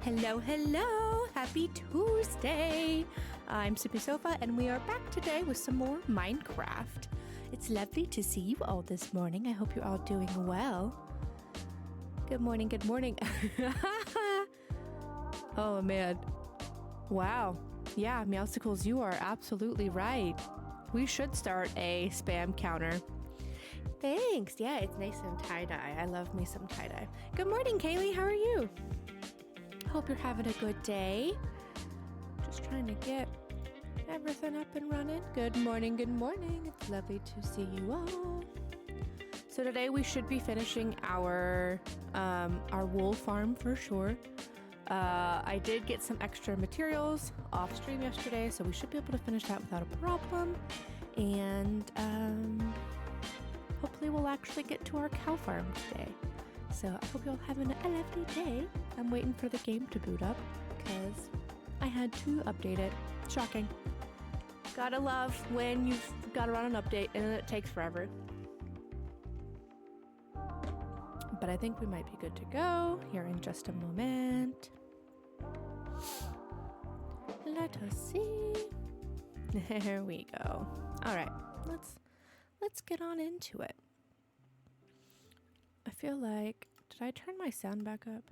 Hello, hello! Happy Tuesday! I'm Sippy Sofa, and we are back today with some more Minecraft. It's lovely to see you all this morning. I hope you're all doing well. Good morning, good morning. Oh, man. Wow. Yeah, Meowsicles, you are absolutely right. We should start a spam counter. Thanks. Yeah, it's nice and tie-dye. I love me some tie-dye. Good morning, Kaylee. How are you? Hope you're having a good day. Just trying to get everything up and running. Good morning, good morning. It's lovely to see you all. So today we should be finishing our wool farm for sure. I did get some extra materials off stream yesterday, so we should be able to finish that without a problem. And hopefully we'll actually get to our cow farm today. So I hope you're all having a lovely day. I'm waiting for the game to boot up because I had to update it. Shocking. Gotta love when you've got to run an update and it takes forever. But I think we might be good to go here in just a moment. Let us see. There we go. All right, let's get on into it. I feel like, did I turn my sound back up?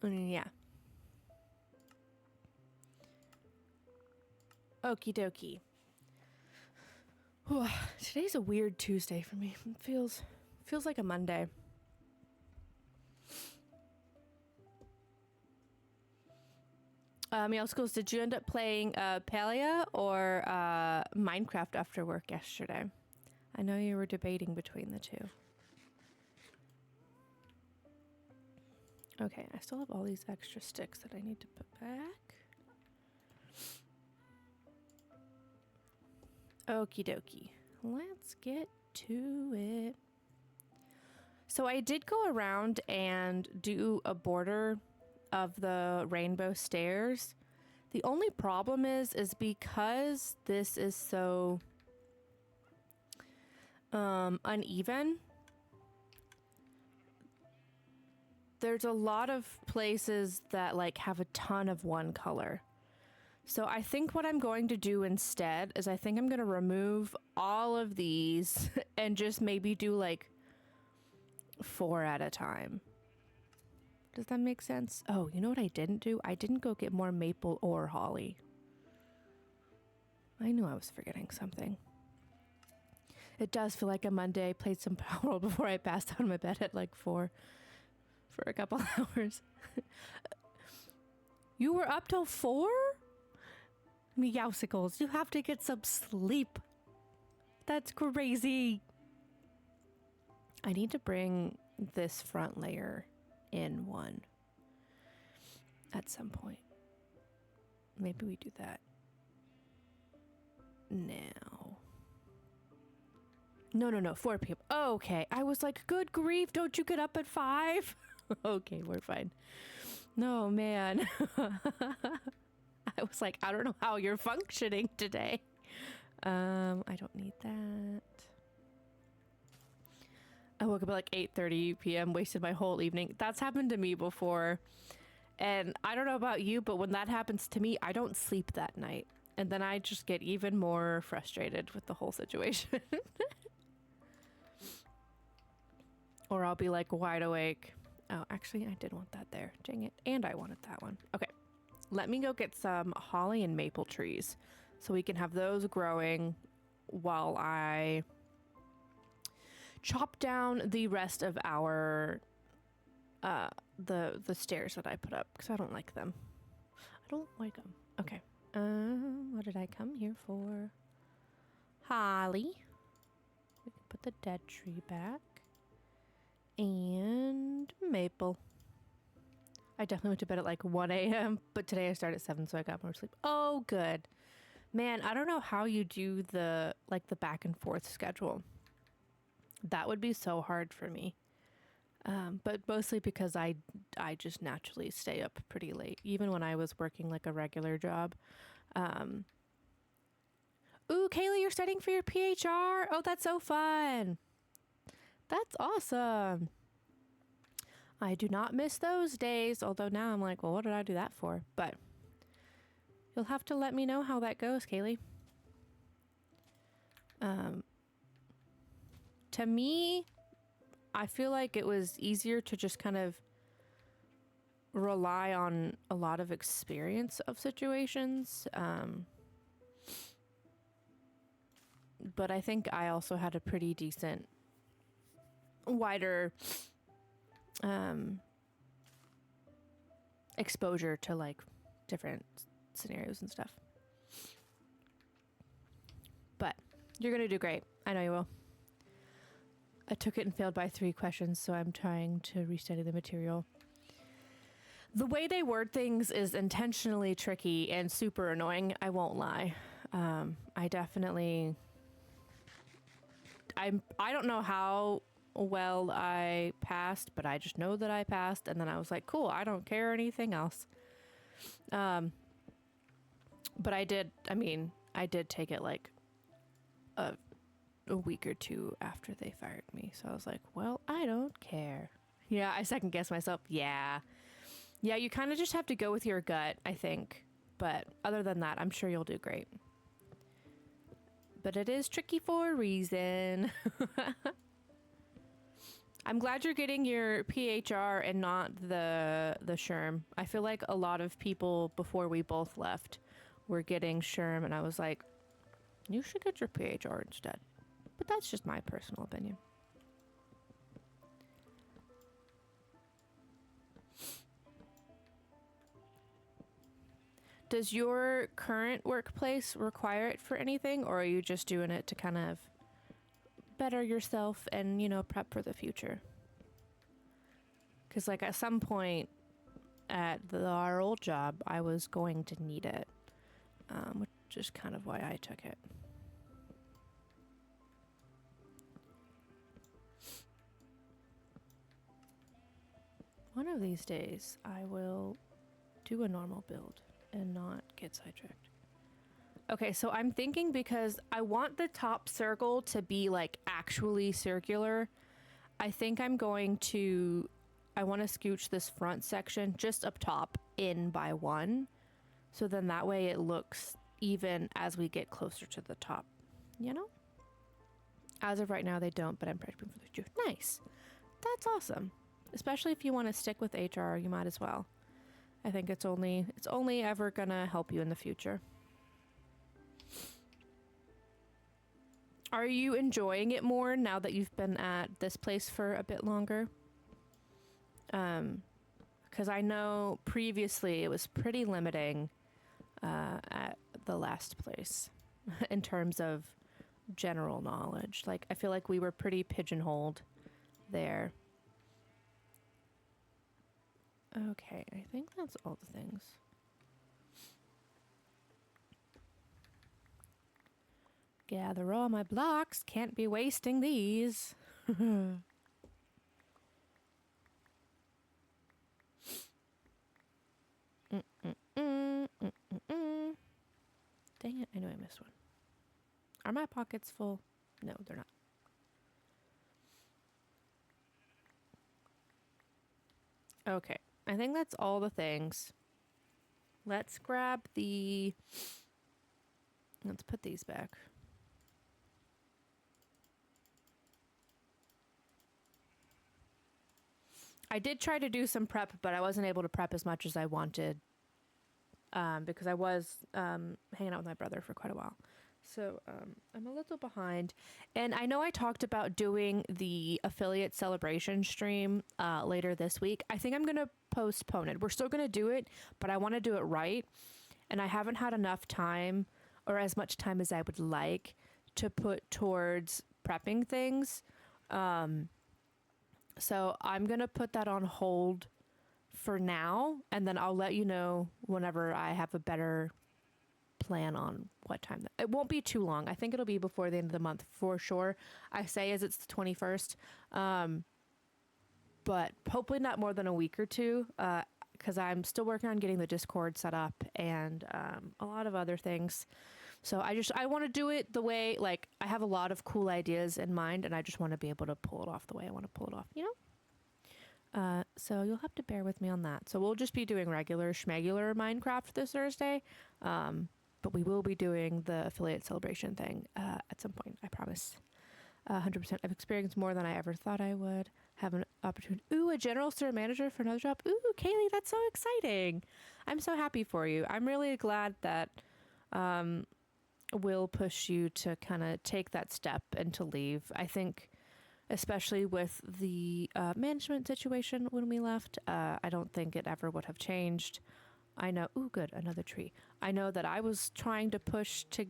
Yeah. Okie dokie. Whew, today's a weird Tuesday for me. It feels like a Monday. Meowsicles, did you end up playing Palia or Minecraft after work yesterday? I know you were debating between the two. Okay, I still have all these extra sticks that I need to put back. Okie dokie. Let's get to it. So I did go around and do a border of the rainbow stairs. The only problem is because this is so uneven. There's a lot of places that like have a ton of one color. So I think what I'm going to do instead is I think I'm going to remove all of these and just maybe do like 4 at a time. Does that make sense? Oh, you know what I didn't do? I didn't go get more maple or holly. I knew I was forgetting something. It does feel like a Monday. I played some Power World before I passed out of my bed at like 4 for a couple hours. You were up till 4? Meowsicles, you have to get some sleep. That's crazy. I need to bring this front layer in one at some point. Maybe we do that now. No, 4 p.m. Oh, okay. I was like, good grief, don't you get up at 5? Okay, we're fine. No, man. I was like, I don't know how you're functioning today. I don't need that. I woke up at like 8:30 p.m., wasted my whole evening. That's happened to me before. And I don't know about you, but when that happens to me, I don't sleep that night. And then I just get even more frustrated with the whole situation. Or I'll be like wide awake. Oh, actually, I did want that there. Dang it. And I wanted that one. Okay. Let me go get some holly and maple trees so we can have those growing while I chop down the rest of our the stairs that I put up because I don't like them. I don't like them. Okay. What did I come here for? Holly. We can put the dead tree back. And maple. I definitely went to bed at like 1 a.m. but today I started at 7, so I got more sleep. Oh, good. Man, I don't know how you do the back and forth schedule. That would be so hard for me. But mostly because I just naturally stay up pretty late, even when I was working like a regular job. Ooh, Kaylee, you're studying for your PHR? Oh, that's so fun. That's awesome. I do not miss those days, although now I'm like, well, what did I do that for? But you'll have to let me know how that goes, Kaylee. To me, I feel like it was easier to just kind of rely on a lot of experience of situations. But I think I also had a pretty decent, wider exposure to like different scenarios and stuff. But you're gonna do great. I know you will. I took it and failed by 3 questions, so I'm trying to restudy the material. The way they word things is intentionally tricky and super annoying. I won't lie. I definitely. I don't know how well I passed, but I just know that I passed, and then I was like, cool, I don't care anything else. But I did take it like a week or 2 after they fired me, so I was like, well, I don't care. Yeah, I second guessed myself. Yeah, you kind of just have to go with your gut, I think, but other than that, I'm sure you'll do great. But it is tricky for a reason. I'm glad you're getting your PHR and not the SHRM. I feel like a lot of people before we both left were getting SHRM, and I was like, you should get your PHR instead. But that's just my personal opinion. Does your current workplace require it for anything, or are you just doing it to kind of better yourself and, you know, prep for the future? Because, like, at some point at our old job, I was going to need it, which is kind of why I took it. One of these days, I will do a normal build and not get sidetracked. Okay, so I'm thinking, because I want the top circle to be like actually circular, I think I want to scooch this front section just up top in by 1. So then that way it looks even as we get closer to the top, you know? As of right now, they don't, but I'm prepping for the future. Nice. That's awesome. Especially if you want to stick with HR, you might as well. I think it's only ever gonna help you in the future. Are you enjoying it more now that you've been at this place for a bit longer? Because I know previously it was pretty limiting at the last place in terms of general knowledge. Like, I feel like we were pretty pigeonholed there. Okay, I think that's all the things. Gather all my blocks, can't be wasting these. Dang it, I know I missed one. Are my pockets full? No, they're not. Okay, I think that's all the things. Let's grab let's put these back. I did try to do some prep, but I wasn't able to prep as much as I wanted, because I was hanging out with my brother for quite a while. So I'm a little behind. And I know I talked about doing the affiliate celebration stream later this week. I think I'm going to postpone it. We're still going to do it, but I want to do it right. And I haven't had enough time, or as much time as I would like, to put towards prepping things. So I'm going to put that on hold for now, and then I'll let you know whenever I have a better plan on what time. It won't be too long. I think it'll be before the end of the month for sure. I say as it's the 21st, but hopefully not more than a week or 2, because I'm still working on getting the Discord set up and a lot of other things. So I want to do it the way, like, I have a lot of cool ideas in mind, and I just want to be able to pull it off the way I want to pull it off, you know? So you'll have to bear with me on that. So we'll just be doing regular schmegular Minecraft this Thursday. But we will be doing the affiliate celebration thing at some point, I promise. 100%. I've experienced more than I ever thought I would. Have an opportunity. Ooh, a general store manager for another job. Ooh, Kaylee, that's so exciting. I'm so happy for you. I'm really glad that will push you to kind of take that step and to leave. I think, especially with the management situation when we left, I don't think it ever would have changed. I know. Ooh, good. Another tree. I know that I was trying to push to,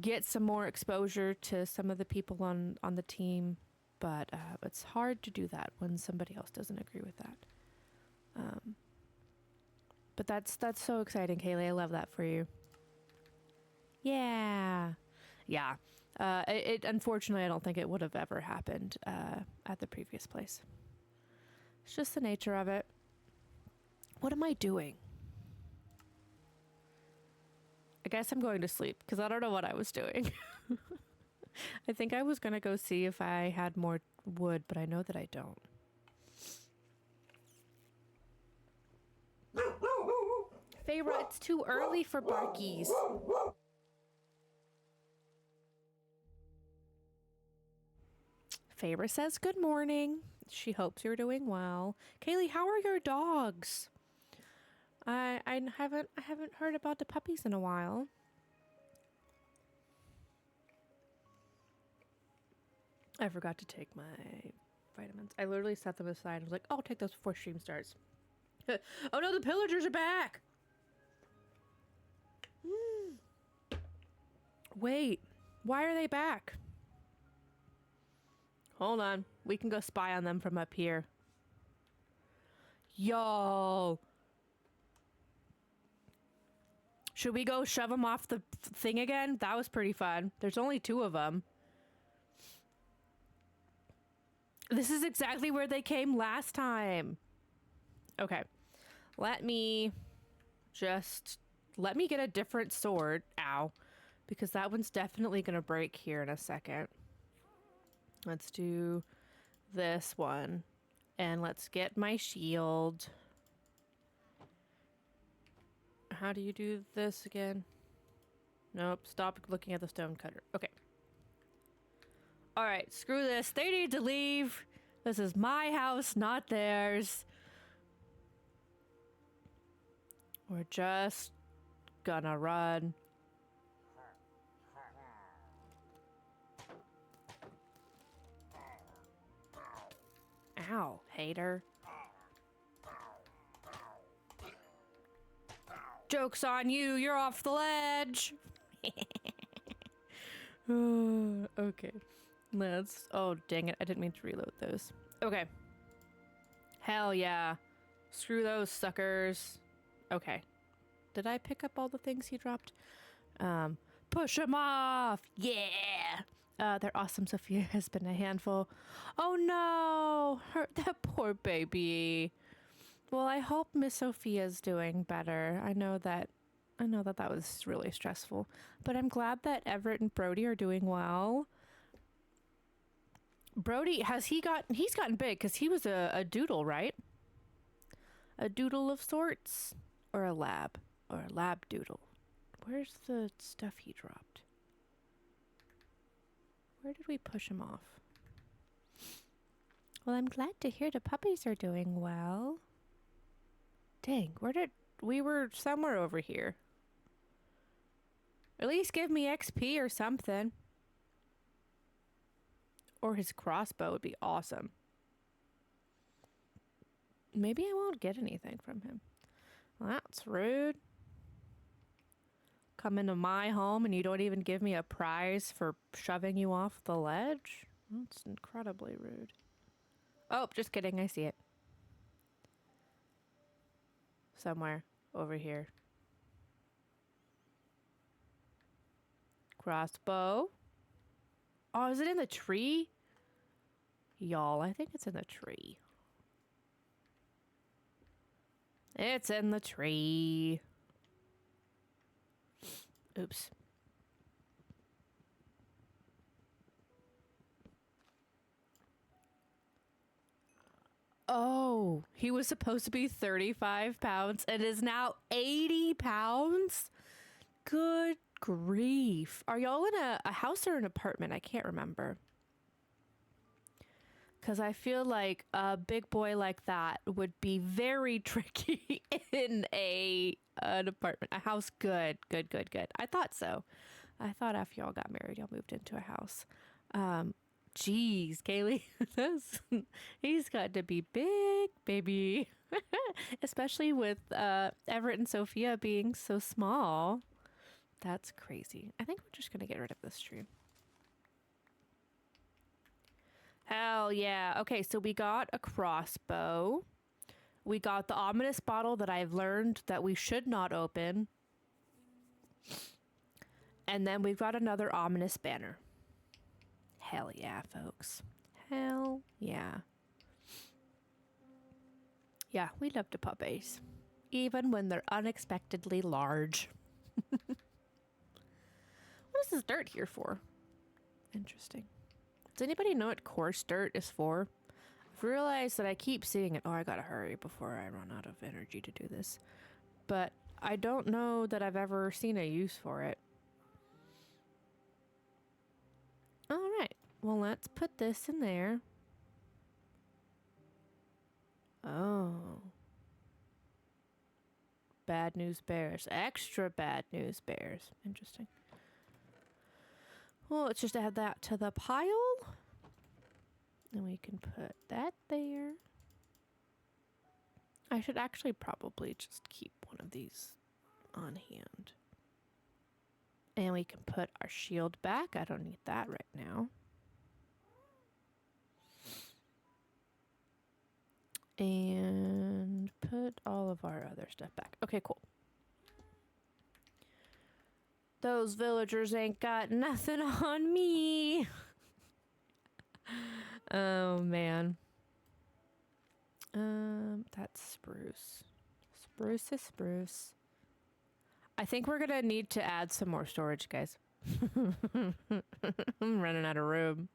get some more exposure to some of the people on the team, but it's hard to do that when somebody else doesn't agree with that. But that's so exciting, Kaylee. I love that for you. Yeah. It unfortunately, I don't think it would have ever happened at the previous place. It's just the nature of it. What am I doing? I guess I'm going to sleep because I don't know what I was doing. I think I was going to go see if I had more wood, but I know that I don't. Feyre, it's too early for barkies. Feyre says good morning. She hopes you're doing well. Kaylee, how are your dogs? I haven't heard about the puppies in a while. I forgot to take my vitamins. I literally set them aside. I was like, I'll take those before stream starts. Oh no, the pillagers are back! Wait, why are they back? Hold on, we can go spy on them from up here. Yo! Should we go shove them off the thing again? That was pretty fun. There's only 2 of them. This is exactly where they came last time. Okay. Let me get a different sword. Ow. Because that one's definitely going to break here in a second. Let's do this one. And let's get my shield. How do you do this again? Nope. Stop looking at the stone cutter. Okay. Alright, screw this. They need to leave. This is my house, not theirs. We're just gonna run. Ow, hater. Joke's on you, you're off the ledge. Okay. Oh, dang it. I didn't mean to reload those. Okay. Hell yeah. Screw those suckers. Okay. Did I pick up all the things he dropped? Push him off! Yeah! They're awesome. Sophia has been a handful. Oh no! That poor baby. Well, I hope Miss Sophia's doing better. I know that was really stressful. But I'm glad that Everett and Brody are doing well. Brody, he's gotten big because he was a doodle, right? A doodle of sorts? Or a lab doodle. Where's the stuff he dropped? Where did we push him off? Well, I'm glad to hear the puppies are doing well. Dang, we were somewhere over here. At least give me XP or something. Or his crossbow would be awesome. Maybe I won't get anything from him. Well, that's rude. Come into my home and you don't even give me a prize for shoving you off the ledge? That's incredibly rude. Oh, just kidding. I see it. Somewhere over here. Crossbow. Oh, is it in the tree? Y'all, I think it's in the tree. It's in the tree. Oops. Oh, he was supposed to be 35 pounds and is now 80 pounds? Good grief. Are y'all in a house or an apartment? I can't remember. Because I feel like a big boy like that would be very tricky in an apartment. A house, good. I thought so. I thought after y'all got married, y'all moved into a house. Jeez, Kaylee, he's got to be big, baby. Especially with Everett and Sophia being so small. That's crazy. I think we're just going to get rid of this tree. Hell yeah. Okay, so we got a crossbow. We got the ominous bottle that I've learned that we should not open. And then we've got another ominous banner. Hell yeah, folks. Hell yeah. Yeah, we love the puppies. Even when they're unexpectedly large. What is this dirt here for? Interesting. Does anybody know what coarse dirt is for? I've realized that I keep seeing it. Oh, I gotta hurry before I run out of energy to do this. But I don't know that I've ever seen a use for it. All right. Well, let's put this in there. Oh. Bad news bears. Extra bad news bears. Interesting. Well, let's just add that to the pile. And we can put that there. I should actually probably just keep one of these on hand. And we can put our shield back. I don't need that right now. And put all of our other stuff back. Okay, cool. Those villagers ain't got nothing on me. Oh, man. That's spruce. Spruce is spruce. I think we're gonna need to add some more storage, guys. I'm running out of room.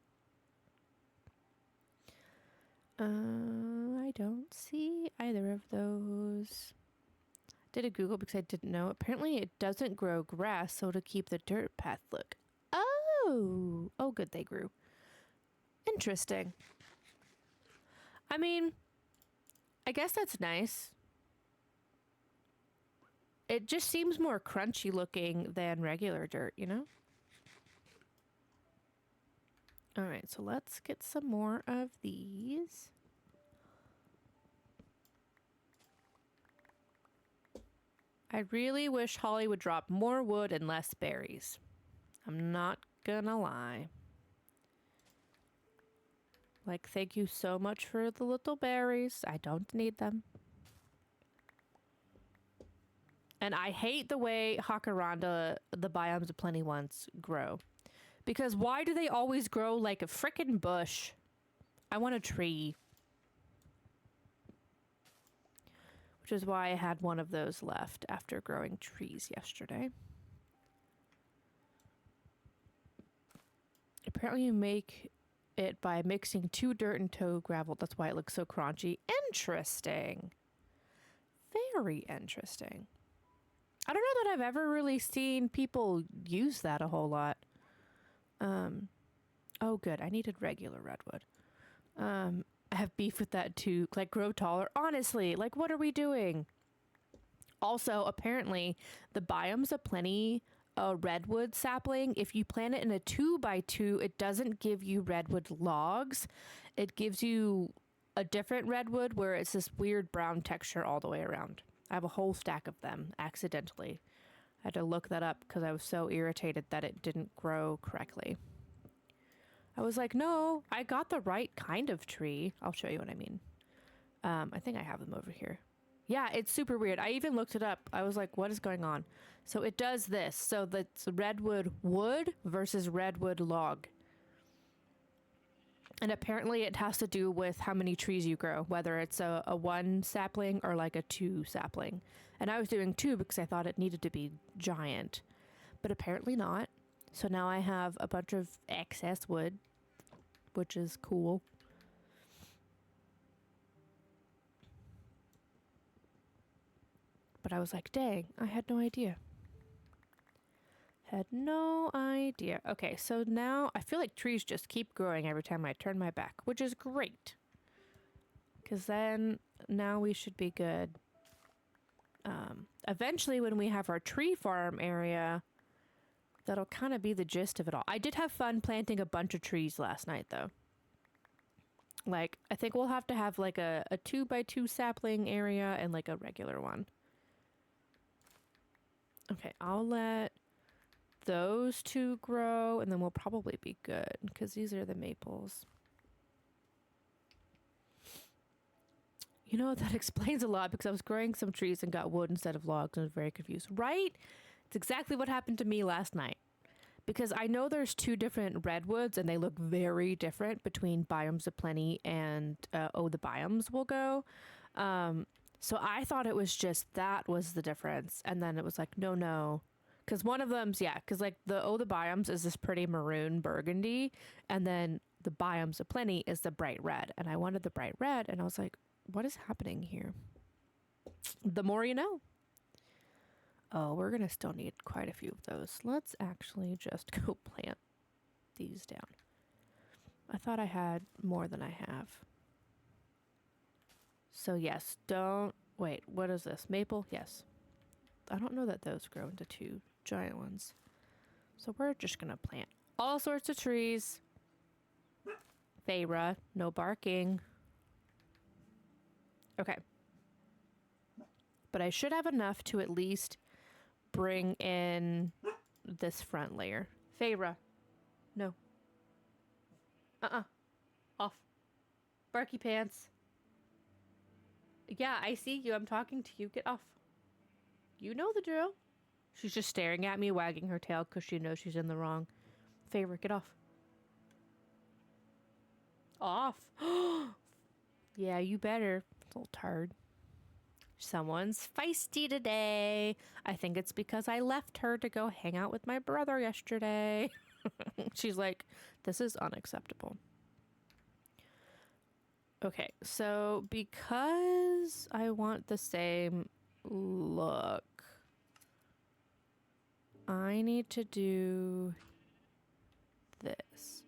I don't see either of those. Did a Google because I didn't know. Apparently it doesn't grow grass, so to keep the dirt path look. Oh, good, they grew. Interesting. I mean, I guess that's nice. It just seems more crunchy looking than regular dirt, you know? All right, so let's get some more of these. I really wish Holly would drop more wood and less berries. I'm not gonna lie. Like, thank you so much for the little berries. I don't need them. And I hate the way Jacaranda, the Biomes of Plenty ones, grow. Because why do they always grow like a frickin' bush? I want a tree. Which is why I had one of those left after growing trees yesterday. Apparently you make it by mixing 2 dirt and 2 gravel. That's why it looks so crunchy. Interesting. Very interesting. I don't know that I've ever really seen people use that a whole lot. Oh good, I needed regular redwood. I have beef with that too. Like, grow taller. Honestly, like, what are we doing? Also, apparently, the Biomes of Plenty redwood sapling, if you plant it in a 2x2, it doesn't give you redwood logs. It gives you a different redwood where it's this weird brown texture all the way around. I have a whole stack of them accidentally. I had to look that up because I was so irritated that it didn't grow correctly. I was like, no, I got the right kind of tree. I'll show you what I mean. I think I have them over here. Yeah, it's super weird. I even looked it up. I was like, what is going on? So it does this. So that's redwood wood versus redwood log. And apparently it has to do with how many trees you grow, whether it's a 1 sapling or like a 2 sapling. And I was doing 2 because I thought it needed to be giant. But apparently not. So now I have a bunch of excess wood, which is cool. But I was like, dang, I had no idea. Had no idea. Okay, so now I feel like trees just keep growing every time I turn my back, which is great. Because then now we should be good. Eventually, when we have our tree farm area, that'll kind of be the gist of it all. I did have fun planting a bunch of trees last night, though. Like, I think we'll have to have like a 2x2 sapling area and like a regular one. Okay, I'll let those two grow and then we'll probably be good because these are the maples. You know, that explains a lot because I was growing some trees and got wood instead of logs and I was very confused. Right? It's exactly what happened to me last night. Because I know there's two different redwoods and they look very different between Biomes of Plenty and the Biomes will go. So I thought it was just that was the difference. And then it was like, no. Because one of them's, because like the Biomes is this pretty maroon burgundy. And then the Biomes of Plenty is the bright red. And I wanted the bright red. And I was like, what is happening here? The more you know. Oh, we're going to still need quite a few of those. Let's actually just go plant these down. I thought I had more than I have. So yes, wait, what is this? Maple? Yes. I don't know that those grow into two giant ones. So we're just going to plant all sorts of trees. Feyre, no barking. Okay. But I should have enough to at least bring in this front layer. Feyre. No. Off. Barky pants. Yeah, I see you. I'm talking to you. Get off. You know the drill. She's just staring at me, wagging her tail because she knows she's in the wrong. Feyre, get off. Off. Yeah, you better. Little tard. Someone's feisty today. I think it's because I left her to go hang out with my brother yesterday. She's like, this is unacceptable. Okay, so because I want the same look, I need to do this.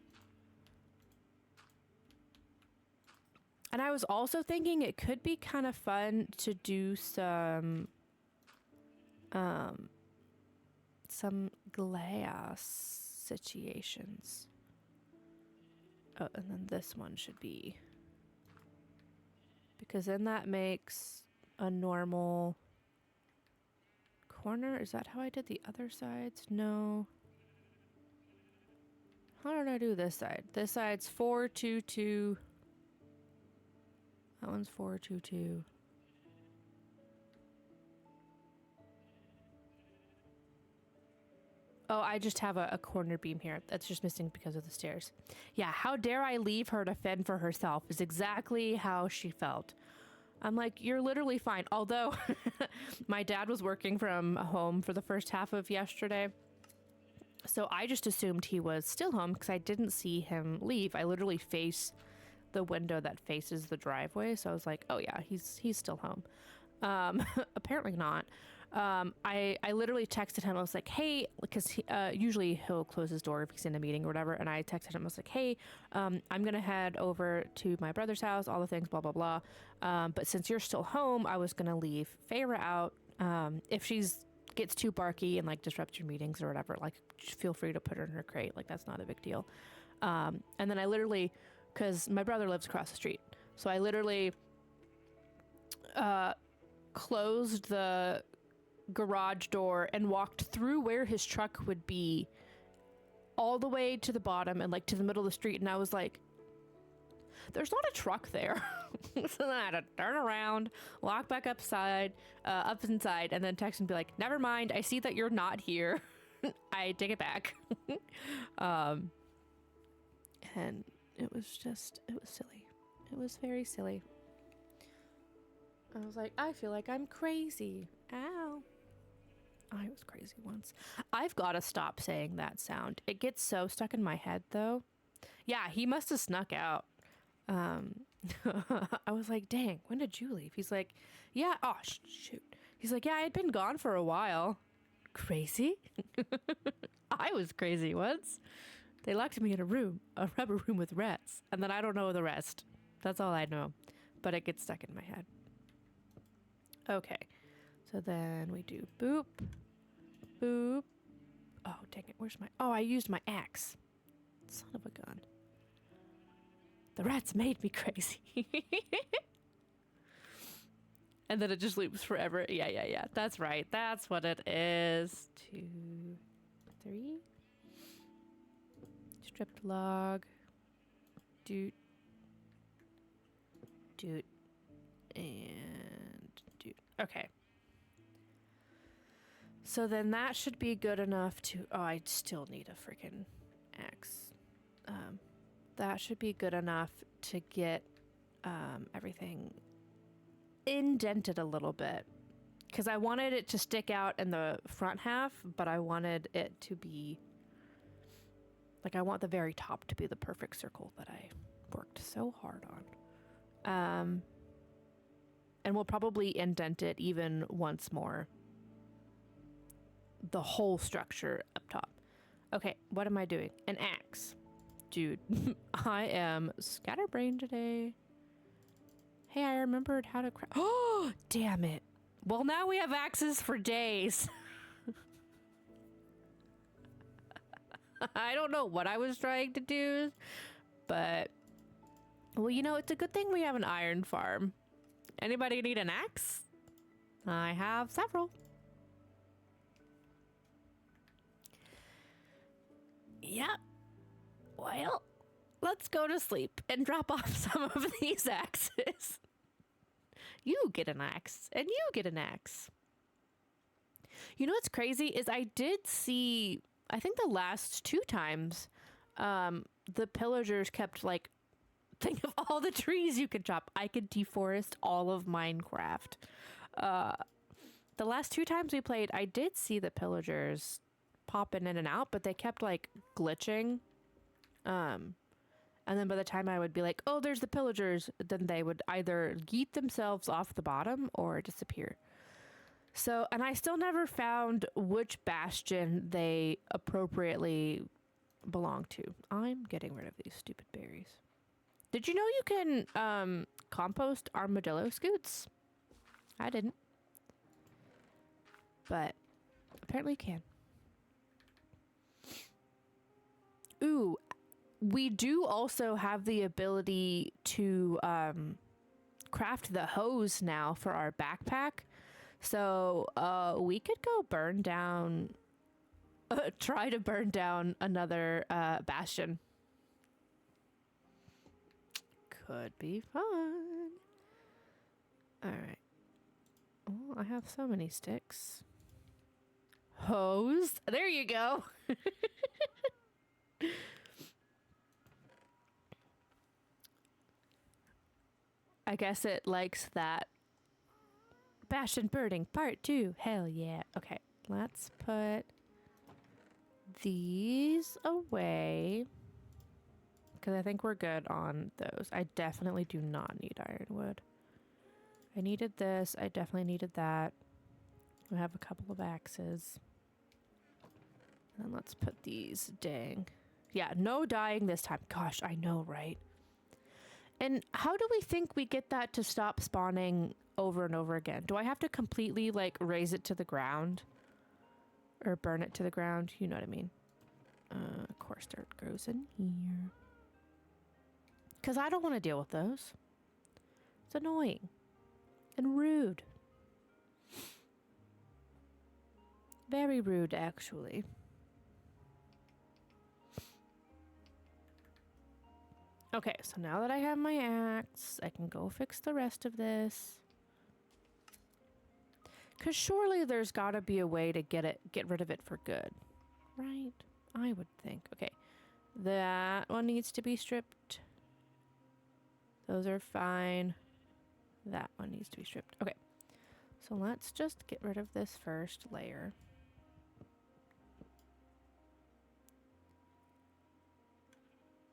And I was also thinking it could be kind of fun to do some glass situations. Oh, and then this one should be, because then that makes a normal corner. Is that how I did the other sides? No. How did I do this side? This side's 4, 2, 2. That one's 4, 2, 2. Oh, I just have a corner beam here. That's just missing because of the stairs. Yeah, how dare I leave her to fend for herself is exactly how she felt. I'm like, you're literally fine. Although my dad was working from home for the first half of yesterday. So I just assumed he was still home because I didn't see him leave. I literally face the window that faces the driveway. So I was like, oh yeah, he's still home. Apparently not. I literally texted him. I was like, hey, because usually he'll close his door if he's in a meeting or whatever. And I texted him. I was like, hey, I'm going to head over to my brother's house, all the things, blah, blah, blah. But since you're still home, I was going to leave Feyre out. If she's gets too barky and like disrupts your meetings or whatever, like feel free to put her in her crate. Like that's not a big deal. And then I literally, because my brother lives across the street. So I literally closed the garage door and walked through where his truck would be all the way to the bottom and like to the middle of the street. And I was like, there's not a truck there. So then I had to turn around, walk back up inside, and then text and be like, never mind. I see that you're not here. I take it back. And it was silly. It was very silly. I was like, I feel like I'm crazy. Ow. I was crazy once. I've got to stop saying that sound. It gets so stuck in my head, though. Yeah, he must have snuck out. I was like, dang, when did you leave? He's like, yeah, oh, shoot. He's like, yeah, I had been gone for a while. Crazy? I was crazy once. They locked me in a rubber room with rats, and then I don't know the rest. That's all I know, but it gets stuck in my head. Okay, so then we do boop, boop. Oh, dang it, where's my... Oh, I used my axe. Son of a gun. The rats made me crazy. And then it just loops forever. Yeah. That's right. That's what it is. 2, 3. Stripped log. Doot. Doot. And doot. Okay. So then that should be good enough to... Oh, I still need a freaking axe. That should be good enough to get everything indented a little bit. Because I wanted it to stick out in the front half, but I wanted it to be... Like, I want the very top to be the perfect circle that I worked so hard on. And we'll probably indent it even once more. The whole structure up top. Okay, what am I doing? An axe. Dude, I am scatterbrained today. Hey, I remembered how to craft. Oh, damn it. Well, now we have axes for days. I don't know what I was trying to do, but... Well, you know, it's a good thing we have an iron farm. Anybody need an axe? I have several. Yep. Well, let's go to sleep and drop off some of these axes. You get an axe, and you get an axe. You know what's crazy is I did see, I think the last 2 times, the pillagers kept like, think of all the trees you could chop. I could deforest all of Minecraft. The last 2 times we played, I did see the pillagers popping in and out, but they kept like glitching. And then by the time I would be like, oh, there's the pillagers, then they would either yeet themselves off the bottom or disappear. So, and I still never found which bastion they appropriately belong to. I'm getting rid of these stupid berries. Did you know you can compost armadillo scoots? I didn't. But apparently you can. Ooh, we do also have the ability to craft the hose now for our backpack. So we could go burn down, try to burn down another bastion. Could be fun. All right. Oh, I have so many sticks. Hose. There you go. I guess it likes that. Bastion birding part 2. Hell yeah. Okay, let's put these away. Because I think we're good on those. I definitely do not need ironwood. I needed this. I definitely needed that. We have a couple of axes. And then let's put these. Dang. Yeah, no dying this time. Gosh, I know, right? And how do we think we get that to stop spawning over and over again? Do I have to completely, like, raise it to the ground? Or burn it to the ground? You know what I mean. Coarse dirt goes in here. Because I don't want to deal with those. It's annoying. And rude. Very rude, actually. Okay, so now that I have my axe, I can go fix the rest of this. Because surely there's got to be a way to get rid of it for good. Right? I would think. Okay, that one needs to be stripped. Those are fine. That one needs to be stripped. Okay, so let's just get rid of this first layer.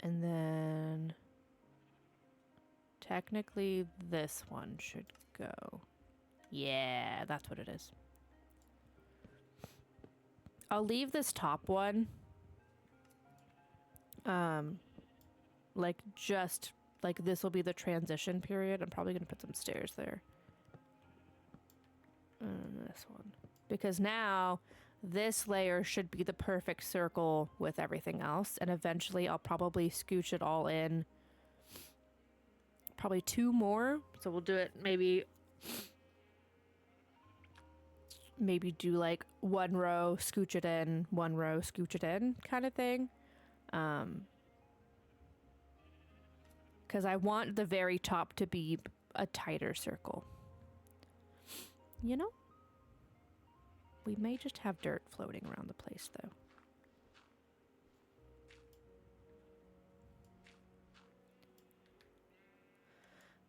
And then technically this one should go Yeah, that's what it is. I'll leave this top one. Like just like this will be the transition period. I'm probably gonna put some stairs there. This one. Because now this layer should be the perfect circle with everything else. And eventually I'll probably scooch it all in. Probably 2 more. So we'll do it maybe do like 1 row, scooch it in, 1 row, scooch it in kind of thing. Because I want the very top to be a tighter circle. You know? We may just have dirt floating around the place, though.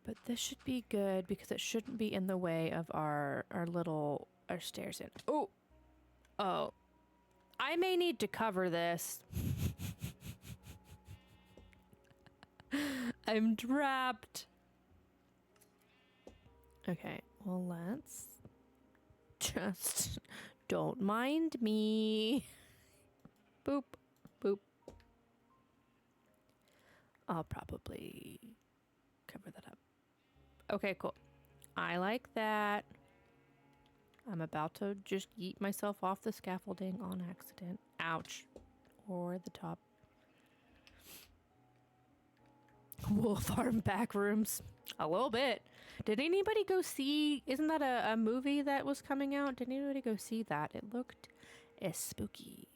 But this should be good because it shouldn't be in the way of our stairs in. Oh! Oh. I may need to cover this. I'm trapped. Okay, well, let's just don't mind me. Boop, boop. I'll probably cover that up. Okay, cool. I like that. I'm about to just yeet myself off the scaffolding on accident. Ouch. Or the top. Wolf Farm back rooms. A little bit. Did anybody go see... Isn't that a movie that was coming out? Did anybody go see that? It looked spooky.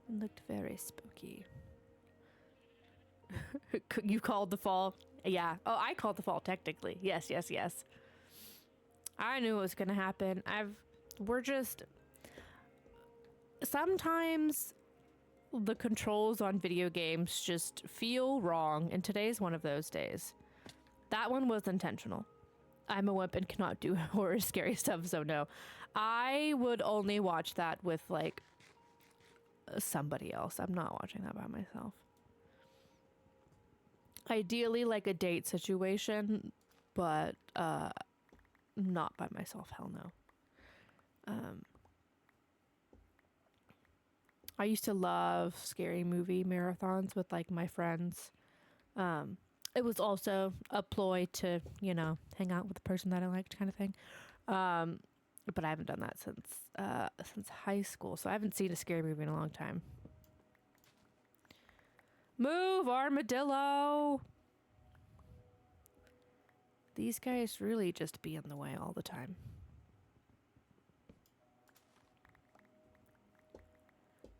It looked very spooky. You called the fall? Yeah. Oh, I called the fall, technically. Yes, yes, yes. I knew it was going to happen. We're just... Sometimes the controls on video games just feel wrong, and today's one of those days. That one was intentional. I'm a wimp and cannot do horror scary stuff, so no. I would only watch that with, like, somebody else. I'm not watching that by myself. Ideally, like a date situation, but not by myself. Hell no. I used to love scary movie marathons with like my friends. It was also a ploy to, you know, hang out with the person that I liked, kind of thing. But I haven't done that since high school, so I haven't seen a scary movie in a long time. Move, armadillo! These guys really just be in the way all the time.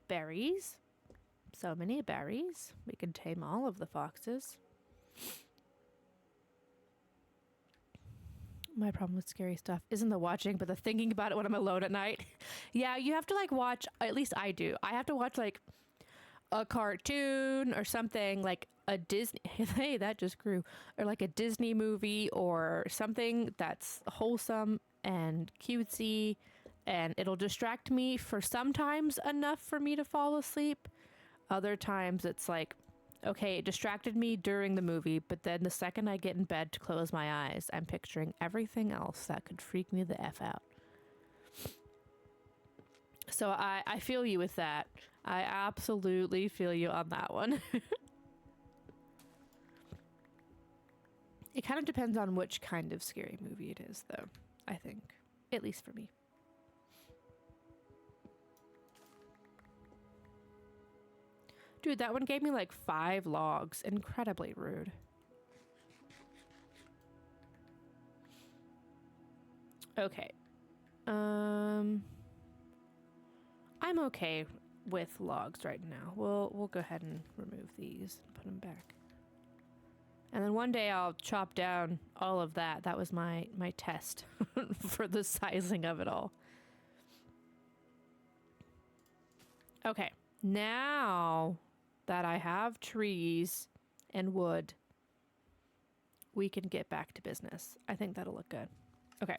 Berries. So many berries. We can tame all of the foxes. My problem with scary stuff isn't the watching, but the thinking about it when I'm alone at night. Yeah, you have to like watch, at least I do. I have to watch like a cartoon or something, like a Disney, hey, that just grew, or like a Disney movie or something that's wholesome and cutesy, and it'll distract me for sometimes enough for me to fall asleep. Other times it's like, okay, it distracted me during the movie, but then the second I get in bed to close my eyes, I'm picturing everything else that could freak me the F out. So I feel you with that. I absolutely feel you on that one. It kind of depends on which kind of scary movie it is, though, I think. At least for me. Dude, that one gave me like 5 logs. Incredibly rude. Okay. I'm okay with logs right now. We'll go ahead and remove these and put them back. And then one day I'll chop down all of that. That was my test for the sizing of it all. Okay, now that I have trees and wood, we can get back to business. I think that'll look good. Okay,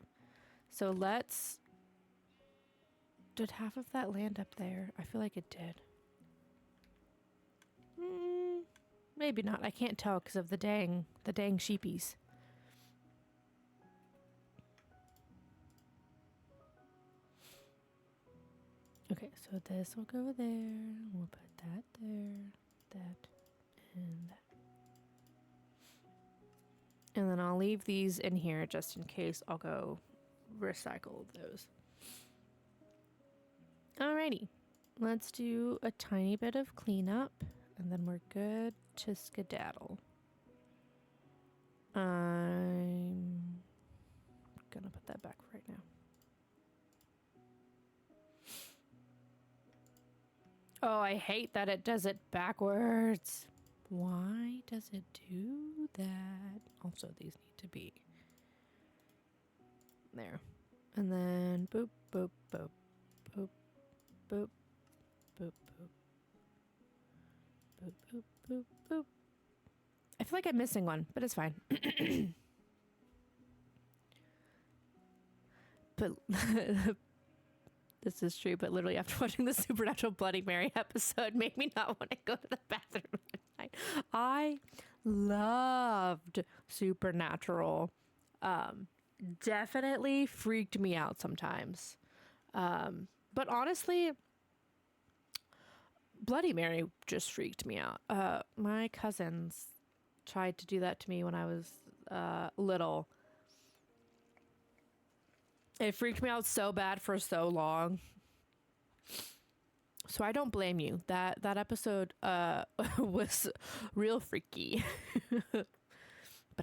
so let's... Did half of that land up there? I feel like it did. Maybe not. I can't tell because of the dang sheepies. So this will go there. We'll put that there, that, and that. And then I'll leave these in here just in case I'll go recycle those. Alrighty, let's do a tiny bit of cleanup and then we're good to skedaddle. I'm gonna put that back right now. Oh, I hate that it does it backwards. Why does it do that? Also, these need to be there. And then boop, boop, boop, boop, boop, boop, boop, boop, boop, boop, boop. I feel like I'm missing one, but it's fine. But this is true, but literally after watching the Supernatural Bloody Mary episode made me not want to go to the bathroom at night. I loved Supernatural. Definitely freaked me out sometimes. But honestly, Bloody Mary just freaked me out. My cousins tried to do that to me when I was little. It freaked me out so bad for so long. So I don't blame you. That episode was real freaky. But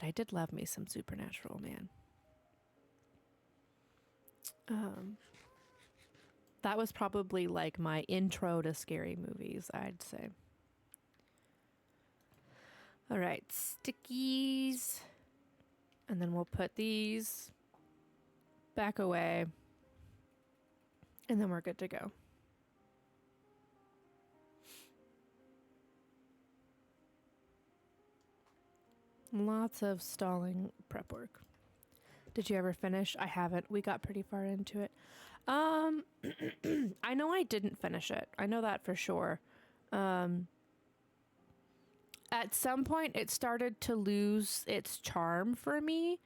I did love me some Supernatural, man. That was probably like my intro to scary movies, I'd say. All right, stickies. And then we'll put these back away. And then we're good to go. Lots of stalling prep work. Did you ever finish? I haven't. We got pretty far into it. I know I didn't finish it. I know that for sure. At some point it started to lose its charm for me.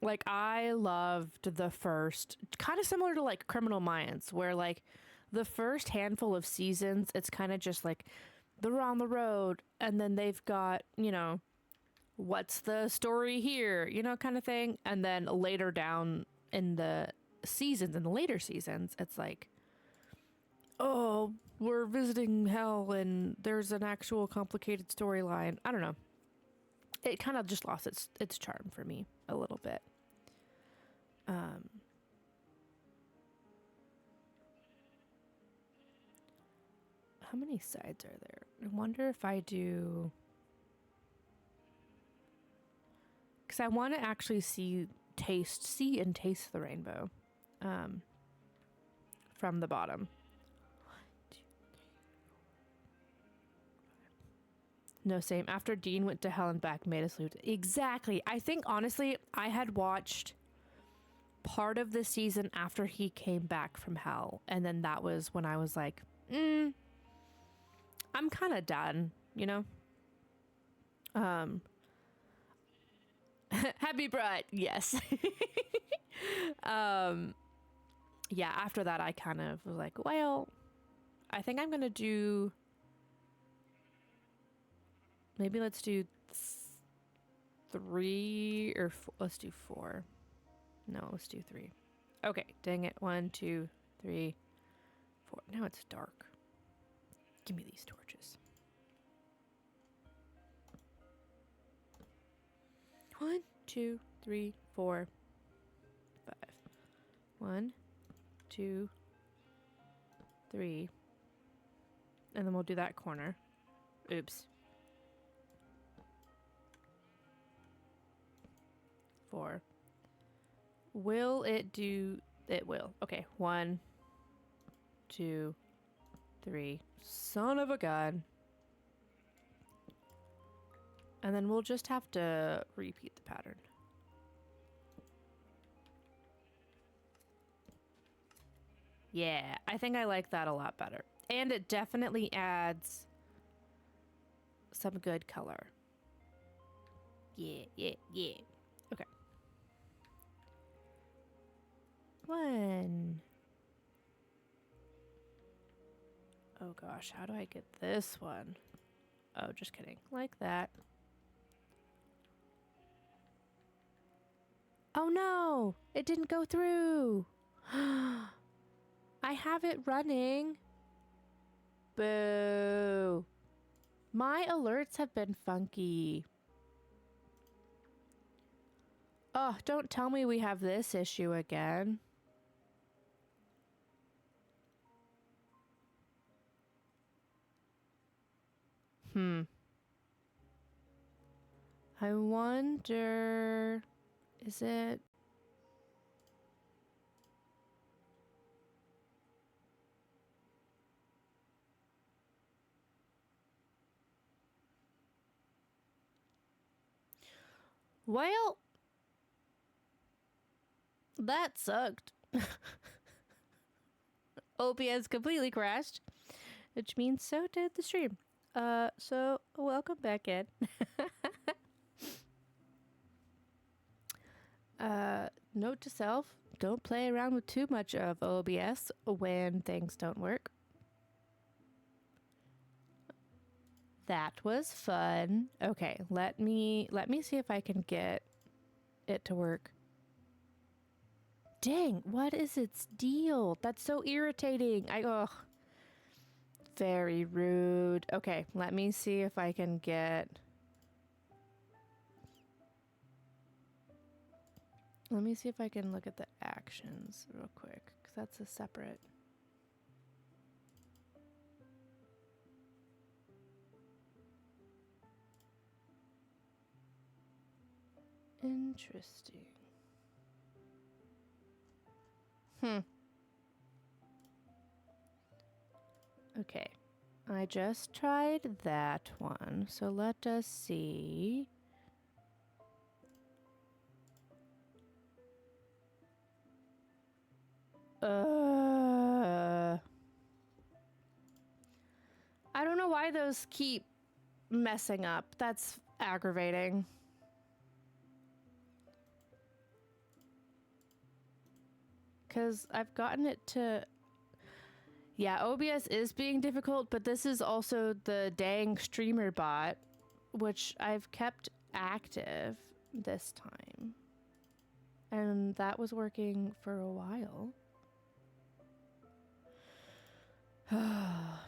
Like I loved the first, kind of similar to like Criminal Minds, where like the first handful of seasons, it's kind of just like they're on the road and then they've got, you know, what's the story here, you know, kind of thing. And then later down in the seasons, in the later seasons, it's like, oh, we're visiting hell and there's an actual complicated storyline. I don't know. It kind of just lost its charm for me a little bit. How many sides are there? I wonder if I do... Because I want to actually see and taste the rainbow from the bottom. No, same. After Dean went to hell and back, made us lose. Exactly. I think, honestly, I had watched part of the season after he came back from hell. And then that was when I was like, I'm kind of done, you know? Happy Bride. Yes. Yeah, after that, I kind of was like, well, I think I'm going to do... Maybe let's do 3 or let's do 4. No, let's do 3. Okay, dang it. 1, 2, 3, 4. Now it's dark. Give me these torches. 1, 2, 3, 4, 5. 1, 2, 3. And then we'll do that corner. Oops. 4. Will it do... It will. Okay. 1, 2, 3. Son of a gun. And then we'll just have to repeat the pattern. Yeah, I think I like that a lot better. And it definitely adds some good color. Yeah. Okay. 1, Oh gosh, how do I get this one? Oh, just kidding. Like that. Oh no! It didn't go through! I have it running. Boo. My alerts have been funky. Oh, don't tell me we have this issue again. I wonder... Is it... Well... That sucked. OBS completely crashed, which means so did the stream. So welcome back in. Note to self, don't play around with too much of OBS when things don't work. That was fun. Okay, let me see if I can get it to work. Dang, what is its deal? That's so irritating. Ugh. Very rude. Okay, let me see if I can get... Let me see if I can look at the actions real quick, because that's a separate... Interesting. Okay. I just tried that one, so let us see. I don't know why those keep messing up. That's aggravating. Because I've gotten it to... Yeah, OBS is being difficult, but this is also the dang streamer bot, which I've kept active this time. And that was working for a while.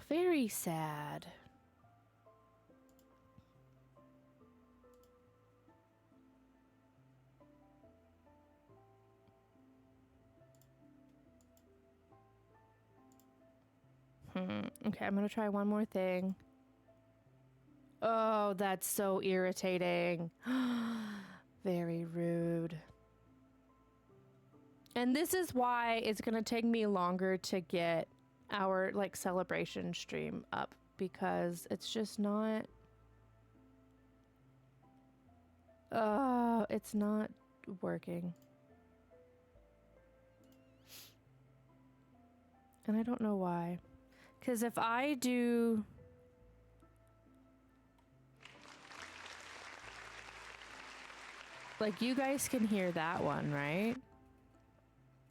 Very sad. Okay, I'm gonna try one more thing. Oh, that's so irritating. Very rude. And this is why it's gonna take me longer to get our like celebration stream up, because it's just not... it's not working. And I don't know why. Because if I do... Like, you guys can hear that one, right?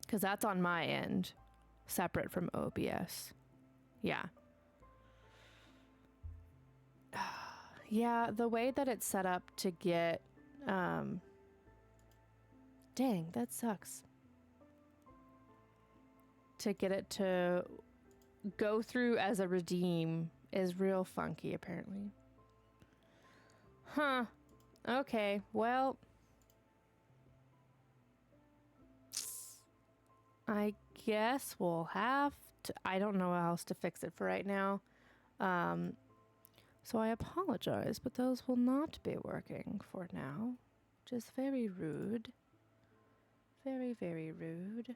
Because that's on my end, separate from OBS. Yeah. Yeah, the way that it's set up to get... Dang, that sucks. To get it to go through as a redeem is real funky, apparently. Huh. Okay, well... I guess we'll have to... I don't know how else to fix it for right now. So I apologize, but those will not be working for now. Which is very rude. Very, very rude.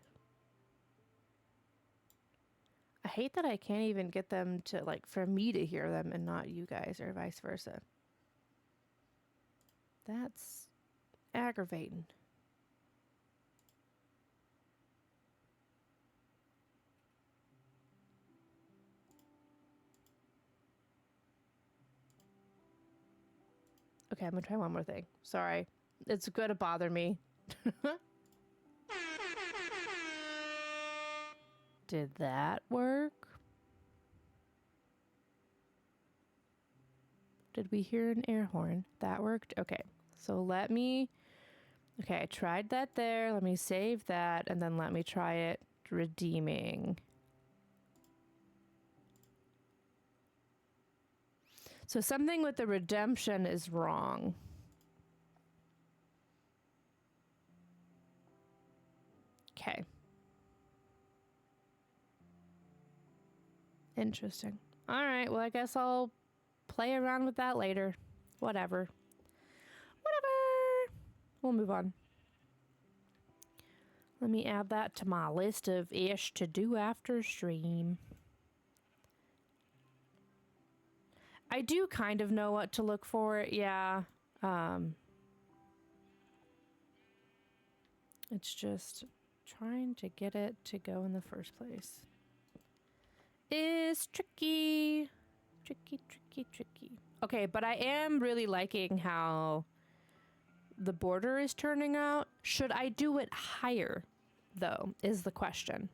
I hate that I can't even get them to, like, for me to hear them and not you guys, or vice versa. That's aggravating. Okay, I'm gonna try one more thing. Sorry. It's gonna bother me. Did that work? Did we hear an air horn? That worked? Okay. So let me... Okay, I tried that there. Let me save that, and then let me try it redeeming. So something with the redemption is wrong. Okay. Interesting. All right, well, I guess I'll play around with that later. Whatever. Whatever. We'll move on. Let me add that to my list of ish to do after stream. I do kind of know what to look for, yeah. It's just trying to get it to go in the first place. Is tricky. Tricky, tricky, tricky. Okay, but I am really liking how the border is turning out. Should I do it higher, though, is the question.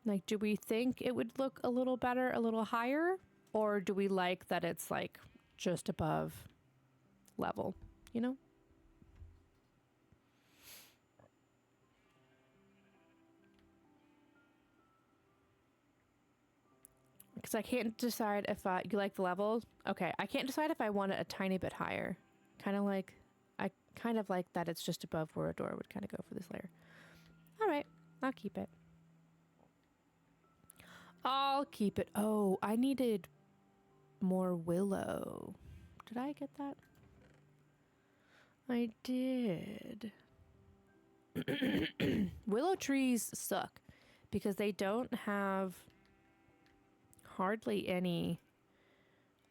Like, do we think it would look a little better, a little higher? Or do we like that it's, like, just above level, you know? Because I can't decide if you like the level. Okay, I can't decide if I want it a tiny bit higher. I kind of like that it's just above where a door would kind of go for this layer. All right, I'll keep it. I'll keep it. Oh, I needed more willow. Did I get that? I did. Willow trees suck because they don't have hardly any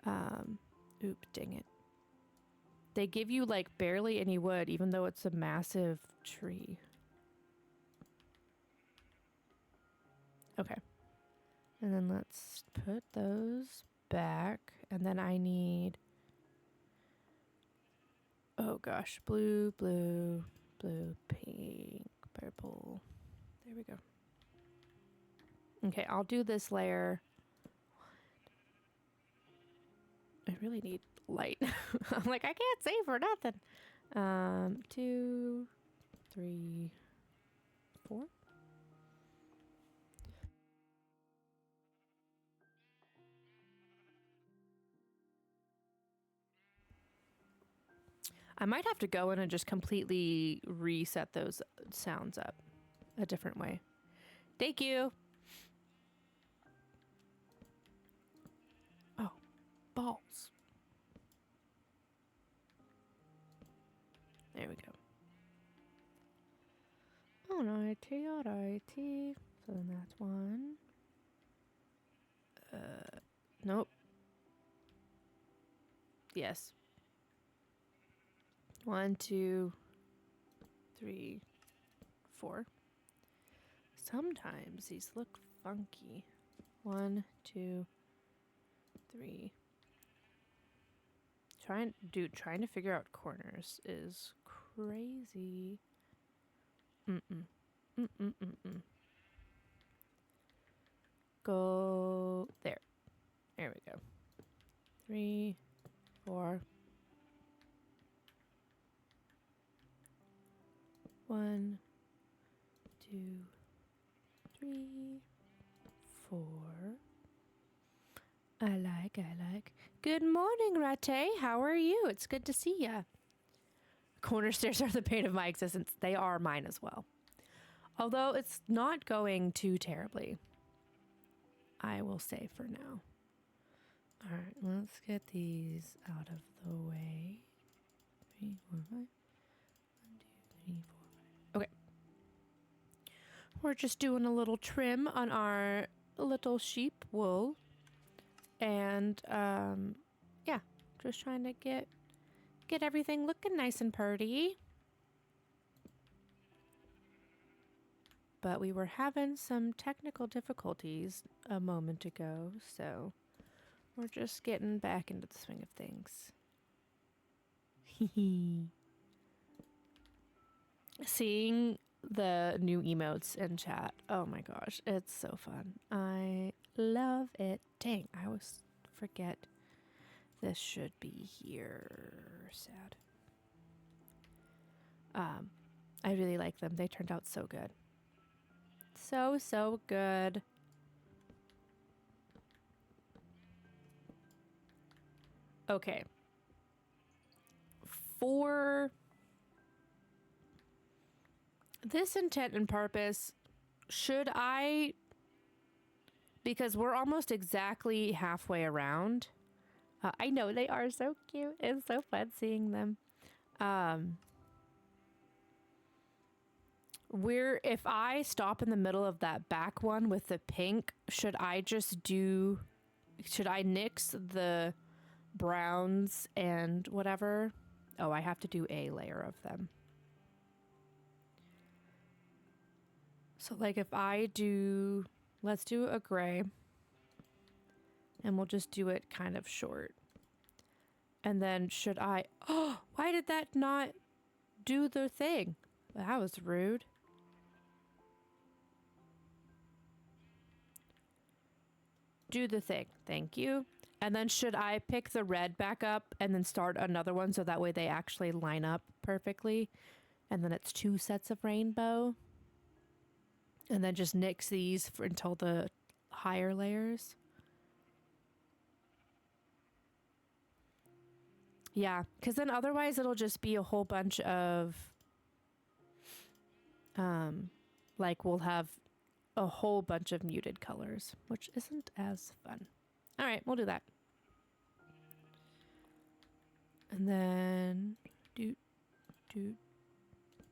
oop, dang it. They give you like barely any wood even though it's a massive tree. Okay. And then let's put those back, and then I need, oh gosh, blue, blue, blue, pink, purple. There we go. Okay, I'll do this layer. I really need light. I'm like, I can't save for nothing. 2, 3, 4. I might have to go in and just completely reset those sounds up a different way. Thank you. Oh, balls. There we go. Alrighty, alrighty. So then that's one. Nope. Yes. 1, 2, 3, 4. Sometimes these look funky. 1, 2, 3. Trying to figure out corners is crazy. Go there. There we go. 3, 4. 1, 2, 3, 4. I like. Good morning, Rate. How are you? It's good to see ya. Corner stairs are the bane of my existence. They are mine as well. Although it's not going too terribly, I will say for now. All right, let's get these out of the way. 3, 4, 5. 1, 2, 3, 4, 5. Okay. We're just doing a little trim on our little sheep wool. And, yeah, just trying to get everything looking nice and pretty. But we were having some technical difficulties a moment ago, so we're just getting back into the swing of things. Seeing the new emotes in chat, oh my gosh, it's so fun. I love it. Dang, I was forget. This should be here. Sad. I really like them. They turned out so good. So good. Okay. For this intent and purpose, should I, because we're almost exactly halfway around. I know they are so cute. It's so fun seeing them. If I stop in the middle of that back one with the pink, should I nix the browns and whatever? Oh, I have to do a layer of them. So like if I do, let's do a gray. And we'll just do it kind of short. And then should I... Oh, why did that not do the thing? That was rude. Do the thing. Thank you. And then should I pick the red back up and then start another one so that way they actually line up perfectly? And then it's 2 sets of rainbow. And then just nix these until the higher layers. Yeah, because then otherwise it'll just be a whole bunch of, like we'll have a whole bunch of muted colors, which isn't as fun. All right, we'll do that. And then do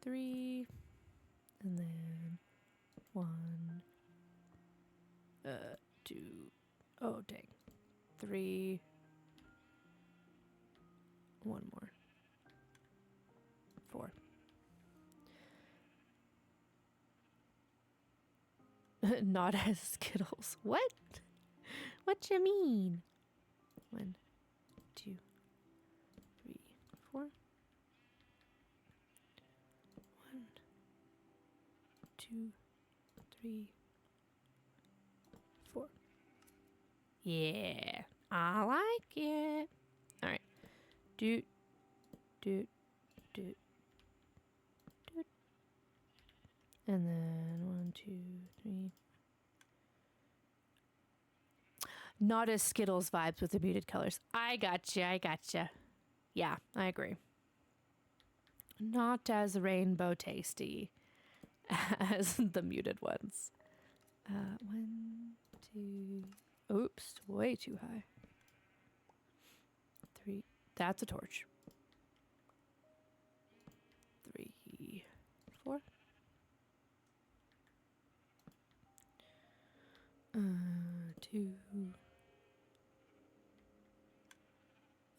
3, and then 1, 2, oh dang, 3, 1 more, 4. Not as Skittles. What? What you mean? 1, 2, 3, 4. 1, 2, 3, 4. Yeah, I like it. All right. Doot. And then 1, 2, 3. Not as Skittles vibes with the muted colors. I gotcha. Yeah, I agree. Not as rainbow tasty as the muted ones. 1, 2. Oops, way too high. 3. That's a torch. 3, 4. 2.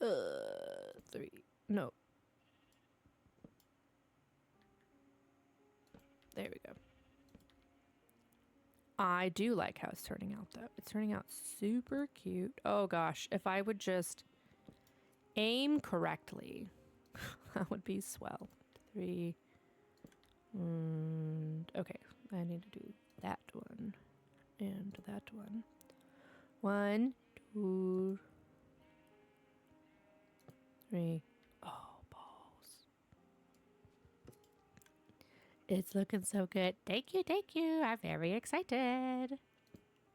3. No. There we go. I do like how it's turning out, though. It's turning out super cute. Oh, gosh. If I would just aim correctly, that would be swell. 3. Okay. I need to do that one and that one. 1, 2, 3. Oh, balls. It's looking so good. Thank you. I'm very excited.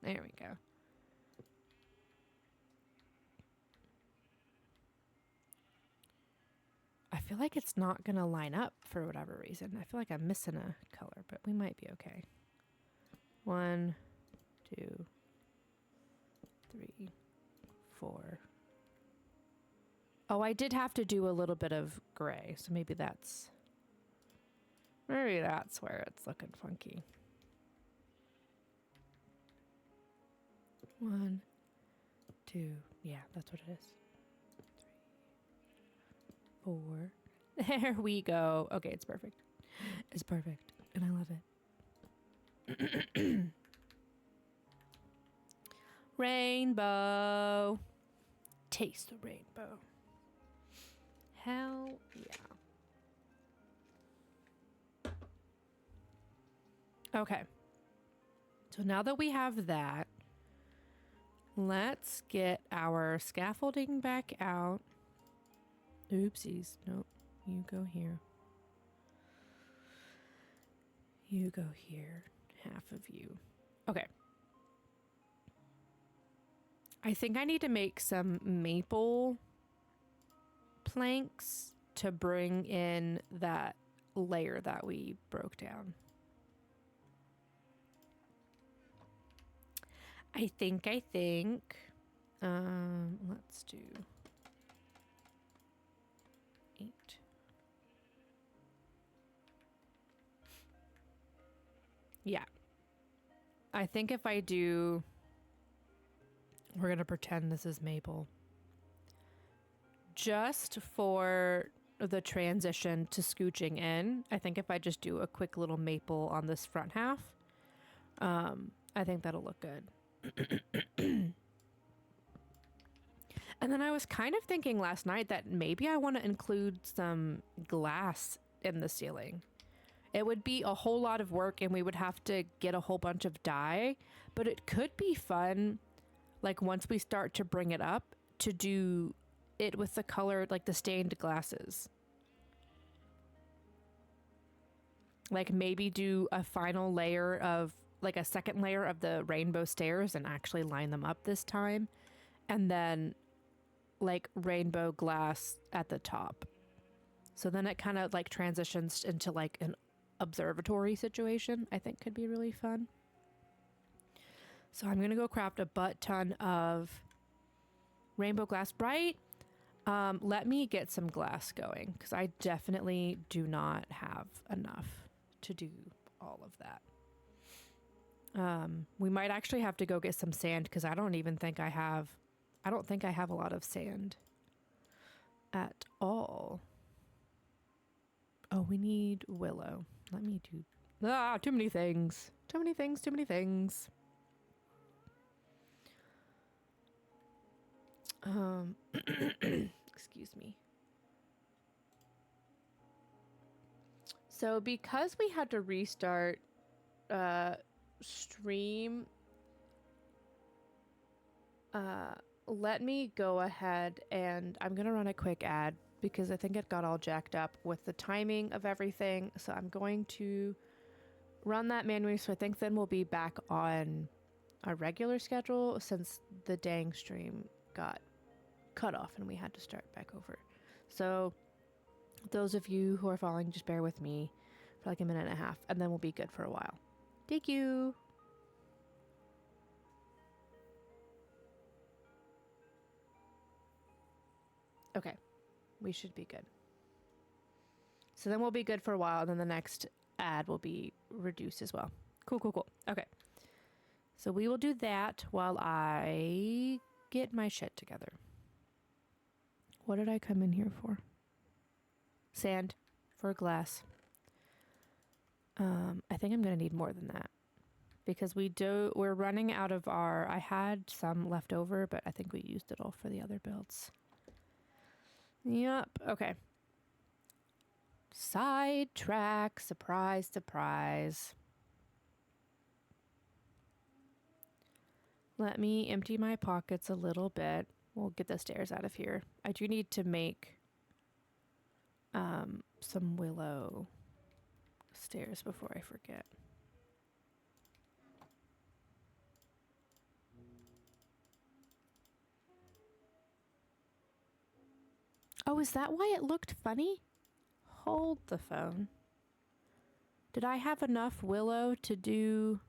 There we go. I feel like it's not going to line up for whatever reason. I feel like I'm missing a color, but we might be okay. 1, 2, 3, 4. Oh, I did have to do a little bit of gray, so maybe that's where it's looking funky. 1, 2. Yeah, that's what it is. 3, 4. There we go. Okay, it's perfect. It's perfect, and I love it. Rainbow. Taste the rainbow. Hell yeah. Okay. So now that we have that, let's get our scaffolding back out. Oopsies. Nope. You go here. You go here. Half of you. Okay. I think I need to make some maple planks to bring in that layer that we broke down. I think, let's do 8. Yeah. I think if I do, we're going to pretend this is maple. Just for the transition to scooching in, I think if I just do a quick little maple on this front half, I think that'll look good. And then I was kind of thinking last night that maybe I want to include some glass in the ceiling. It would be a whole lot of work and we would have to get a whole bunch of dye, but it could be fun, like once we start to bring it up, to do it with the color, like the stained glasses. Like maybe do a final layer of, like a second layer of the rainbow stairs and actually line them up this time. And then like rainbow glass at the top. So then it kind of like transitions into like an observatory situation. I think could be really fun. So I'm going to go craft a butt ton of rainbow glass. Bright, let me get some glass going because I definitely do not have enough to do all of that. We might actually have to go get some sand because I don't think I have a lot of sand at all. Oh, we need willow. Let me do... too many things. Too many things, too many things. Excuse me. So because we had to restart stream, let me go ahead and I'm gonna run a quick ad because I think it got all jacked up with the timing of everything. So I'm going to run that manually. So I think then we'll be back on our regular schedule since the dang stream got cut off and we had to start back over. So those of you who are following, just bear with me for like a minute and a half and then we'll be good for a while. Thank you. Okay, we should be good. So then we'll be good for a while and then the next ad will be reduced as well. Cool, cool, cool. Okay. So we will do that while I get my shit together. What did I come in here for? Sand for glass. I think I'm going to need more than that because we're running out of I had some left over, but I think we used it all for the other builds. Yep. Okay. Sidetrack. Surprise, surprise. Let me empty my pockets a little bit. We'll get the stairs out of here. I do need to make some willow stairs before I forget. Oh, is that why it looked funny? Hold the phone. Did I have enough willow to do...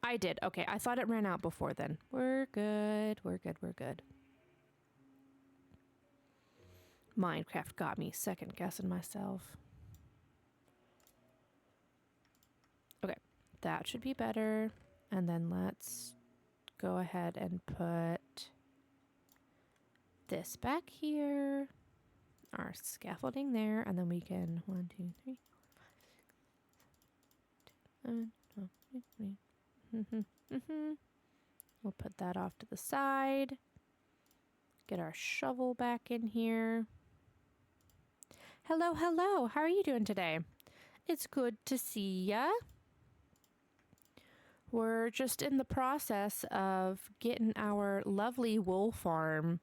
I did. Okay, I thought it ran out before then. We're good. We're good. We're good. Minecraft got me second guessing myself. Okay, that should be better. And then let's go ahead and put this back here. Our scaffolding there. And then we can 1, 2, 3, 4, 5, 6, 7, 8, 9. We'll put that off to the side. Get our shovel back in here. Hello, hello. How are you doing today? It's good to see ya. We're just in the process of getting our lovely wool farm,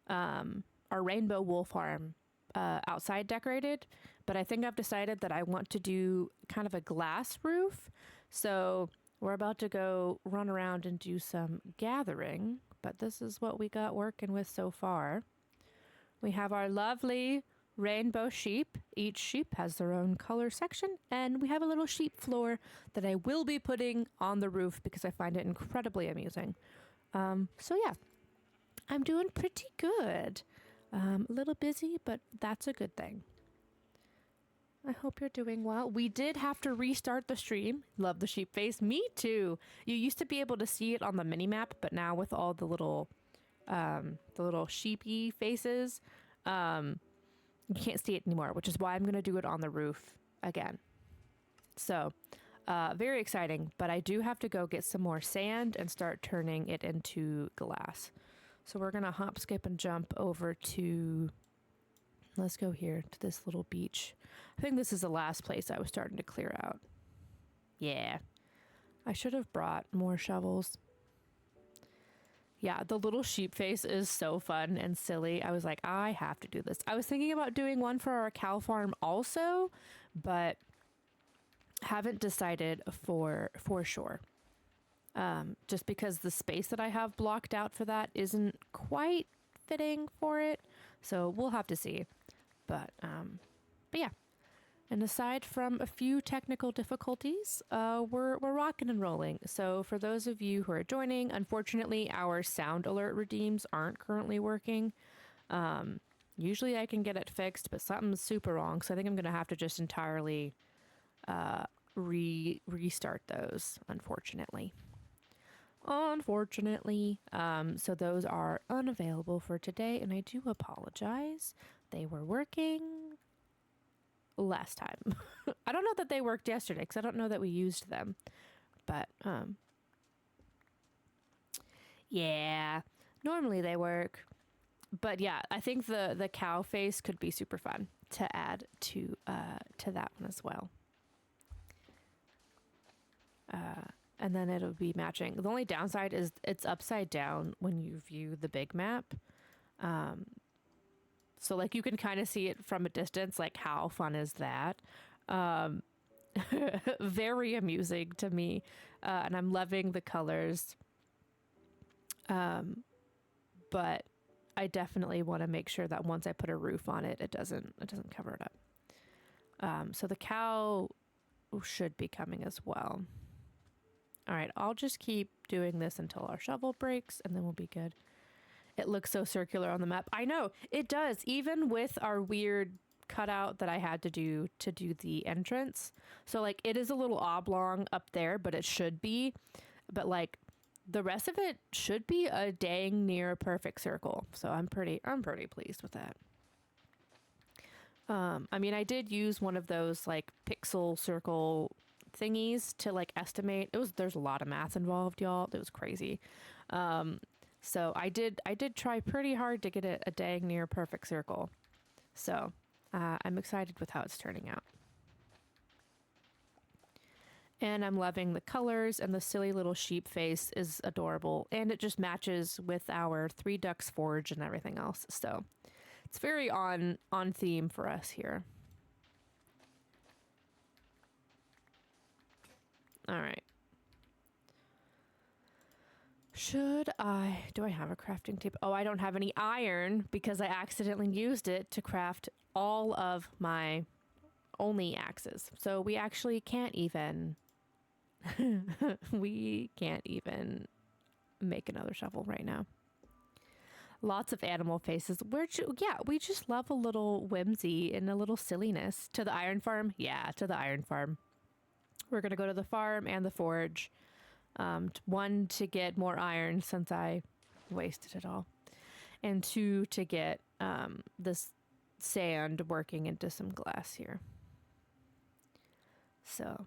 our rainbow wool farm, outside decorated. But I think I've decided that I want to do kind of a glass roof. So we're about to go run around and do some gathering. But this is what we got working with so far. We have our lovely rainbow sheep. Each sheep has their own color section, and we have a little sheep floor that I will be putting on the roof because I find it incredibly amusing. So yeah, I'm doing pretty good. A little busy, but that's a good thing. I hope you're doing well. We did have to restart the stream. Love the sheep face. Me too. You used to be able to see it on the mini map, but now with all the little sheepy faces, you can't see it anymore, which is why I'm going to do it on the roof again. So, very exciting, but I do have to go get some more sand and start turning it into glass. So we're going to hop, skip, and jump over to, let's go here to this little beach. I think this is the last place I was starting to clear out. Yeah. I should have brought more shovels. Yeah, the little sheep face is so fun and silly. I was like, I have to do this. I was thinking about doing one for our cow farm also, but haven't decided for sure. Just because the space that I have blocked out for that isn't quite fitting for it. So we'll have to see. But yeah. And aside from a few technical difficulties, we're rocking and rolling. So for those of you who are joining, unfortunately, our sound alert redeems aren't currently working. Usually I can get it fixed, but something's super wrong. So I think I'm going to have to just entirely restart those, unfortunately. So those are unavailable for today, and I do apologize. They were working last time. I don't know that they worked yesterday because I don't know that we used them, but yeah, normally they work. But yeah, I think the cow face could be super fun to add to that one as well. And then it'll be matching. The only downside is it's upside down when you view the big map. So like you can kind of see it from a distance, like how fun is that? Very amusing to me. And I'm loving the colors. But I definitely want to make sure that once I put a roof on it, it doesn't cover it up. So the cow should be coming as well. All right, I'll just keep doing this until our shovel breaks and then we'll be good. It looks so circular on the map. I know, it does. Even with our weird cutout that I had to do the entrance. So like it is a little oblong up there, but it should be. But like the rest of it should be a dang near perfect circle. So I'm pretty pleased with that. I mean, I did use one of those like pixel circle thingies to like estimate. There's a lot of math involved, y'all. It was crazy. So I did try pretty hard to get it a dang near perfect circle. So I'm excited with how it's turning out. And I'm loving the colors, and the silly little sheep face is adorable. And it just matches with our 3 Ducks Forge and everything else. So it's very on theme for us here. All right. Do I have a crafting table? Oh, I don't have any iron because I accidentally used it to craft all of my only axes. So we actually can't even, we can't even make another shovel right now. Lots of animal faces. We just love a little whimsy and a little silliness. To the iron farm? Yeah, to the iron farm. We're going to go to the farm and the forge. 1, to get more iron since I wasted it all. And 2, to get this sand working into some glass here. So,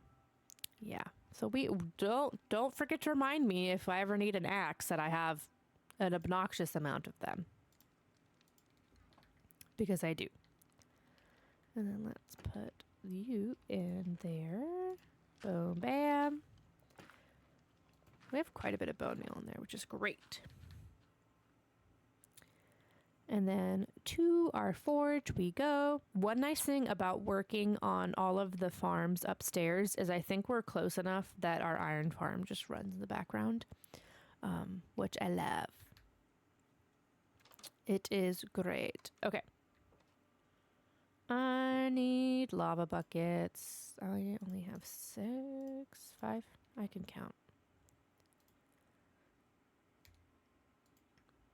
yeah. So we don't forget to remind me if I ever need an axe that I have an obnoxious amount of them. Because I do. And then let's put you in there. Boom, bam. We have quite a bit of bone meal in there, which is great. And then to our forge we go. One nice thing about working on all of the farms upstairs is I think we're close enough that our iron farm just runs in the background, which I love. It is great. Okay. I need lava buckets. I only have 6, 5. I can count.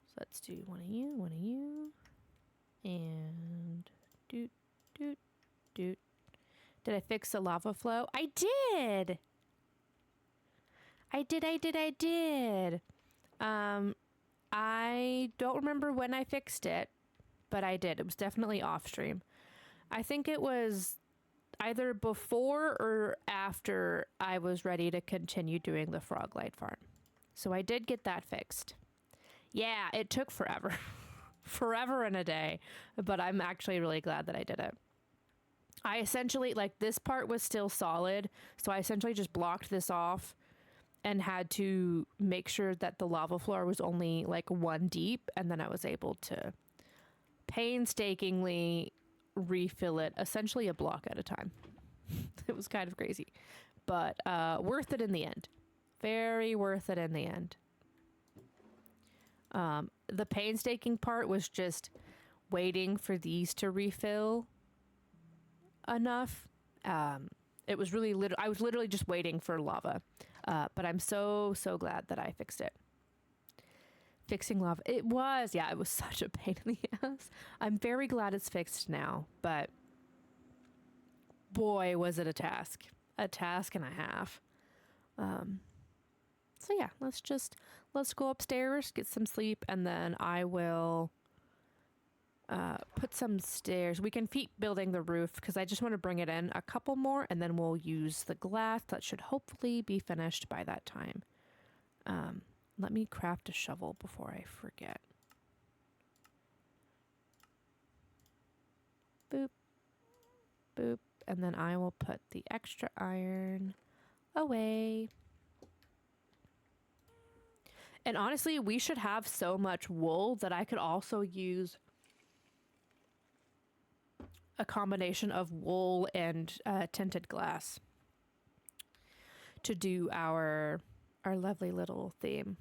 So let's do one of you, and doot, doot, doot. Did I fix the lava flow? I did! I did. I don't remember when I fixed it, but I did. It was definitely off stream. I think it was either before or after I was ready to continue doing the frog light farm. So I did get that fixed. Yeah, it took forever. Forever and a day, but I'm actually really glad that I did it. I essentially, like, this part was still solid, so I essentially just blocked this off and had to make sure that the lava floor was only like 1 deep, and then I was able to painstakingly refill it essentially a block at a time. It was kind of crazy, but worth it in the end. Very worth it in the end. The painstaking part was just waiting for these to refill enough. It was really I was literally just waiting for lava. But I'm so glad that I fixed it. Fixing lava. It was such a pain in the ass. I'm very glad it's fixed now, but boy, was it a task. A task and a half. So yeah, let's go upstairs, get some sleep, and then I will put some stairs. We can keep building the roof because I just want to bring it in a couple more, and then we'll use the glass. That should hopefully be finished by that time. Let me craft a shovel before I forget. Boop, boop, and then I will put the extra iron away. And honestly, we should have so much wool that I could also use a combination of wool and tinted glass to do our lovely little theme.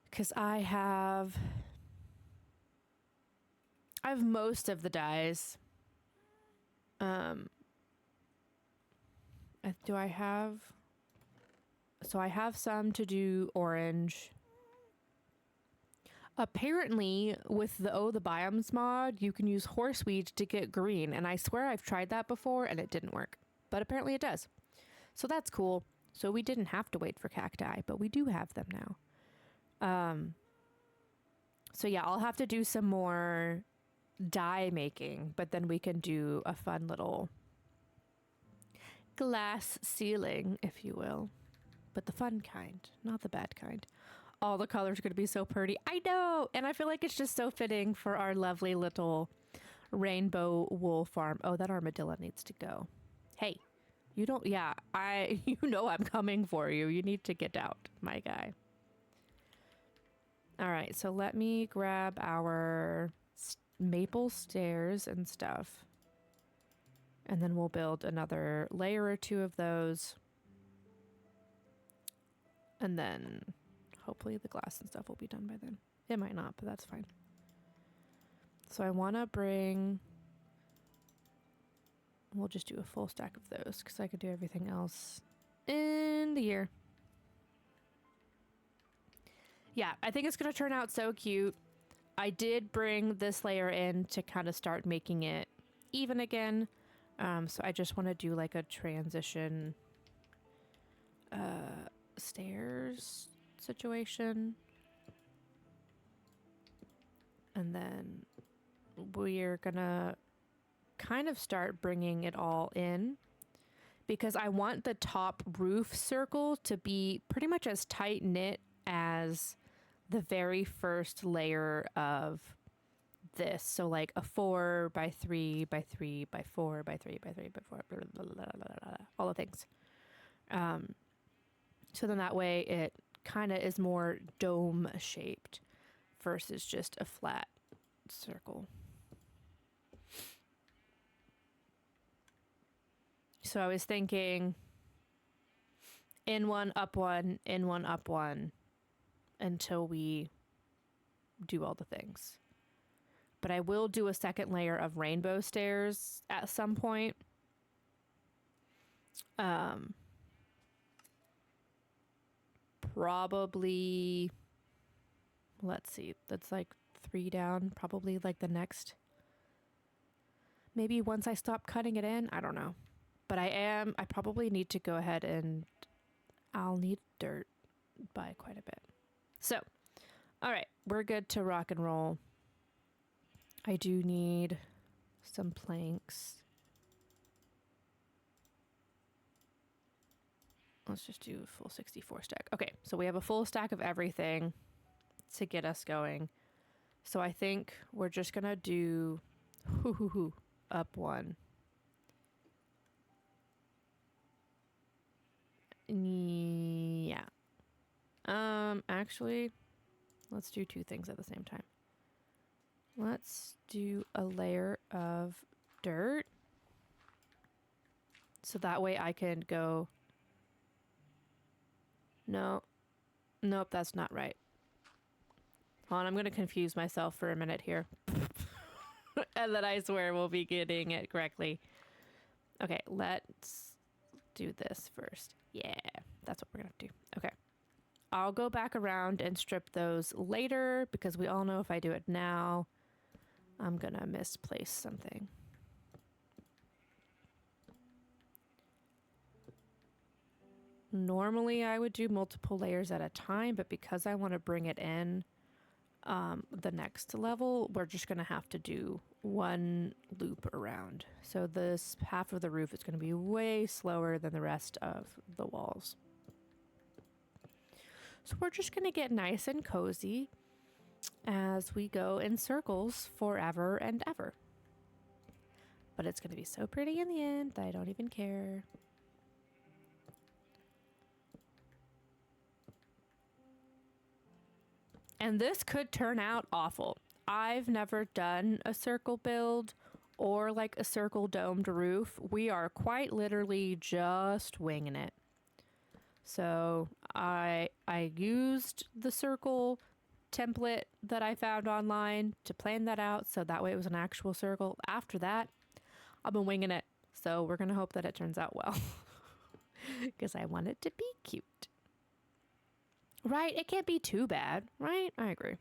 Because I have most of the dyes. Do I have? So I have some to do orange. Apparently, with the the Biomes mod, you can use horseweed to get green, and I swear I've tried that before and it didn't work. But apparently it does. So that's cool. So we didn't have to wait for cacti, but we do have them now. So yeah, I'll have to do some more dye making, but then we can do a fun little glass ceiling, if you will. But the fun kind, not the bad kind. All the colors are going to be so pretty. I know! And I feel like it's just so fitting for our lovely little rainbow wool farm. Oh, that armadillo needs to go. Hey, you don't... Yeah, you know I'm coming for you. You need to get out, my guy. All right, so let me grab our maple stairs and stuff. And then we'll build another layer or 2 of those. And then hopefully the glass and stuff will be done by then. It might not, but that's fine. So I want to bring... We'll just do a full stack of those because I could do everything else in the year. Yeah, I think it's going to turn out so cute. I did bring this layer in to kind of start making it even again. So I just want to do like a transition stairs situation. And then we're going to kind of start bringing it all in because I want the top roof circle to be pretty much as tight knit as the very first layer of this. So like a 4 by 3 by 3 by 4 by 3 by 3 by 4, blah, blah, blah, blah, blah, all the things. So then that way it kind of is more dome shaped versus just a flat circle. So I was thinking in one, up one, in one, up one until we do all the things. But I will do a second layer of rainbow stairs at some point. Probably, let's see, that's like 3 down, probably like the next, maybe once I stop cutting it in, I don't know. But I probably need to go ahead and I'll need dirt by quite a bit. So, all right, we're good to rock and roll. I do need some planks. Let's just do a full 64 stack. Okay, so we have a full stack of everything to get us going. So I think we're just gonna do up one. Yeah. Actually, let's do 2 things at the same time. Let's do a layer of dirt. So that way I can go. No. Nope, that's not right. Hold on, I'm going to confuse myself for a minute here. And then I swear we'll be getting it correctly. Okay, let's do this first. Yeah, that's what we're going to do. Okay. I'll go back around and strip those later because we all know if I do it now, I'm going to misplace something. Normally I would do multiple layers at a time, but because I want to bring it in the next level, we're just going to have to do 1 loop around. So this half of the roof is going to be way slower than the rest of the walls. So we're just going to get nice and cozy as we go in circles forever and ever. But it's going to be so pretty in the end that I don't even care. And this could turn out awful. I've never done a circle build or like a circle domed roof. We are quite literally just winging it. So I used the circle template that I found online to plan that out, so that way it was an actual circle. After that, I've been winging it. So we're going to hope that it turns out well. Because I want it to be cute. Right? It can't be too bad, right? I agree.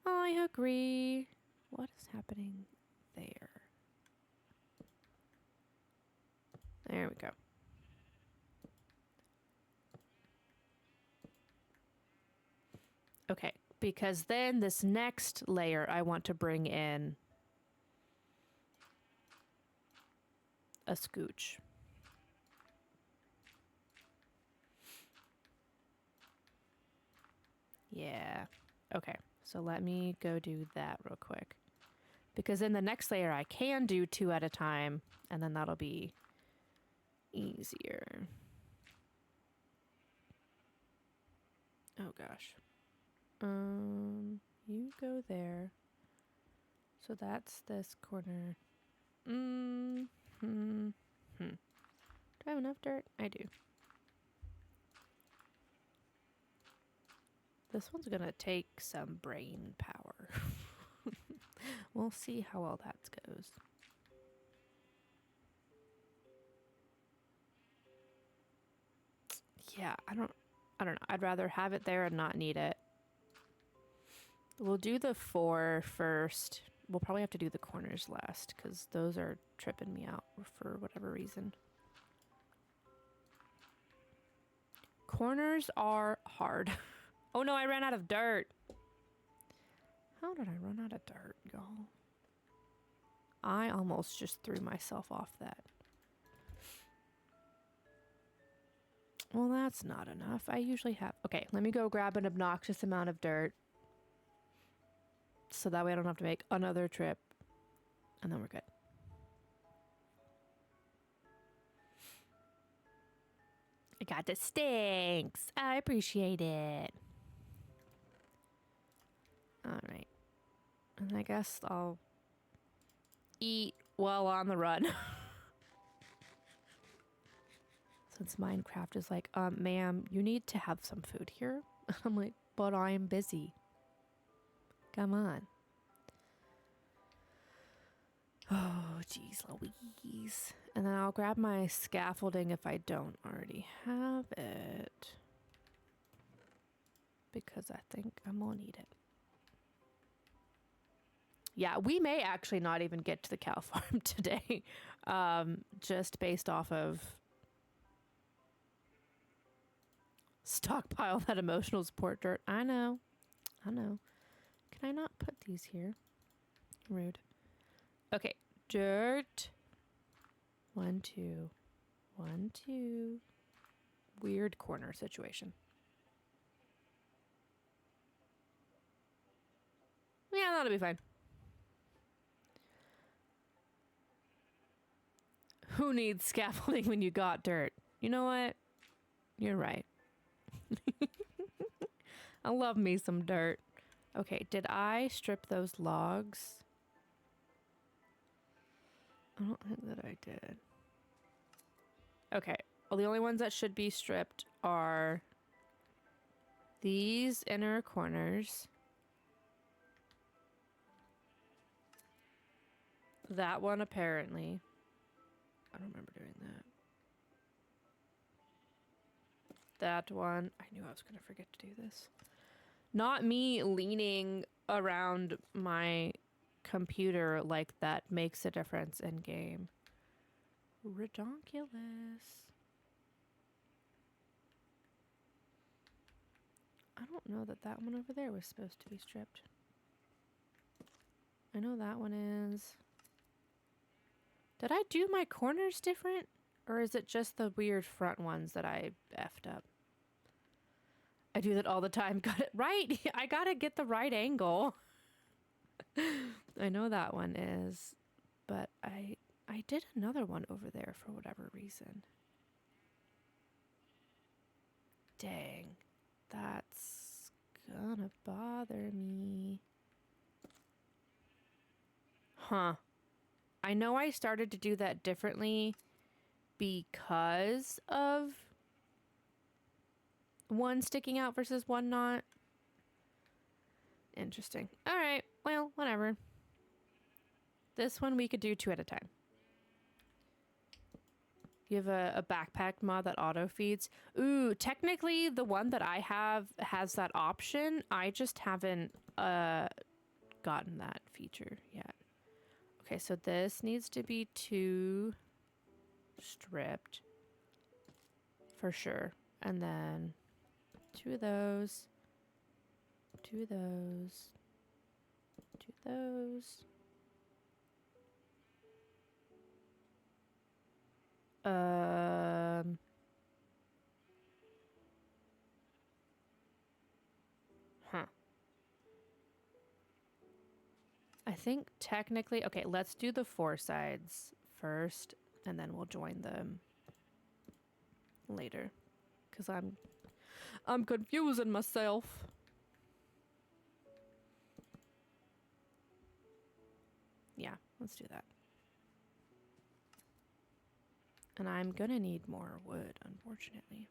I agree. What is happening there? There we go. Okay, because then this next layer I want to bring in a scooch. Yeah. Okay, so let me go do that real quick. Because in the next layer I can do 2 at a time, and then that'll be easier. Oh gosh. You go there. So that's this corner. Do I have enough dirt? I do. This one's gonna take some brain power. We'll see how well that goes. Yeah, I don't know. I'd rather have it there and not need it. We'll do the 4 first. We'll probably have to do the corners last because those are tripping me out for whatever reason. Corners are hard. Oh no, I ran out of dirt. How did I run out of dirt, y'all? I almost just threw myself off that. Well, that's not enough. I usually have... Okay, let me go grab an obnoxious amount of dirt. So that way I don't have to make another trip. And then we're good. God, this stinks. I appreciate it. All right. And I guess I'll eat while on the run. Since Minecraft is like, ma'am, you need to have some food here. I'm like, but I'm busy. Come on. Oh, geez, Louise. And then I'll grab my scaffolding if I don't already have it. Because I think I'm gonna need it. Yeah, we may actually not even get to the cow farm today. Just based off of stockpile that emotional support dirt. I know. Can I not put these here? Rude. Okay, dirt. 1, 2. 1, 2. Weird corner situation. Yeah, that'll be fine. Who needs scaffolding when you got dirt? You know what? You're right. I love me some dirt. Okay, did I strip those logs? I don't think that I did. Okay, well, the only ones that should be stripped are these inner corners. That one, apparently. I don't remember doing that. That one. I knew I was going to forget to do this. Not me leaning around my computer like that makes a difference in game. Redonkulous. I don't know that that one over there was supposed to be stripped. I know that one is. Did I do my corners different? Or is it just the weird front ones that I effed up? I do that all the time. Got it right. I gotta get the right angle. I know that one is. But I did another one over there for whatever reason. Dang. That's gonna bother me. Huh. I know I started to do that differently because of one sticking out versus one not. Interesting. All right. Well, whatever. This one we could do 2 at a time. You have a backpack mod that auto feeds. Ooh, technically the one that I have has that option. I just haven't gotten that feature yet. Okay, so this needs to be 2 stripped for sure. And then 2 of those, 2 of those, 2 of those. Huh. I think technically, okay, let's do the 4 sides first, and then we'll join them later. Because I'm confusing myself. Yeah, let's do that. And I'm gonna need more wood, unfortunately.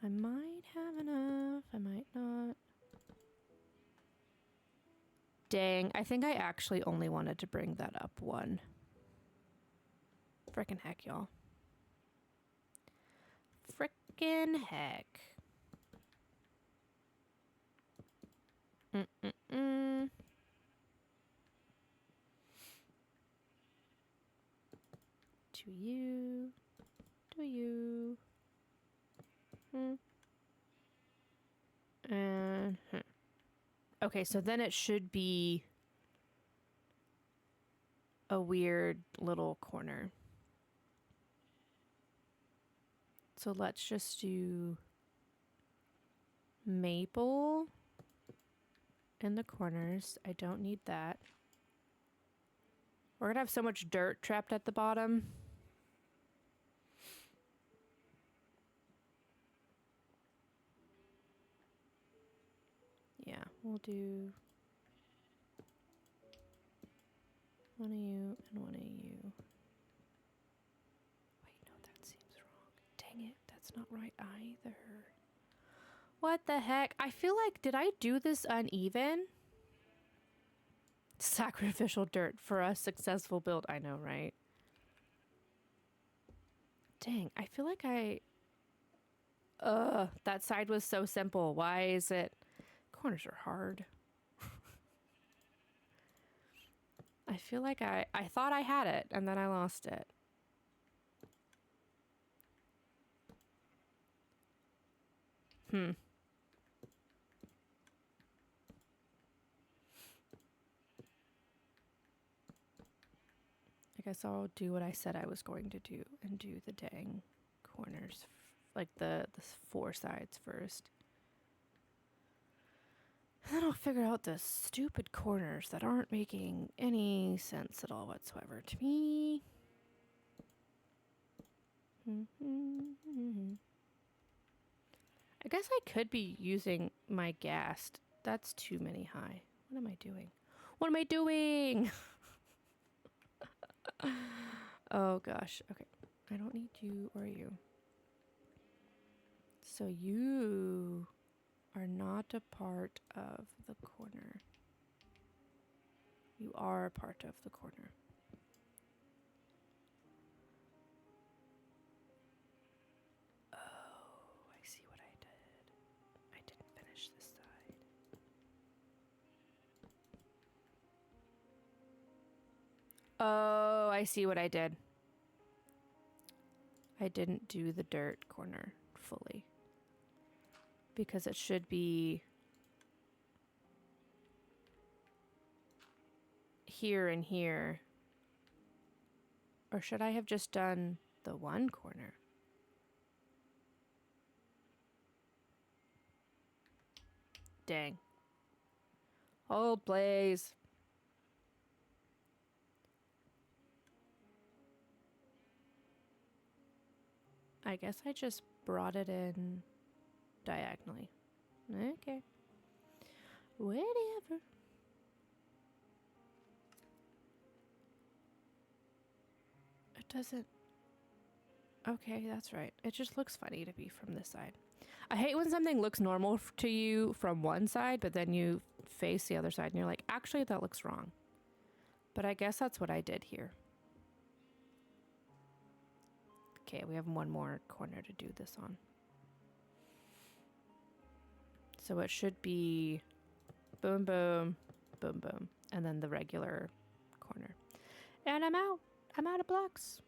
I might have enough, I might not. Dang, I think I actually only wanted to bring that up 1. Frickin' heck, y'all. Frickin' heck. To you. To you. And okay, so then it should be a weird little corner. So let's just do maple in the corners. I don't need that. We're gonna have so much dirt trapped at the bottom. Yeah, we'll do one of you and one of you. Wait, no, that seems wrong. Dang it, that's not right either. What the heck? I feel like, did I do this uneven? Sacrificial dirt for a successful build. I know, right? Dang, I feel like that side was so simple. Why is it? Corners are hard. I feel like I thought I had it and then I lost it. I guess I'll do what I said I was going to do and do the dang corners, like the 4 sides first. And then I'll figure out the stupid corners that aren't making any sense at all whatsoever to me. I guess I could be using my ghast. That's too many high. What am I doing? What am I doing? Oh gosh. Okay. I don't need you or you. So you are not a part of the corner. You are a part of the corner. Oh, I see what I did. I didn't finish this side. Oh, I see what I did. I didn't do the dirt corner fully. Because it should be here and here. Or should I have just done the one corner? Dang. Hold, please. I guess I just brought it in diagonally. Okay. Whatever. It doesn't... Okay, that's right. It just looks funny to be from this side. I hate when something looks normal to you from one side, but then you face the other side and you're like, actually, that looks wrong. But I guess that's what I did here. Okay, we have one more corner to do this on. So it should be boom, boom, boom, boom, and then the regular corner. And I'm out. I'm out of blocks.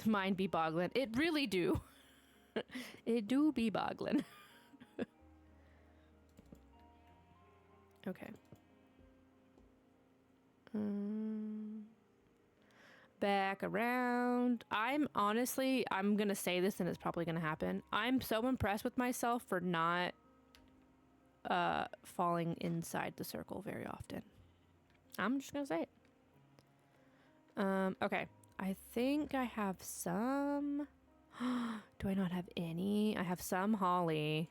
Mine be boggling. It really do. It do be boggling. Okay. Back around. I'm gonna say this and it's probably gonna happen. I'm so impressed with myself for not falling inside the circle very often. I'm just gonna say it. Okay. I think I have some. Do I not have any? I have some holly.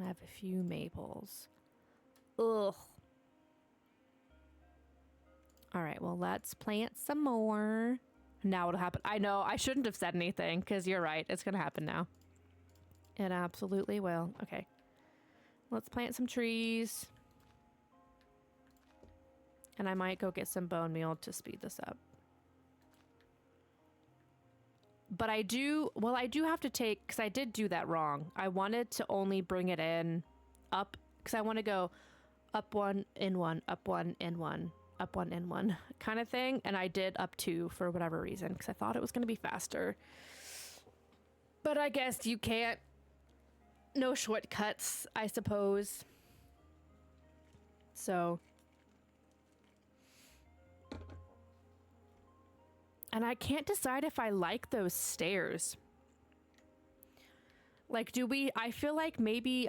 I have a few maples. Ugh. All right, well, let's plant some more. Now it'll happen. I know, I shouldn't have said anything because you're right. It's going to happen now. It absolutely will. Okay. Let's plant some trees. And I might go get some bone meal to speed this up. But I do have to take, because I did do that wrong. I wanted to only bring it in up, because I want to go up one, in one, up one, in one, up one, in one kind of thing. And I did up 2 for whatever reason, because I thought it was going to be faster. But I guess you can't. No shortcuts, I suppose. So. And I can't decide if I like those stairs. Like, I feel like maybe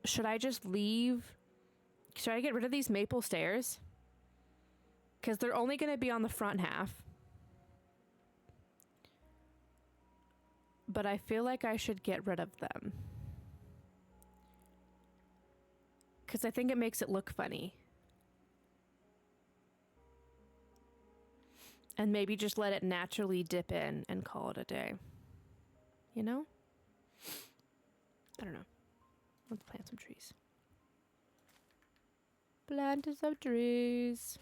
should I just leave? Should I get rid of these maple stairs? because they're only going to be on the front half. But I feel like I should get rid of them. Because I think it makes it look funny. And maybe just let it naturally dip in and call it a day. You know? I don't know. Let's plant some trees. Plant some trees.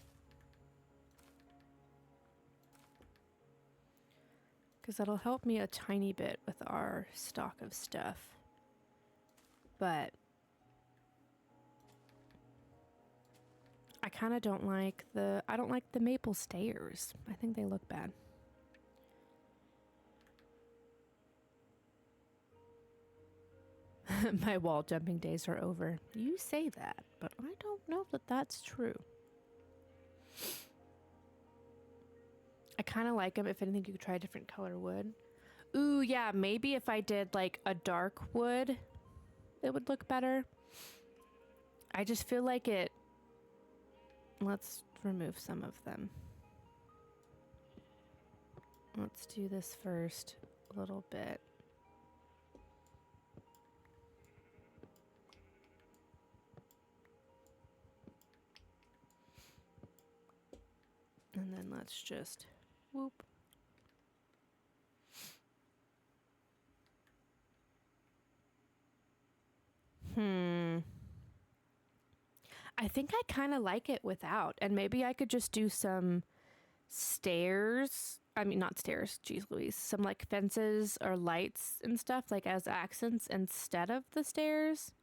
Because that'll help me a tiny bit with our stock of stuff. But I kind of don't like the maple stairs. I think they look bad. My wall jumping days are over. You say that, but I don't know that that's true. I kind of like them. If anything, you could try a different color wood. Ooh, yeah, maybe if I did like a dark wood, it would look better. I just feel like it... Let's remove some of them. Let's do this first a little bit. And then let's just whoop. I think I kind of like it without, and maybe I could just do some stairs. I mean, not stairs, geez Louise. Some like fences or lights and stuff like as accents instead of the stairs.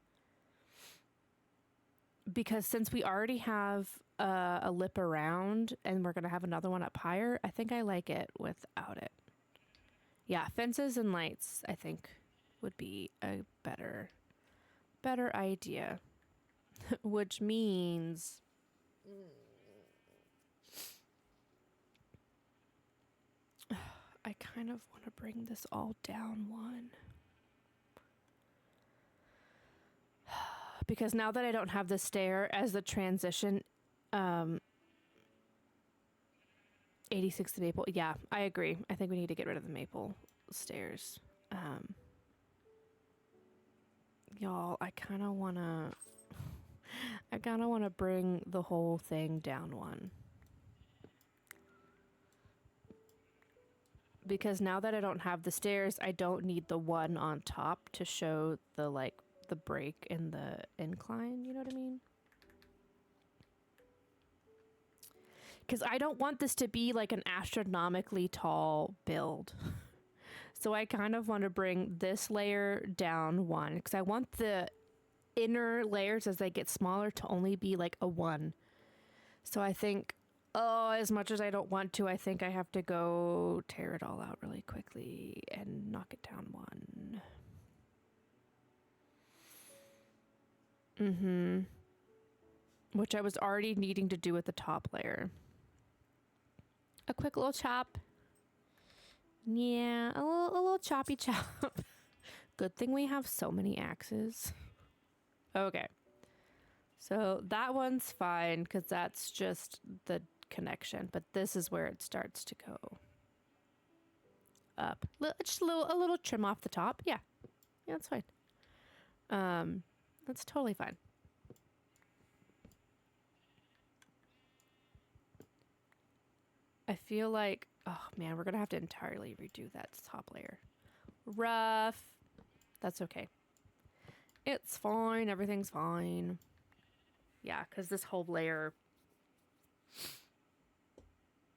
Because since we already have a lip around and we're going to have another one up higher, I think I like it without it. Yeah, fences and lights, I think, would be a better idea. Which means... I kind of want to bring this all down one. Because now that I don't have the stair as the transition, 86 the maple. Yeah, I agree. I think we need to get rid of the maple stairs. Y'all, I kind of want to bring the whole thing down one. Because now that I don't have the stairs, I don't need the one on top to show the the break in the incline, you know what I mean? Because I don't want this to be like an astronomically tall build. So I kind of want to bring this layer down one, because I want the inner layers as they get smaller to only be like a 1. So I think, oh, as much as I don't want to, I think I have to go tear it all out really quickly and knock it down 1. Which I was already needing to do with the top layer. A quick little chop. Yeah, a little choppy chop. Good thing we have so many axes. Okay. So that one's fine because that's just the connection, but this is where it starts to go up. Just a little trim off the top. Yeah. Yeah, that's fine. That's totally fine. I feel like, oh man, we're gonna have to entirely redo that top layer. Rough. That's okay. It's fine. Everything's fine. Yeah, because this whole layer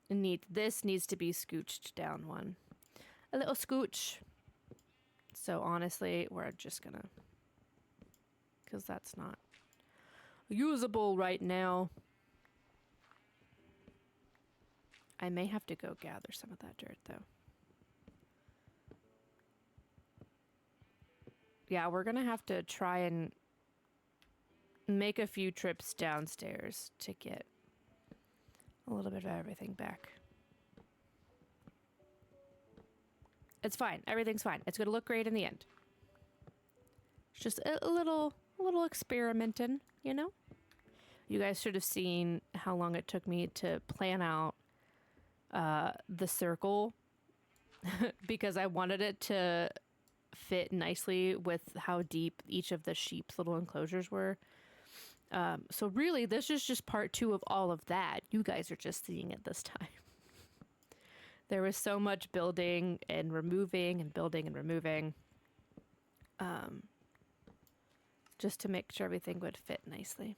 needs to be scooched down one. A little scooch. So honestly, we're just gonna, because that's not usable right now. I may have to go gather some of that dirt though. Yeah, we're gonna have to try and make a few trips downstairs to get a little bit of everything back. It's fine. Everything's fine. It's gonna look great in the end. It's just a little experimenting, you know? You guys should have seen how long it took me to plan out the circle because I wanted it to fit nicely with how deep each of the sheep's little enclosures were. So really, this is just part 2 of all of that. You guys are just seeing it this time. There was so much building and removing and building and removing. Just to make sure everything would fit nicely.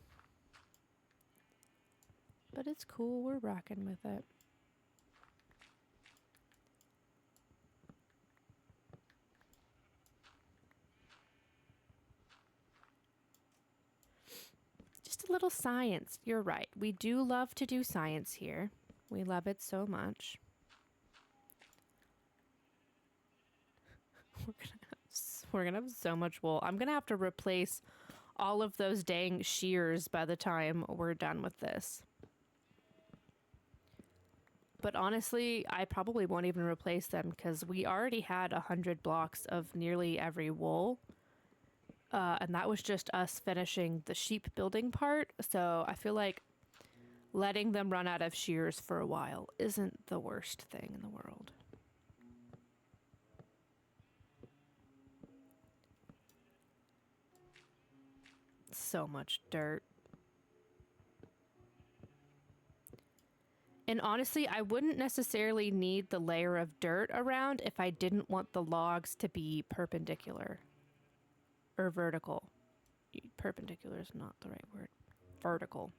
But it's cool, we're rocking with it. Just a little science, you're right. We do love to do science here. We love it so much. We're gonna have so much wool. I'm gonna have to replace all of those dang shears by the time we're done with this. But honestly, I probably won't even replace them because we already had 100 blocks of nearly every wool. And that was just us finishing the sheep building part. So I feel like letting them run out of shears for a while isn't the worst thing in the world. So much dirt. And honestly, I wouldn't necessarily need the layer of dirt around if I didn't want the logs to be perpendicular. Or vertical. Perpendicular is not the right word. Vertical.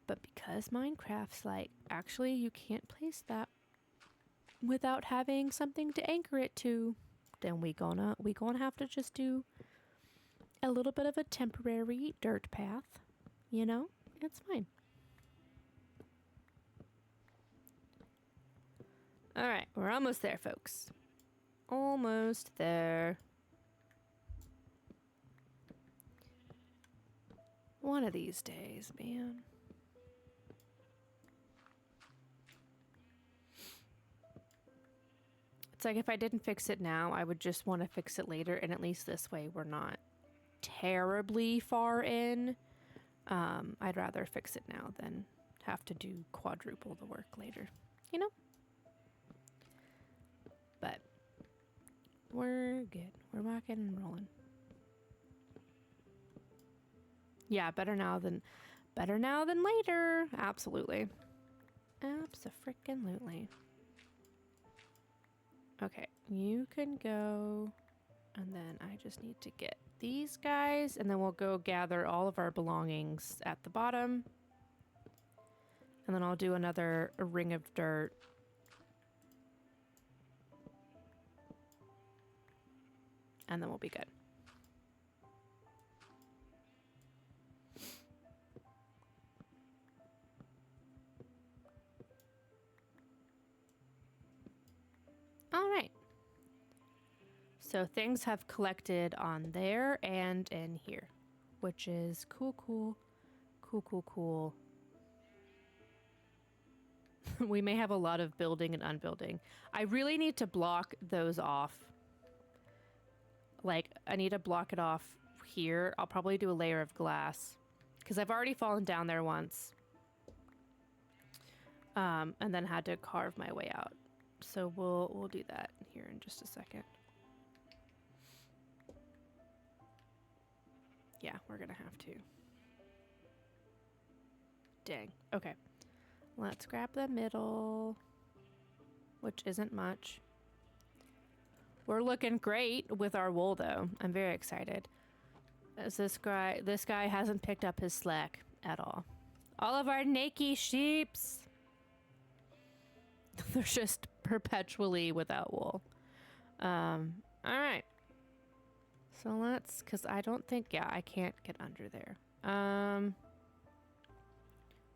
But because Minecraft's like, actually you can't place that without having something to anchor it to, then we gonna have to just do a little bit of a temporary dirt path. You know, it's fine. All right, we're almost there, folks. Almost there. One of these days, man. It's like if I didn't fix it now, I would just want to fix it later, and at least this way we're not terribly far in. I'd rather fix it now than have to do quadruple the work later, you know? But we're good. We're rocking and rolling. Yeah, better now than later. Absolutely. Abso-freaking-lutely. Okay, you can go, and then I just need to get these guys, and then we'll go gather all of our belongings at the bottom. And then I'll do another ring of dirt. And then we'll be good. All right. So things have collected on there and in here, which is cool. We may have a lot of building and unbuilding. I really need to block those off. Like, I need to block it off here. I'll probably do a layer of glass because I've already fallen down there once. And then had to carve my way out. So we'll do that here in just a second. Yeah, we're gonna have to. Dang. Okay. Let's grab the middle, which isn't much. We're looking great with our wool, though. I'm very excited. As this guy hasn't picked up his slack at all. All of our naked sheeps. They're just perpetually without wool. All right. So let's, because I don't think, yeah, I can't get under there. Do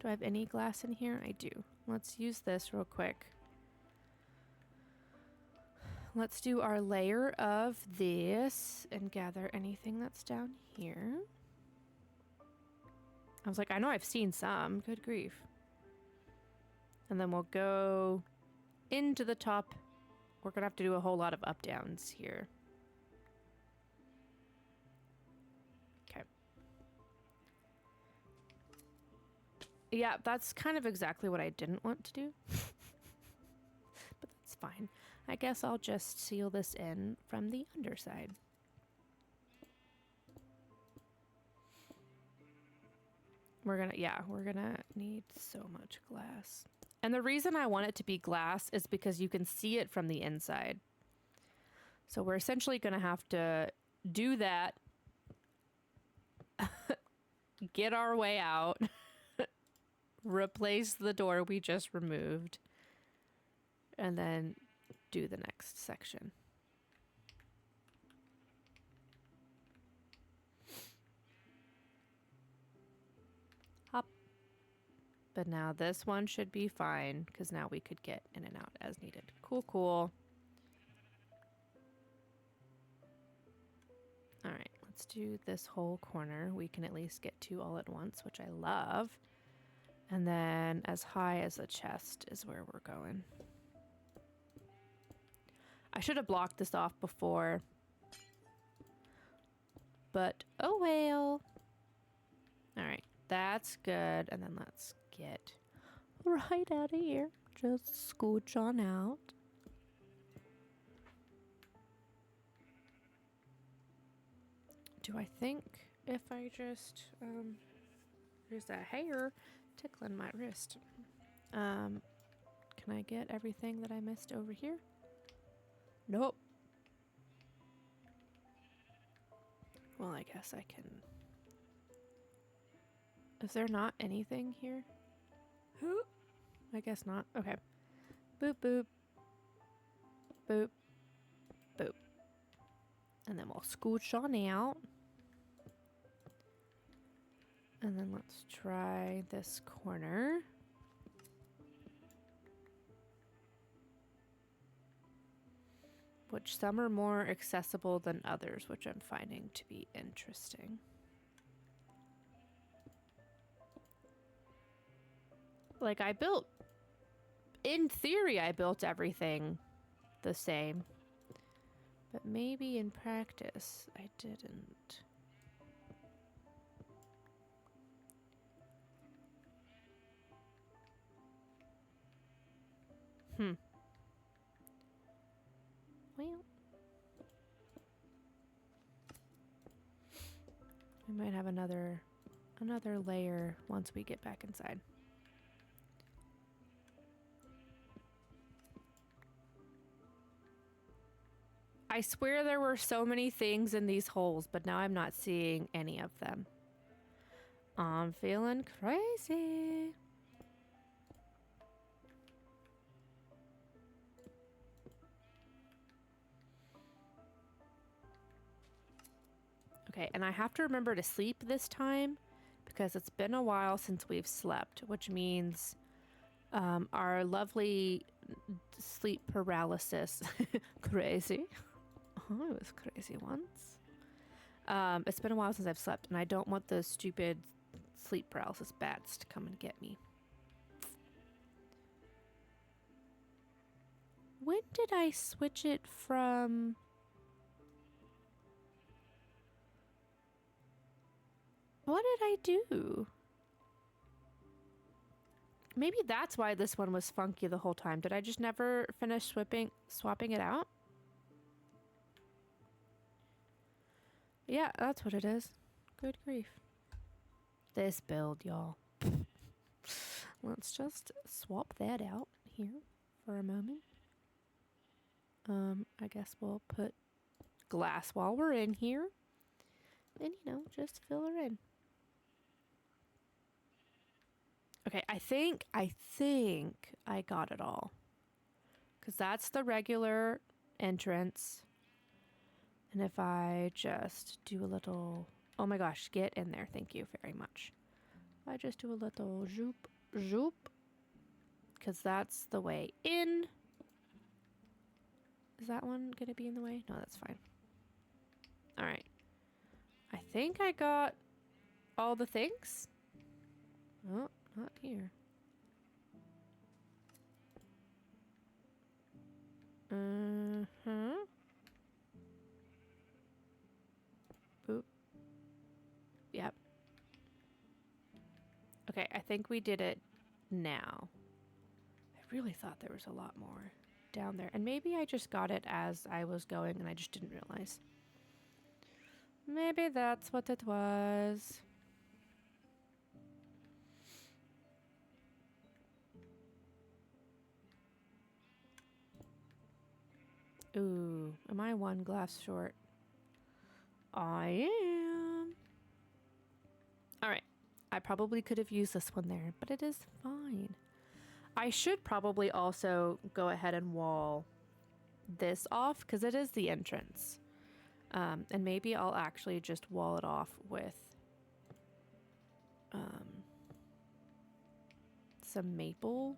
I have any glass in here? I do. Let's use this real quick. Let's do our layer of this and gather anything that's down here. I was like, I know I've seen some. Good grief. And then we'll go into the top. We're going to have to do a whole lot of up downs here. Yeah, that's kind of exactly what I didn't want to do. But that's fine. I guess I'll just seal this in from the underside. We're gonna need so much glass. And the reason I want it to be glass is because you can see it from the inside. So we're essentially gonna have to do that, get our way out, replace the door we just removed, and then do the next section. Hop. But now this one should be fine because now we could get in and out as needed. Cool, cool. All right, let's do this whole corner. We can at least get two all at once, which I love. And then as high as the chest is where we're going. I should have blocked this off before. But oh well. All right, that's good. And then let's get right out of here. Just scooch on out. Do I think if I just, there's that hair tickling my wrist. Can I get everything that I missed over here? Nope. Well, I guess I can. Is there not anything here? I guess not. Okay. Boop, boop. Boop. Boop. And then we'll scooch on out. And then let's try this corner. Which some are more accessible than others, which I'm finding to be interesting. Like in theory, I built everything the same. But maybe in practice, I didn't. Well, we might have another layer once we get back inside. I swear there were so many things in these holes, but now I'm not seeing any of them. I'm feeling crazy. Okay, and I have to remember to sleep this time because it's been a while since we've slept, which means our lovely sleep paralysis crazy. Oh, I was crazy once. It's been a while since I've slept, and I don't want those stupid sleep paralysis bats to come and get me. When did I switch it from... What did I do? Maybe that's why this one was funky the whole time. Did I just never finish swapping it out? Yeah, that's what it is. Good grief. This build, y'all. Let's just swap that out here for a moment. I guess we'll put glass while we're in here. And, you know, just fill her in. Okay, I think I got it all. Because that's the regular entrance. And if I just do a little... Oh my gosh, get in there. Thank you very much. If I just do a little zoop, zoop. Because that's the way in. Is that one going to be in the way? No, that's fine. All right. I think I got all the things. Oh, not here. Boop. Yep. Okay, I think we did it now. I really thought there was a lot more down there. And maybe I just got it as I was going and I just didn't realize. Maybe that's what it was. Ooh, am I one glass short? I am. All right. I probably could have used this one there, but it is fine. I should probably also go ahead and wall this off because it is the entrance. And maybe I'll actually just wall it off with some maple.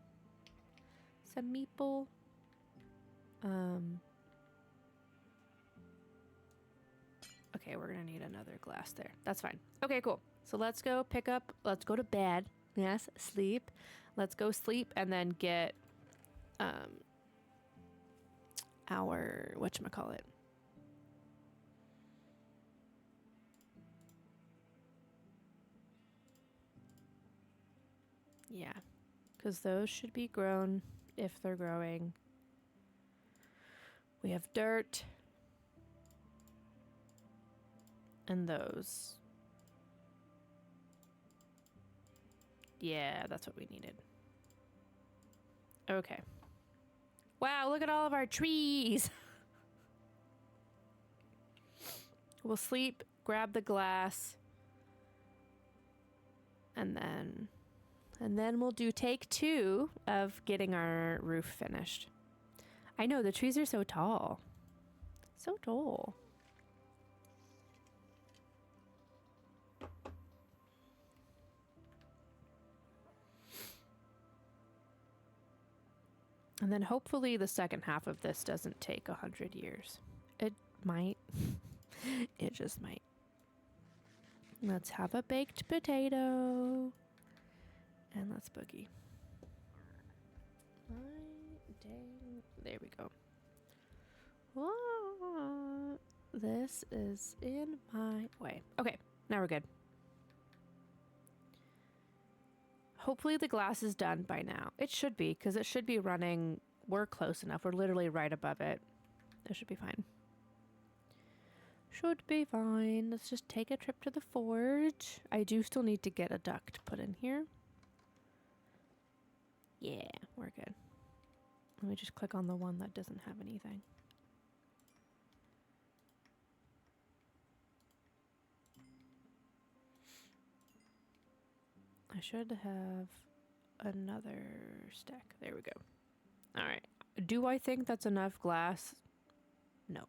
Some maple. Okay, we're gonna need another glass there. That's fine. Okay, cool. So let's go to bed. Yes, sleep. Let's go sleep and then get our whatchamacallit. Yeah, because those should be grown if they're growing. We have dirt. And those. Yeah, that's what we needed. Okay. Wow, look at all of our trees. We'll sleep, grab the glass, and then we'll do take 2 of getting our roof finished. I know, the trees are so tall. So tall. And then hopefully the second half of this doesn't take 100 years. It might. It just might. Let's have a baked potato. And let's boogie. Dang. There we go. Whoa. This is in my way. Okay, now we're good. Hopefully the glass is done by now. It should be, because it should be running. We're close enough. We're literally right above it. It should be fine. Should be fine. Let's just take a trip to the forge. I do still need to get a duct put in here. Yeah, we're good. Let me just click on the one that doesn't have anything. I should have another stack. There we go. All right. Do I think that's enough glass? No.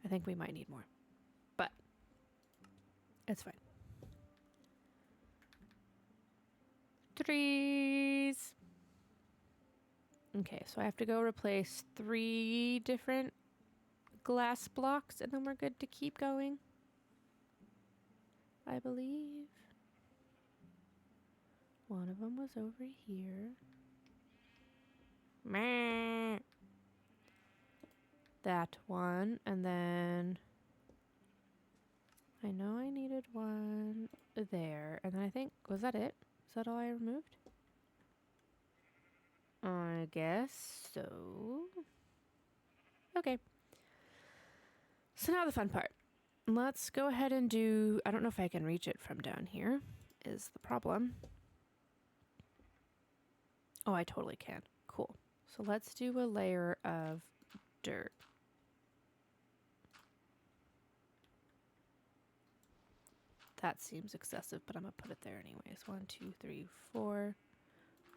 I think we might need more. But it's fine. Trees. Okay, so I have to go replace 3 different glass blocks and then we're good to keep going. I believe. One of them was over here. Meh. That one, and then I know I needed one there, and then I think, was that it? Is that all I removed? I guess so. Okay. So now the fun part. Let's go ahead and do, I don't know if I can reach it from down here, is the problem. Oh, I totally can. Cool. So let's do a layer of dirt. That seems excessive, but I'm gonna put it there anyways. 1, 2, 3, 4.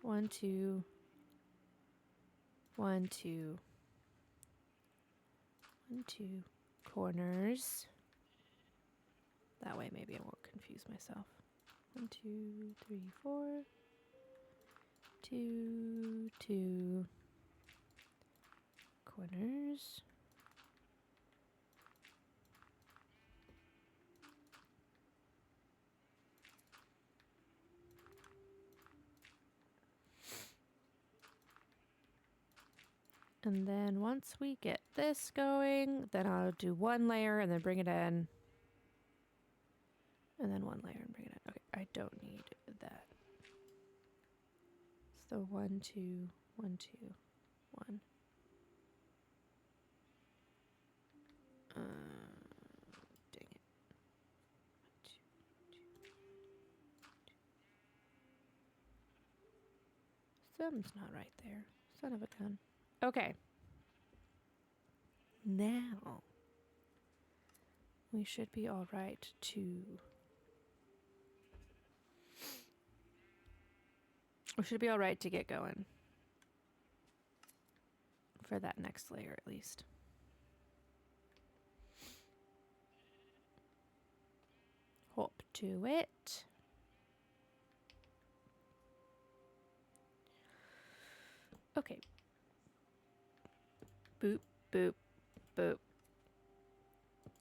1, 2. 1, 2. 1, 2. Corners. That way maybe I won't confuse myself. 1, 2, 3, 4. 2, 2. Corners. And then once we get this going, then I'll do 1 layer and then bring it in. And then 1 layer and bring it in. Okay, I don't need that. the 1, 2, 1, 2, 1. Dang it. 1, 2, 2. Something's not right there. Son of a gun. Okay. Now we should be all right to. We should be all right to get going. For that next layer, at least. Hop to it. Okay. Boop, boop, boop.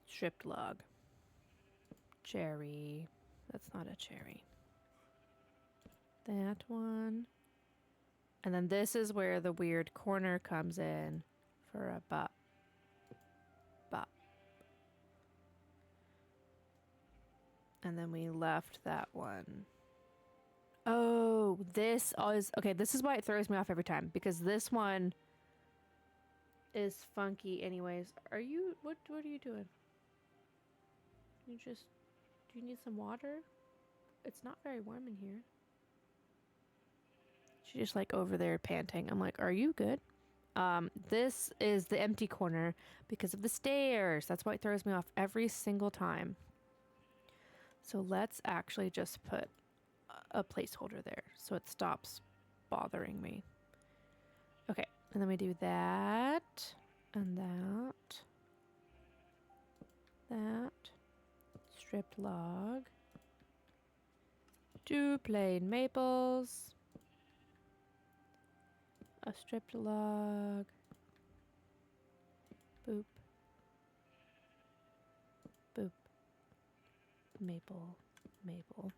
Stripped log. Cherry. That's not a cherry. That one. And then this is where the weird corner comes in for a bop. Bop. And then we left that one. Oh, this is... Okay, this is why it throws me off every time. Because this one is funky anyways. Are you... What are you doing? You just... Do you need some water? It's not very warm in here. She's just like over there panting. I'm like, are you good? This is the empty corner because of the stairs. That's why it throws me off every single time. So let's actually just put a placeholder there so it stops bothering me. Okay, and then we do that and that. That. Stripped log. 2 plain maples. A stripped log. Boop. Boop. Maple. Maple.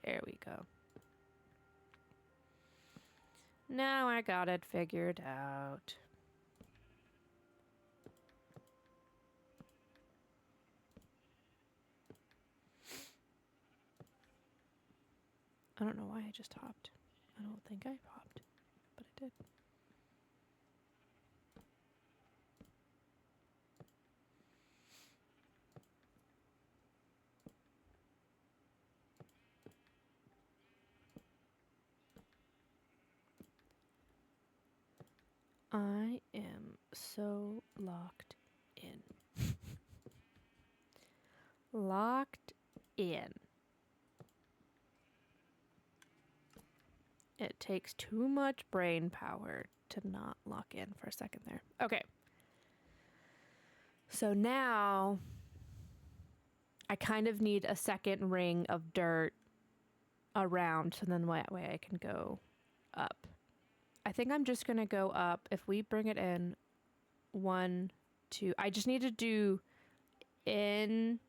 There we go. Now I got it figured out. I don't know why I just hopped. I don't think I hopped, but I did. I am so locked in. Locked in. It takes too much brain power to not lock in for a second there. Okay. So now I kind of need a second ring of dirt around so then that way I can go up. I think I'm just going to go up. If we bring it in 1, 2, I just need to do in.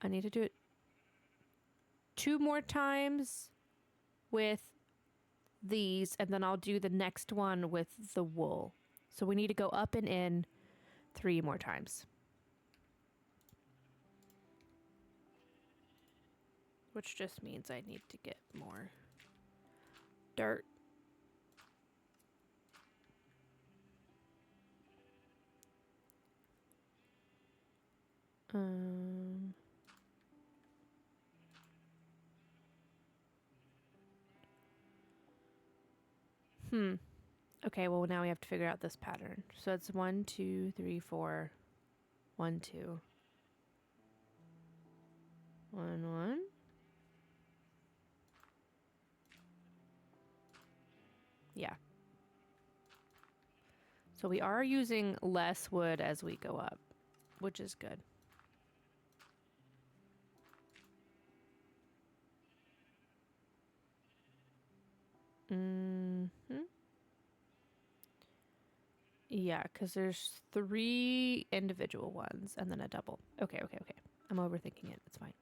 I need to do it 2 more times with these, and then I'll do the next one with the wool. So we need to go up and in 3 more times. Which just means I need to get more dirt. Okay, well now we have to figure out this pattern. So it's 1, 2, 3, 4. 1, 2. 1, 1. Yeah. So we are using less wood as we go up, which is good. Yeah, because there's 3 individual ones and then a double. Okay. I'm overthinking it. It's fine.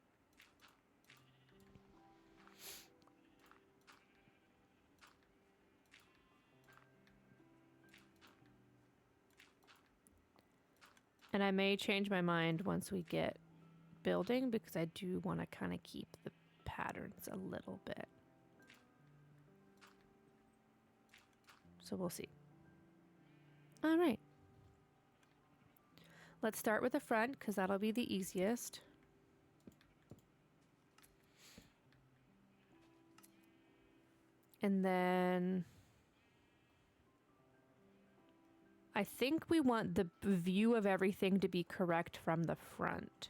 And I may change my mind once we get building because I do want to kind of keep the patterns a little bit. So we'll see. All right. Let's start with the front because that'll be the easiest. And then I think we want the view of everything to be correct from the front.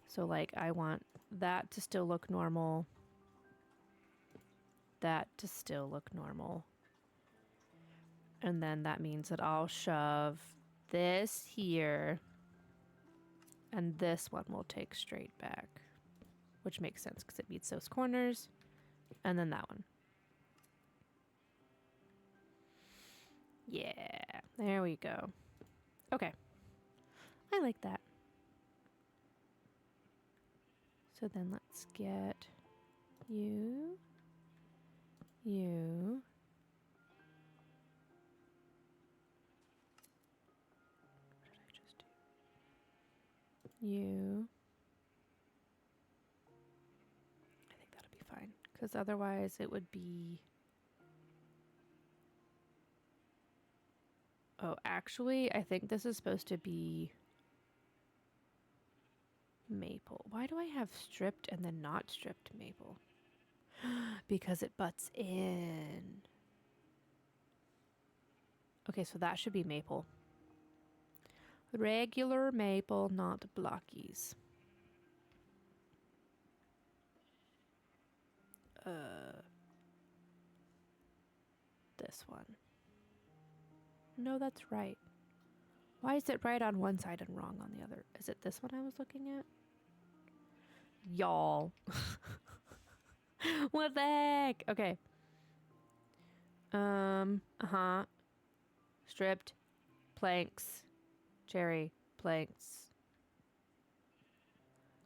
So like I want that to still look normal. That to still look normal. And then that means that I'll shove this here. And this one will take straight back. Which makes sense because it meets those corners. And then that one. Yeah, there we go. Okay. I like that. So then let's get you. What did I just do? You. I think that'll be fine. Because otherwise it would be... Oh, actually, I think this is supposed to be maple. Why do I have stripped and then not stripped maple? Because it butts in. Okay, so that should be maple. Regular maple, not blockies. This one. No, that's right. Why is it right on one side and wrong on the other? Is it this one I was looking at? Y'all. What the heck? Okay. Stripped. Planks. Cherry. Planks.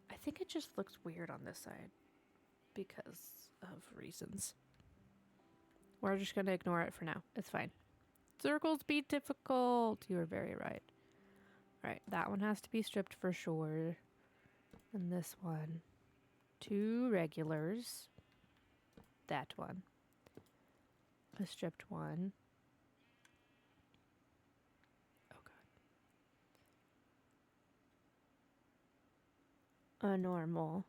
I think it just looks weird on this side. Because of reasons. We're just going to ignore it for now. It's fine. Circles be difficult. You were very right. All right, that one has to be stripped for sure. And this one. 2 regulars. That one. A stripped one. Oh, God. A normal.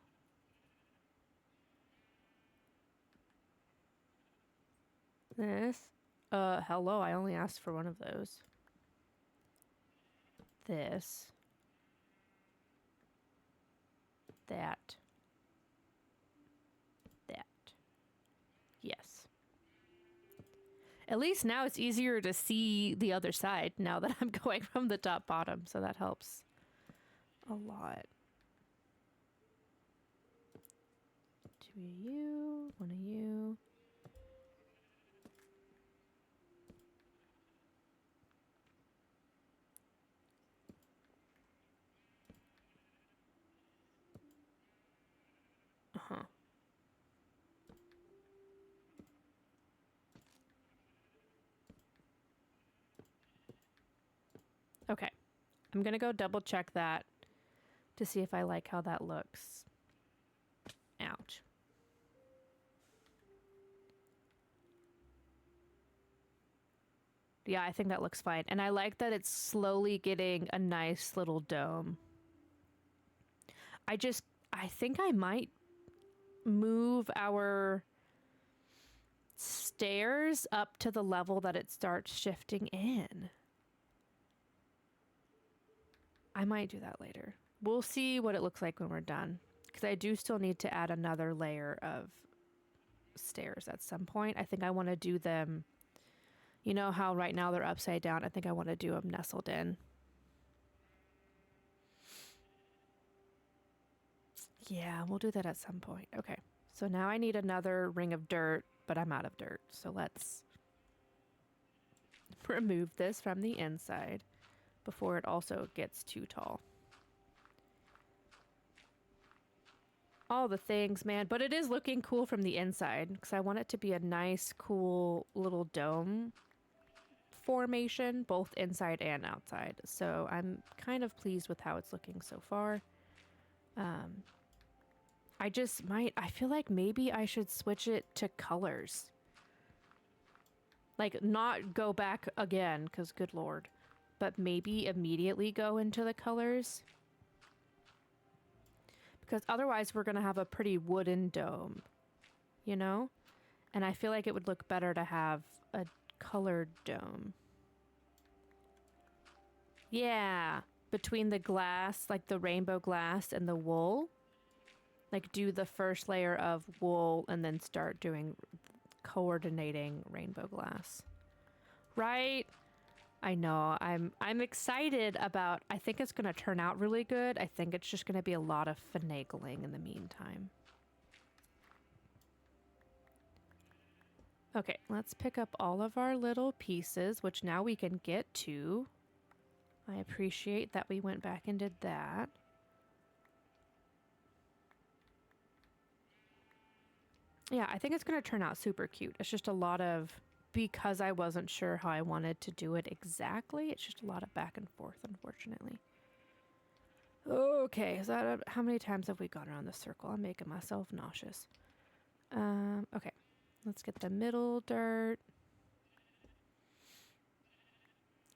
This. Hello, I only asked for one of those. This. That. That. Yes. At least now it's easier to see the other side now that I'm going from the top bottom, so that helps a lot. 2 of you, 1 of you. Okay, I'm gonna go double check that to see if I like how that looks. Ouch. Yeah, I think that looks fine. And I like that it's slowly getting a nice little dome. I think I might move our stairs up to the level that it starts shifting in. I might do that later. We'll see what it looks like when we're done. Because I do still need to add another layer of stairs at some point. I think I want to do them... You know how right now they're upside down? I think I want to do them nestled in. Yeah, we'll do that at some point. Okay, so now I need another ring of dirt, but I'm out of dirt. So let's remove this from the inside before it also gets too tall. All the things, man. But it is looking cool from the inside because I want it to be a nice, cool little dome formation, both inside and outside. So I'm kind of pleased with how it's looking so far. Um, I feel like maybe I should switch it to colors. Like, not go back again, because good lord. But maybe immediately go into the colors. Because otherwise we're going to have a pretty wooden dome, you know? And I feel like it would look better to have a colored dome. Yeah, between the glass, like the rainbow glass and the wool. Like do the first layer of wool and then start doing coordinating rainbow glass. Right? I know. I'm excited about. I think it's going to turn out really good. I think it's just going to be a lot of finagling in the meantime. Okay, let's pick up all of our little pieces, which now we can get to. I appreciate that we went back and did that. Yeah, I think it's going to turn out super cute. It's just a lot of, because I wasn't sure how I wanted to do it exactly, it's just a lot of back and forth, unfortunately. Okay, is that how many times have we gone around the circle? I'm making myself nauseous. Okay, let's get the middle dirt.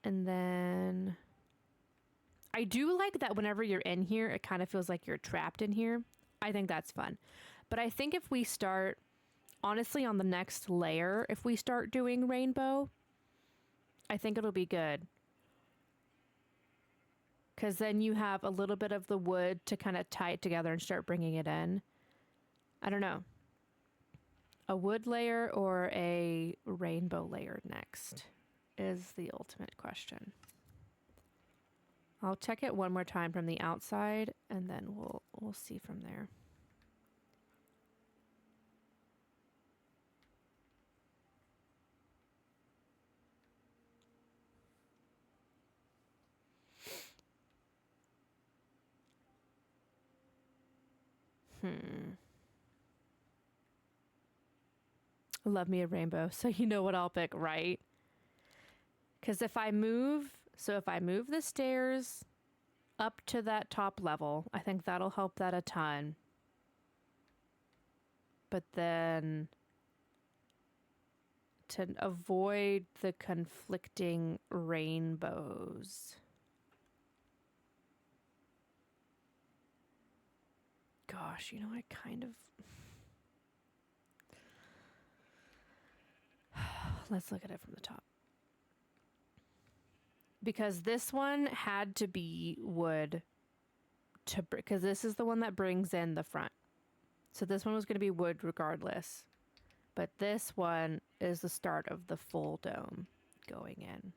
And then I do like that whenever you're in here, it kind of feels like you're trapped in here. I think that's fun. But I think if we start, honestly, on the next layer, if we start doing rainbow, I think it'll be good. Because then you have a little bit of the wood to kind of tie it together and start bringing it in. I don't know. A wood layer or a rainbow layer next is the ultimate question. I'll check it one more time from the outside and then we'll see from there. Love me a rainbow, so you know what I'll pick, right? Because if I move the stairs up to that top level, I think that'll help that a ton. But then to avoid the conflicting rainbows. Gosh, you know, I kind of... Let's look at it from the top. Because this one had to be wood, because this is the one that brings in the front. So this one was going to be wood regardless. But this one is the start of the full dome going in.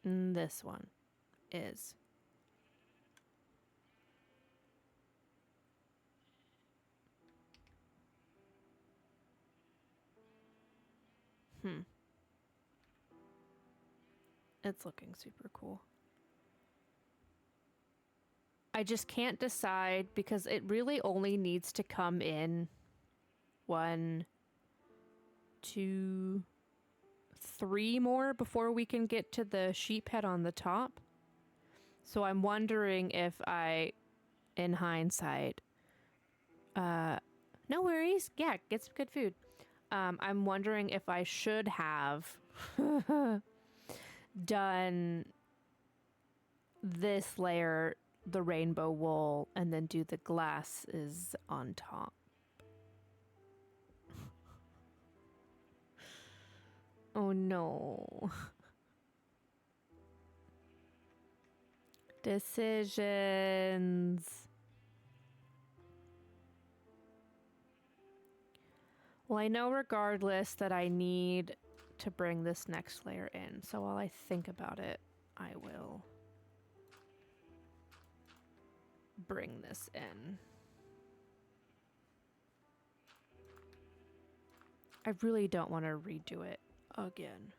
And this one is. It's looking super cool. I just can't decide because it really only needs to come in 1, 2, 3 more before we can get to the sheep head on the top. So I'm wondering if I, in hindsight, no worries. Yeah, get some good food. I'm wondering if I should have done this layer, the rainbow wool, and then do the glasses on top. Oh no. Decisions. Well, I know regardless that I need to bring this next layer in. So while I think about it, I will bring this in. I really don't want to redo it again.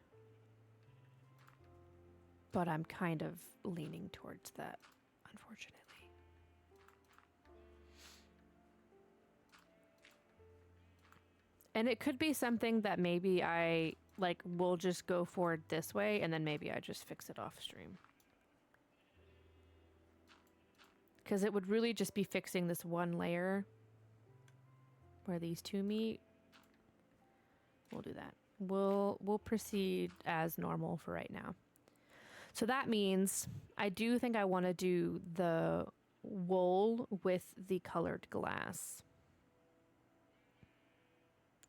But I'm kind of leaning towards that, unfortunately. And it could be something that maybe I like we'll just go forward this way and then maybe I just fix it off stream. Because it would really just be fixing this one layer where these two meet. We'll do that. We'll proceed as normal for right now. So that means I do think I want to do the wool with the colored glass.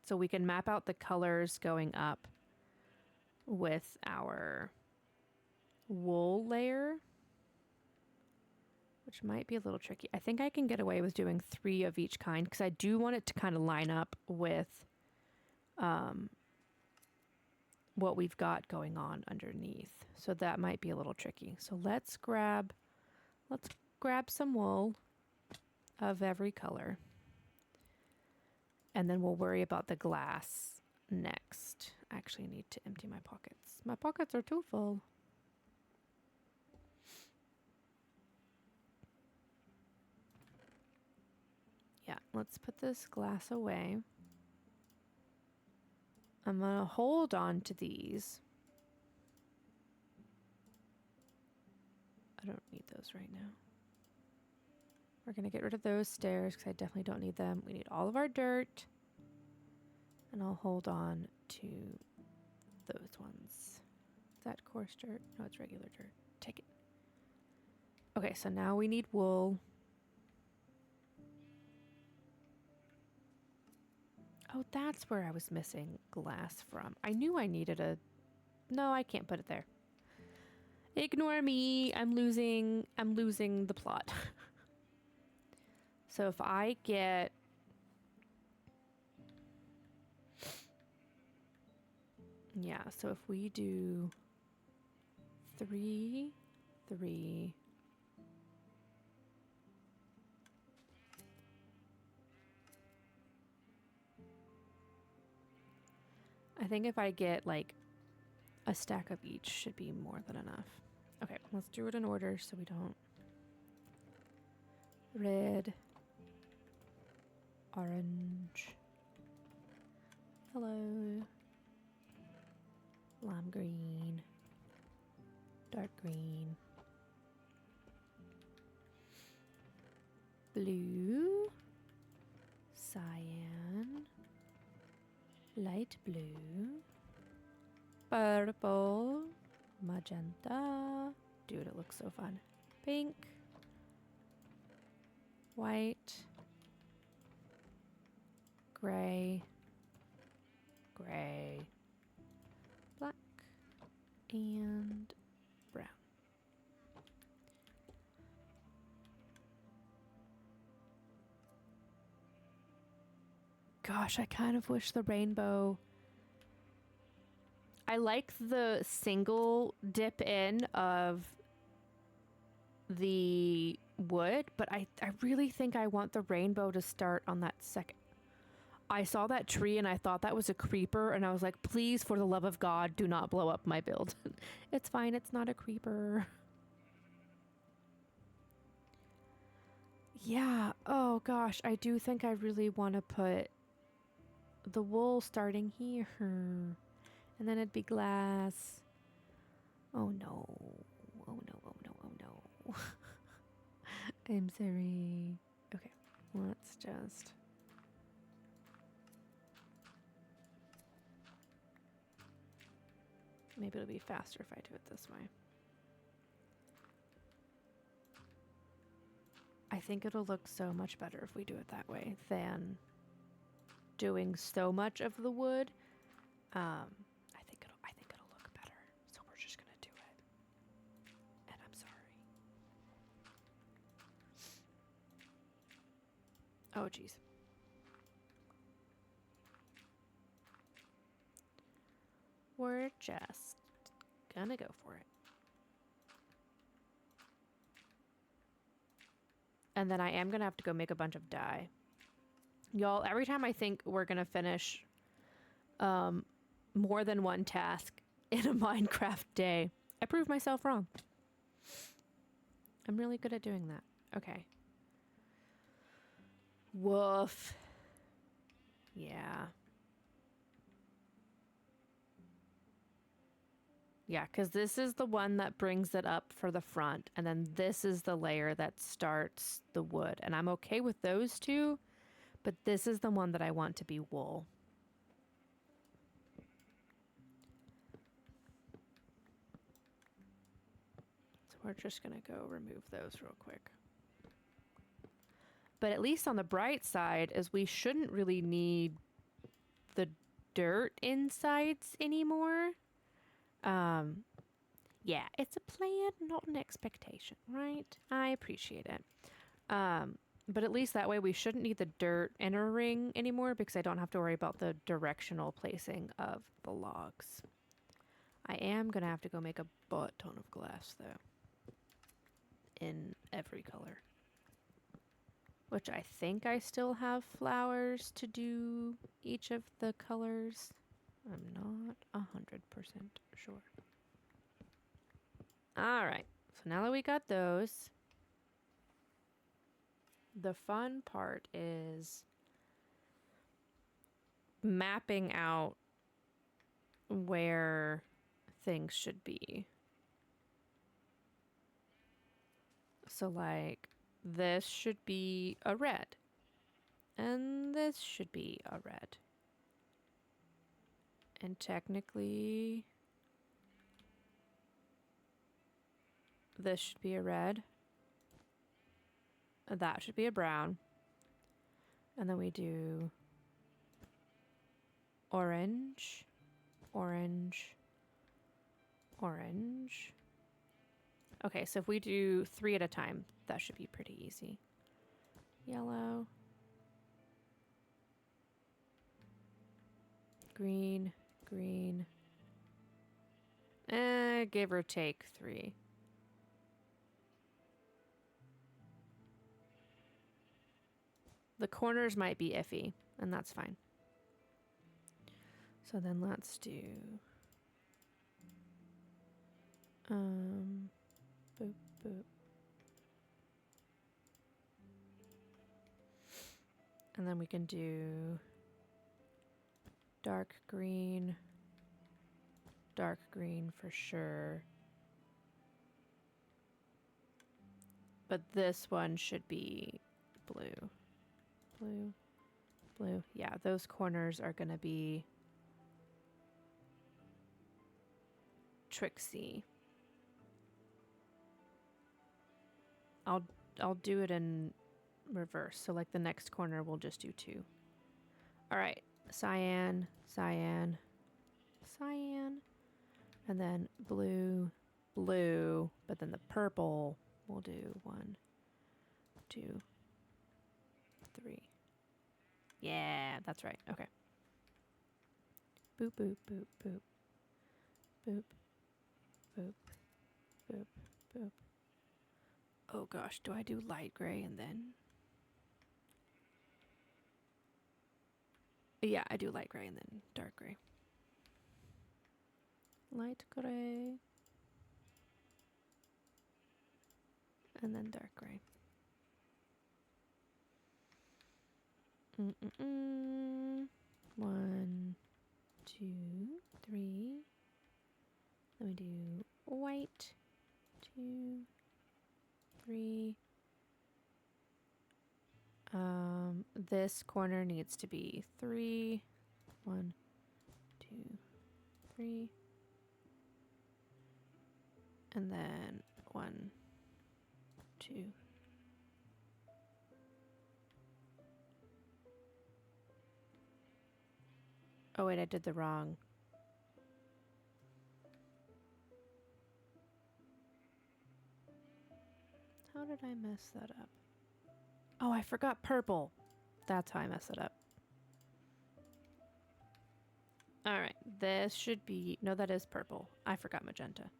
So we can map out the colors going up with our wool layer, which might be a little tricky. I think I can get away with doing 3 of each kind because I do want it to kind of line up with what we've got going on underneath. So that might be a little tricky. So let's grab some wool of every color. And then we'll worry about the glass next. I actually need to empty my pockets. My pockets are too full. Yeah, let's put this glass away. I'm gonna hold on to these. I don't need those right now. We're gonna get rid of those stairs because I definitely don't need them. We need all of our dirt. And I'll hold on to those ones. Is that coarse dirt? No, it's regular dirt. Take it. Okay, so now we need wool. Oh, that's where I was missing glass from. I knew I needed a... No, I can't put it there. Ignore me. I'm losing the plot. So if I get... Yeah, so if we do 3, 3... I think if I get like a stack of each should be more than enough. Okay, let's do it in order so we don't. Red, orange, hello, lime green, dark green, blue, cyan, light blue, purple, magenta. Dude, it looks so fun. Pink, white, gray, gray, black, and brown. Gosh, I kind of wish the rainbow... I like the single dip in of the wood, but I really think I want the rainbow to start on that second. I saw that tree and I thought that was a creeper, and I was like, please, for the love of God, do not blow up my build. It's fine, it's not a creeper. Yeah, oh gosh, I do think I really want to put the wool starting here. And then it'd be glass. Oh no. Oh no, oh no, oh no. I'm sorry. Okay, let's just... Maybe it'll be faster if I do it this way. I think it'll look so much better if we do it that way than doing so much of the wood. I think it'll look better. So we're just gonna do it. And I'm sorry. Oh geez. We're just gonna go for it. And then I am gonna have to go make a bunch of dye. Y'all, every time I think we're gonna finish more than one task in a Minecraft day, I prove myself wrong. I'm really good at doing that. Okay. Woof. Yeah. Yeah, because this is the one that brings it up for the front, and then this is the layer that starts the wood. And I'm okay with those two, but this is the one that I want to be wool. So we're just going to go remove those real quick. But at least on the bright side is we shouldn't really need the dirt insides anymore. Yeah, it's a plan, not an expectation, right? I appreciate it. But at least that way we shouldn't need the dirt inner ring anymore because I don't have to worry about the directional placing of the logs. I am going to have to go make a butt ton of glass, though. In every color. Which I think I still have flowers to do each of the colors. I'm not 100% sure. All right, so now that we got those, the fun part is mapping out where things should be. So like this should be a red, and this should be a red. And technically this should be a red. That should be a brown. And then we do orange, orange, orange. Okay, so if we do 3 at a time, that should be pretty easy. Yellow, green, green. Give or take 3. The corners might be iffy, and that's fine. So then let's do boop, boop. And then we can do dark green for sure. But this one should be blue. Blue, blue. Yeah, those corners are going to be tricksy. I'll do it in reverse. So like the next corner we'll just do 2. All right. Cyan, cyan, cyan. And then blue, blue. But then the purple we'll do 1, 2, 3. Yeah, that's right. Okay. Boop, boop, boop, boop. Boop, boop, boop, boop. Oh gosh, do I do light gray and then? Yeah, I do light gray and then dark gray. Light gray. And then dark gray. 1, 2, 3. Let me do white. 2, 3. This corner needs to be 3. 1, 2, 3. And then 1, 2. Oh wait, I did the wrong. How did I mess that up? Oh, I forgot purple. That's how I messed it up. All right, this should be, no, that is purple. I forgot magenta.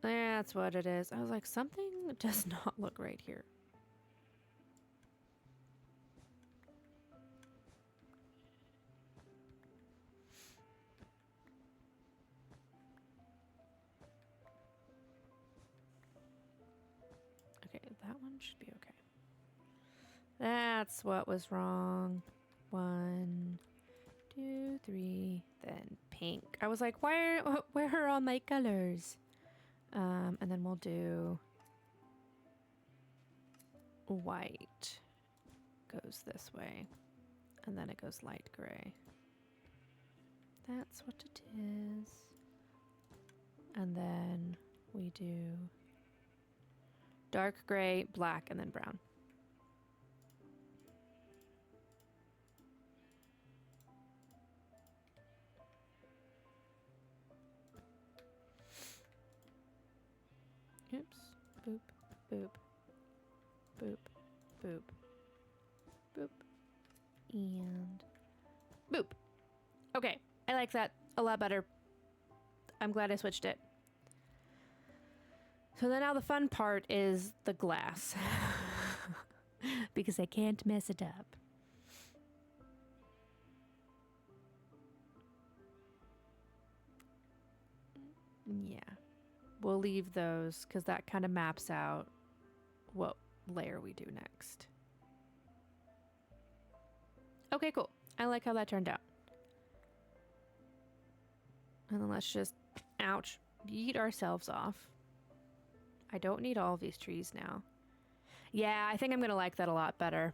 That's what it is. I was like, something does not look right here. Okay, that one should be okay. That's what was wrong. 1, 2, 3, then pink. I was like, where are all my colors? And then we'll do white goes this way, and then it goes light gray. That's what it is. And then we do dark gray, black, and then brown. Oops. Boop, boop, boop, boop, boop, and boop. Okay, I like that a lot better. I'm glad I switched it. So then now the fun part is the glass. Because I can't mess it up. Yeah. We'll leave those because that kind of maps out what layer we do next. Okay, cool. I like how that turned out. And then let's just, ouch, yeet ourselves off. I don't need all of these trees now. Yeah, I think I'm going to like that a lot better.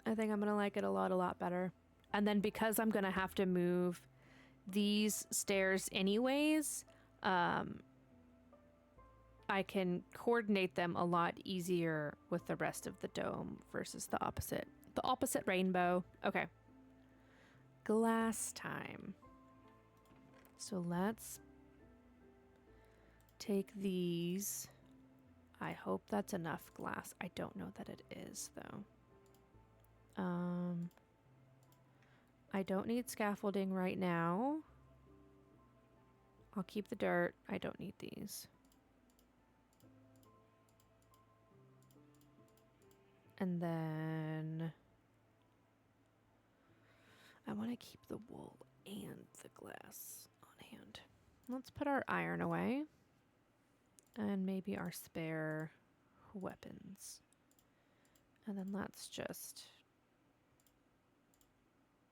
I think I'm going to like it a lot better. And then because I'm going to have to move these stairs anyways, I can coordinate them a lot easier with the rest of the dome versus the opposite rainbow. Okay. Glass time. So let's take these. I hope that's enough glass. I don't know that it is though. I don't need scaffolding right now. I'll keep the dirt. I don't need these. And then I want to keep the wool and the glass on hand. Let's put our iron away. And maybe our spare weapons. And then let's just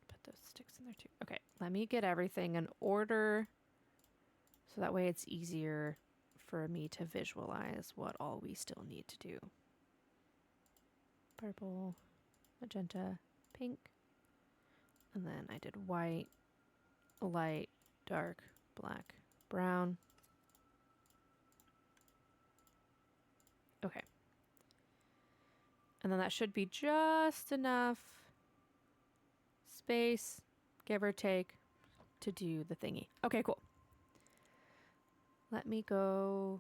put those sticks in there too. Okay, let me get everything in order. So that way it's easier for me to visualize what all we still need to do. Purple, magenta, pink. And then I did white, light, dark, black, brown. Okay. And then that should be just enough space, give or take, to do the thingy. Okay, cool. Let me go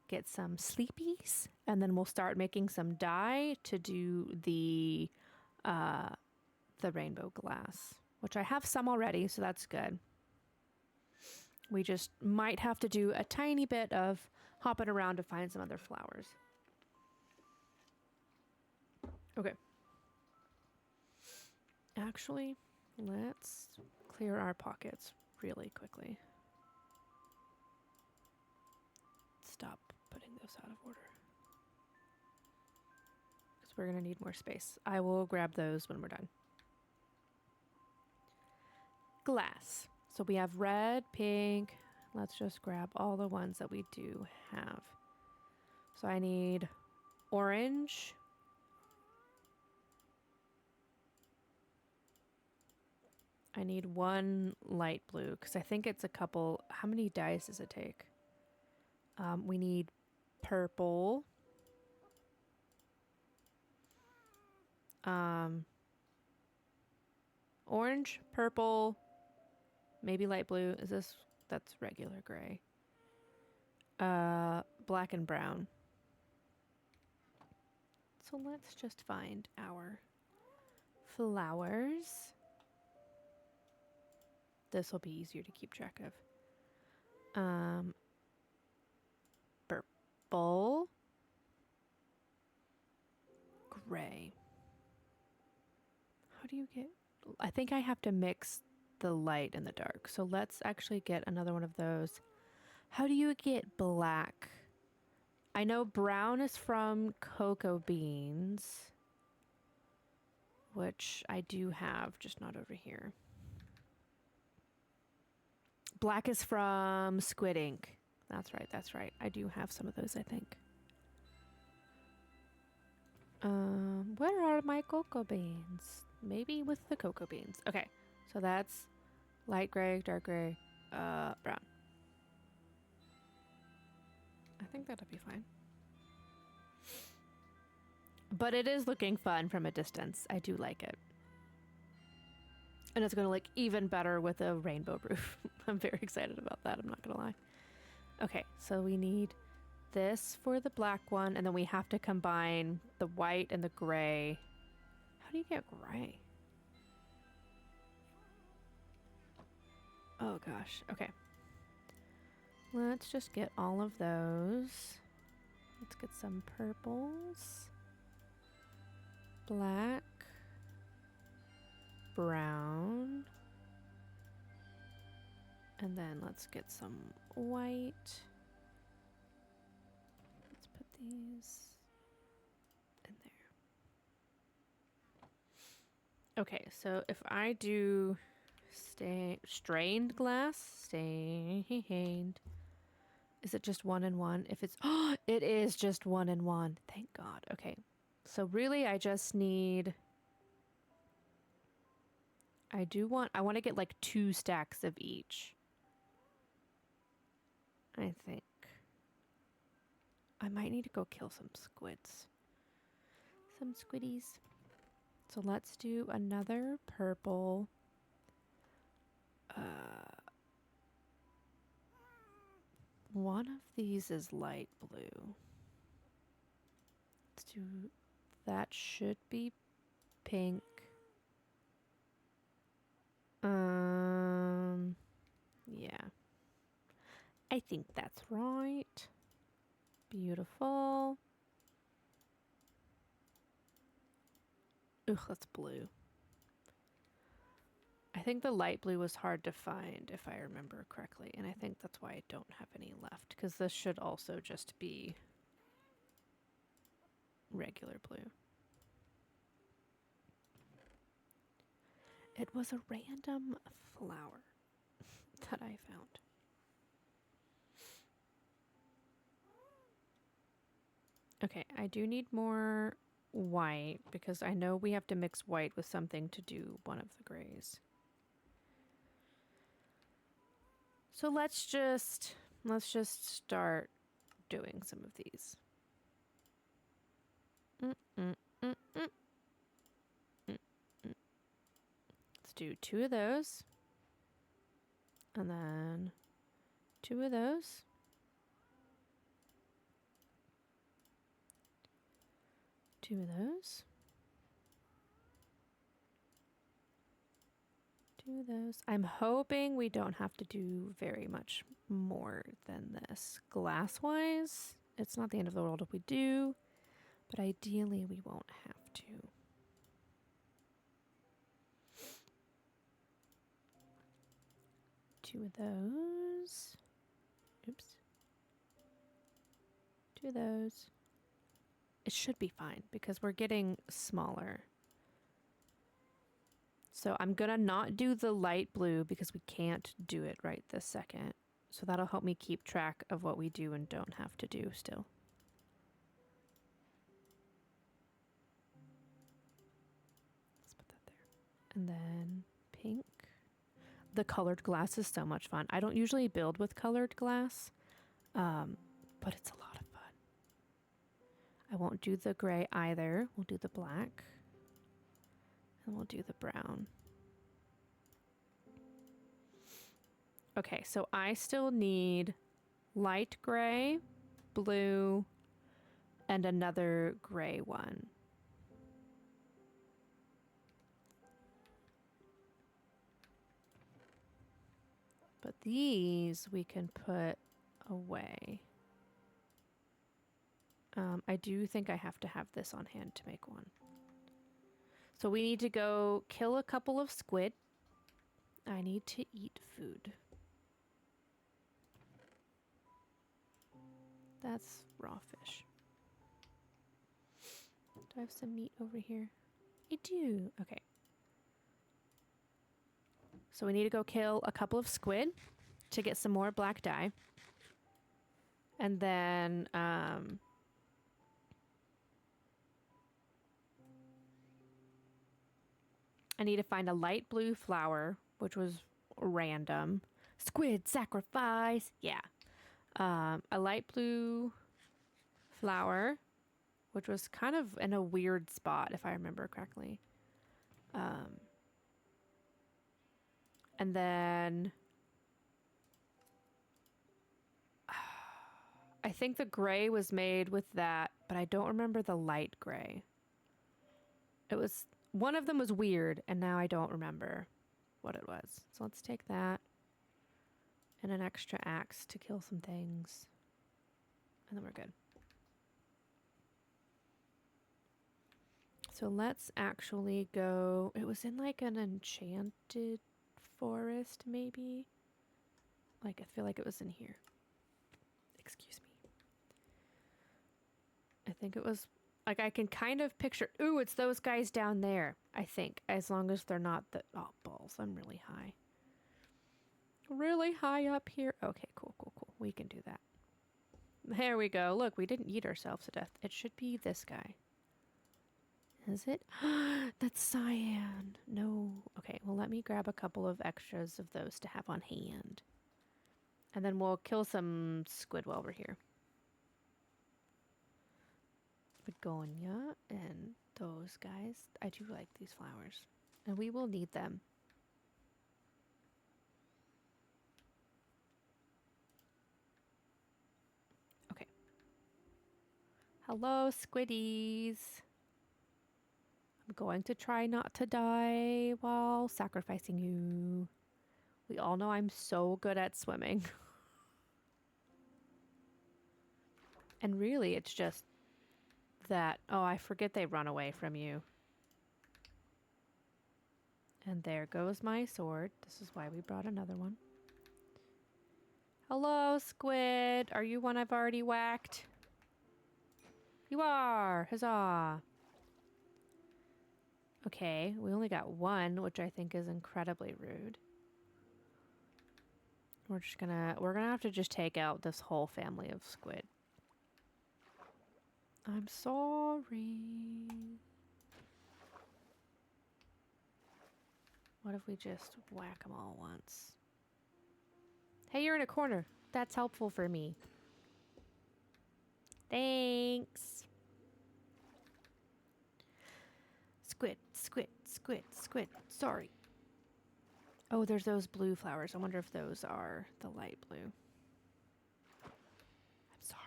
get some sleepies, and then we'll start making some dye to do the rainbow glass, which I have some already, so that's good. We just might have to do a tiny bit of hopping around to find some other flowers. Okay. Actually, let's clear our pockets really quickly. Stop putting those out of order. Because we're going to need more space. I will grab those when we're done. Glass. So we have red, pink. Let's just grab all the ones that we do have. So I need orange. I need one light blue because I think it's a couple. How many dyes does it take? We need purple. Orange, purple, maybe light blue. Is this, that's regular gray. Black and brown. So let's just find our flowers. This will be easier to keep track of. Purple. Gray. How do you get... I think I have to mix the light and the dark. So let's actually get another one of those. How do you get black? I know brown is from cocoa beans, which I do have, just not over here. Black is from Squid Ink. That's right, that's right. I do have some of those, I think. Where are my cocoa beans? Maybe with the cocoa beans. Okay, so that's light gray, dark gray, brown. I think that'll be fine. But it is looking fun from a distance. I do like it. And it's going to look even better with a rainbow roof. I'm very excited about that, I'm not going to lie. Okay, so we need this for the black one, and then we have to combine the white and the gray. How do you get gray? Oh gosh, okay. Let's just get all of those. Let's get some purples. Black. Brown. And then let's get some white. Let's put these in there. Okay, so if I do strained glass, stained. Is it just 1 and 1? If it's, oh, it is just 1 and 1. Thank God. Okay. So really I just need, I want to get like 2 stacks of each. I think. I might need to go kill some squids. Some squiddies. So let's do another purple. One of these is light blue. Let's do, that should be pink. Yeah. I think that's right. Beautiful. Ugh, that's blue. I think the light blue was hard to find, if I remember correctly, and I think that's why I don't have any left, because this should also just be regular blue. It was a random flower that I found. Okay, I do need more white, because I know we have to mix white with something to do one of the grays. So let's just start doing some of these. Let's do 2 of those. And then 2 of those. 2 of those. 2 of those. I'm hoping we don't have to do very much more than this. Glass-wise, it's not the end of the world if we do, but ideally we won't have to. Two of those. Oops. 2 of those. It should be fine because we're getting smaller. So I'm gonna not do the light blue because we can't do it right this second. So that'll help me keep track of what we do and don't have to do still. Let's put that there. And then pink. The colored glass is so much fun. I don't usually build with colored glass, but it's a lot of fun. I won't do the gray either. We'll do the black. And we'll do the brown. Okay, so I still need light gray, blue, and another gray one. But these we can put away. I do think I have to have this on hand to make one. So we need to go kill a couple of squid. I need to eat food. That's raw fish. Do I have some meat over here? I do. Okay. So we need to go kill a couple of squid. to get some more black dye. And then I need to find a light blue flower, which was random. Squid sacrifice. Yeah. A light blue flower, which was kind of in a weird spot, if I remember correctly. And then I think the gray was made with that, but I don't remember the light gray. It was, one of them was weird, and now I don't remember what it was. So let's take that and an extra axe to kill some things. And then we're good. So let's actually go, it was in like an enchanted forest, maybe? Like, I feel like it was in here. Excuse me. I think it was, like, I can kind of picture, ooh, it's those guys down there, I think, as long as they're not the, oh, balls, I'm really high. Really high up here. Okay, cool. We can do that. There we go. Look, we didn't eat ourselves to death. It should be this guy. Is it? That's cyan. No. Okay, well, let me grab a couple of extras of those to have on hand. And then we'll kill some squid while we're here. Begonia and those guys. I do like these flowers. And we will need them. Okay. Hello, squiddies. I'm going to try not to die while sacrificing you. We all know I'm so good at swimming. And really, it's just that, oh, I forget they run away from you. And there goes my sword. This is why we brought another one. Hello, squid. Are you one I've already whacked? You are. Huzzah. Okay, we only got one, which I think is incredibly rude. We're gonna have to just take out this whole family of squid. I'm sorry. What if we just whack them all once? Hey, you're in a corner. That's helpful for me. Thanks. Squid. Sorry. Oh, there's those blue flowers. I wonder if those are the light blue. I'm sorry.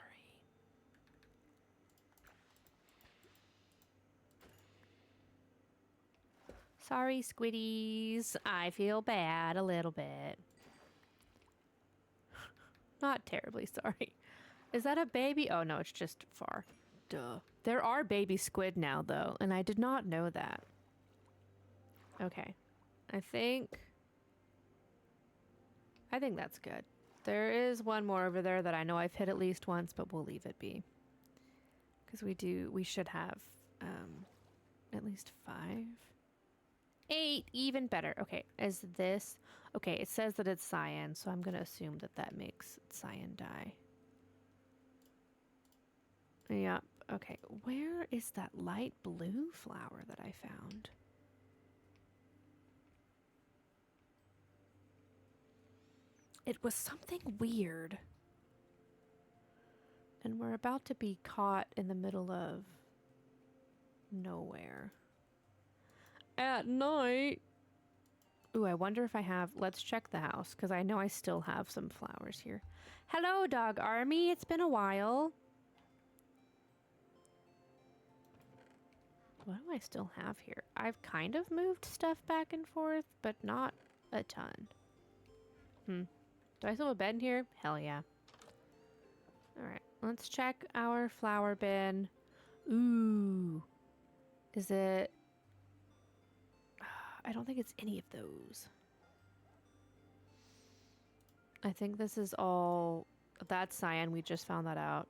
Sorry, squiddies. I feel bad a little bit. Not terribly sorry. Is that a baby? Oh, no, it's just far. Duh. There are baby squid now, though, and I did not know that. Okay. I think that's good. There is one more over there that I know I've hit at least once, but we'll leave it be. Because we should have at least 5. 8, even better. Okay, is this... Okay, it says that it's cyan, so I'm going to assume that that makes cyan dye. Yep, okay. Where is that light blue flower that I found? It was something weird. And we're about to be caught in the middle of nowhere. At night. Ooh, I wonder if I have... Let's check the house, because I know I still have some flowers here. Hello, dog army. It's been a while. What do I still have here? I've kind of moved stuff back and forth, but not a ton. Do I still have a bed in here? Hell yeah. Alright, let's check our flower bin. Ooh. Is it... I don't think it's any of those. I think this is all... That's cyan. We just found that out.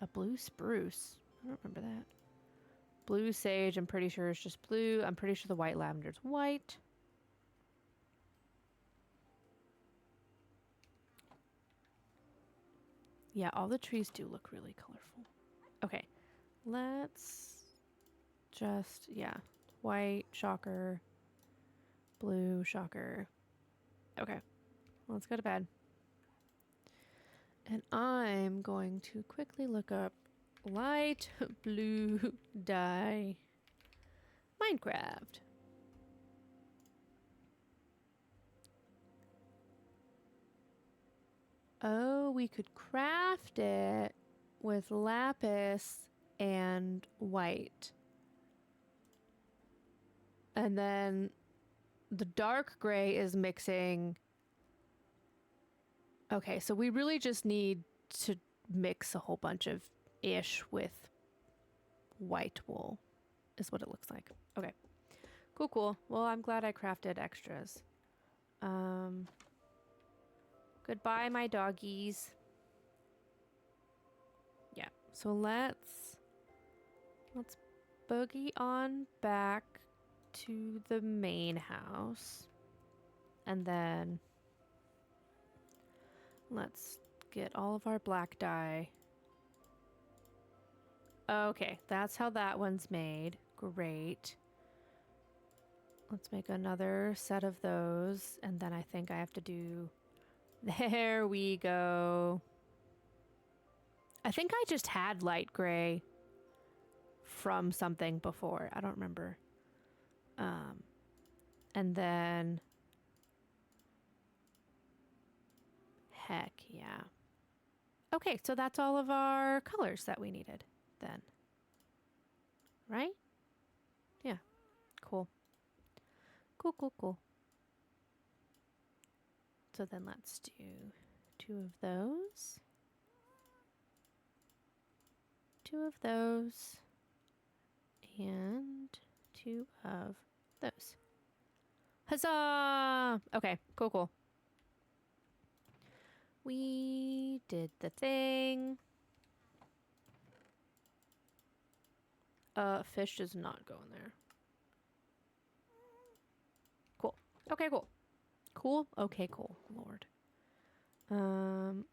A blue spruce. I don't remember that. Blue sage, I'm pretty sure it's just blue. I'm pretty sure the white lavender's white. Yeah, all the trees do look really colorful. Okay, let's just, yeah, white, shocker, blue, shocker. Okay, let's go to bed. And I'm going to quickly look up light blue dye Minecraft. Oh, we could craft it with lapis and white. And then the dark gray is mixing. Okay, so we really just need to mix a whole bunch of ish with white wool, is what it looks like. Okay, cool, cool. Well, I'm glad I crafted extras. Goodbye, my doggies. Yeah, so let's boogie on back to the main house. And then let's get all of our black dye. Okay, that's how that one's made. Great. Let's make another set of those. And then I think I have to do... There we go. I think I just had light gray from something before. I don't remember. And then... Heck yeah. Okay, so that's all of our colors that we needed then. Right? Yeah. Cool. Cool, cool, cool. So then let's do 2 of those. 2 of those. And 2 of those. Huzzah! Okay, cool, cool. We did the thing. Fish does not go in there. Cool. Okay, cool. Cool? Okay, cool. Lord.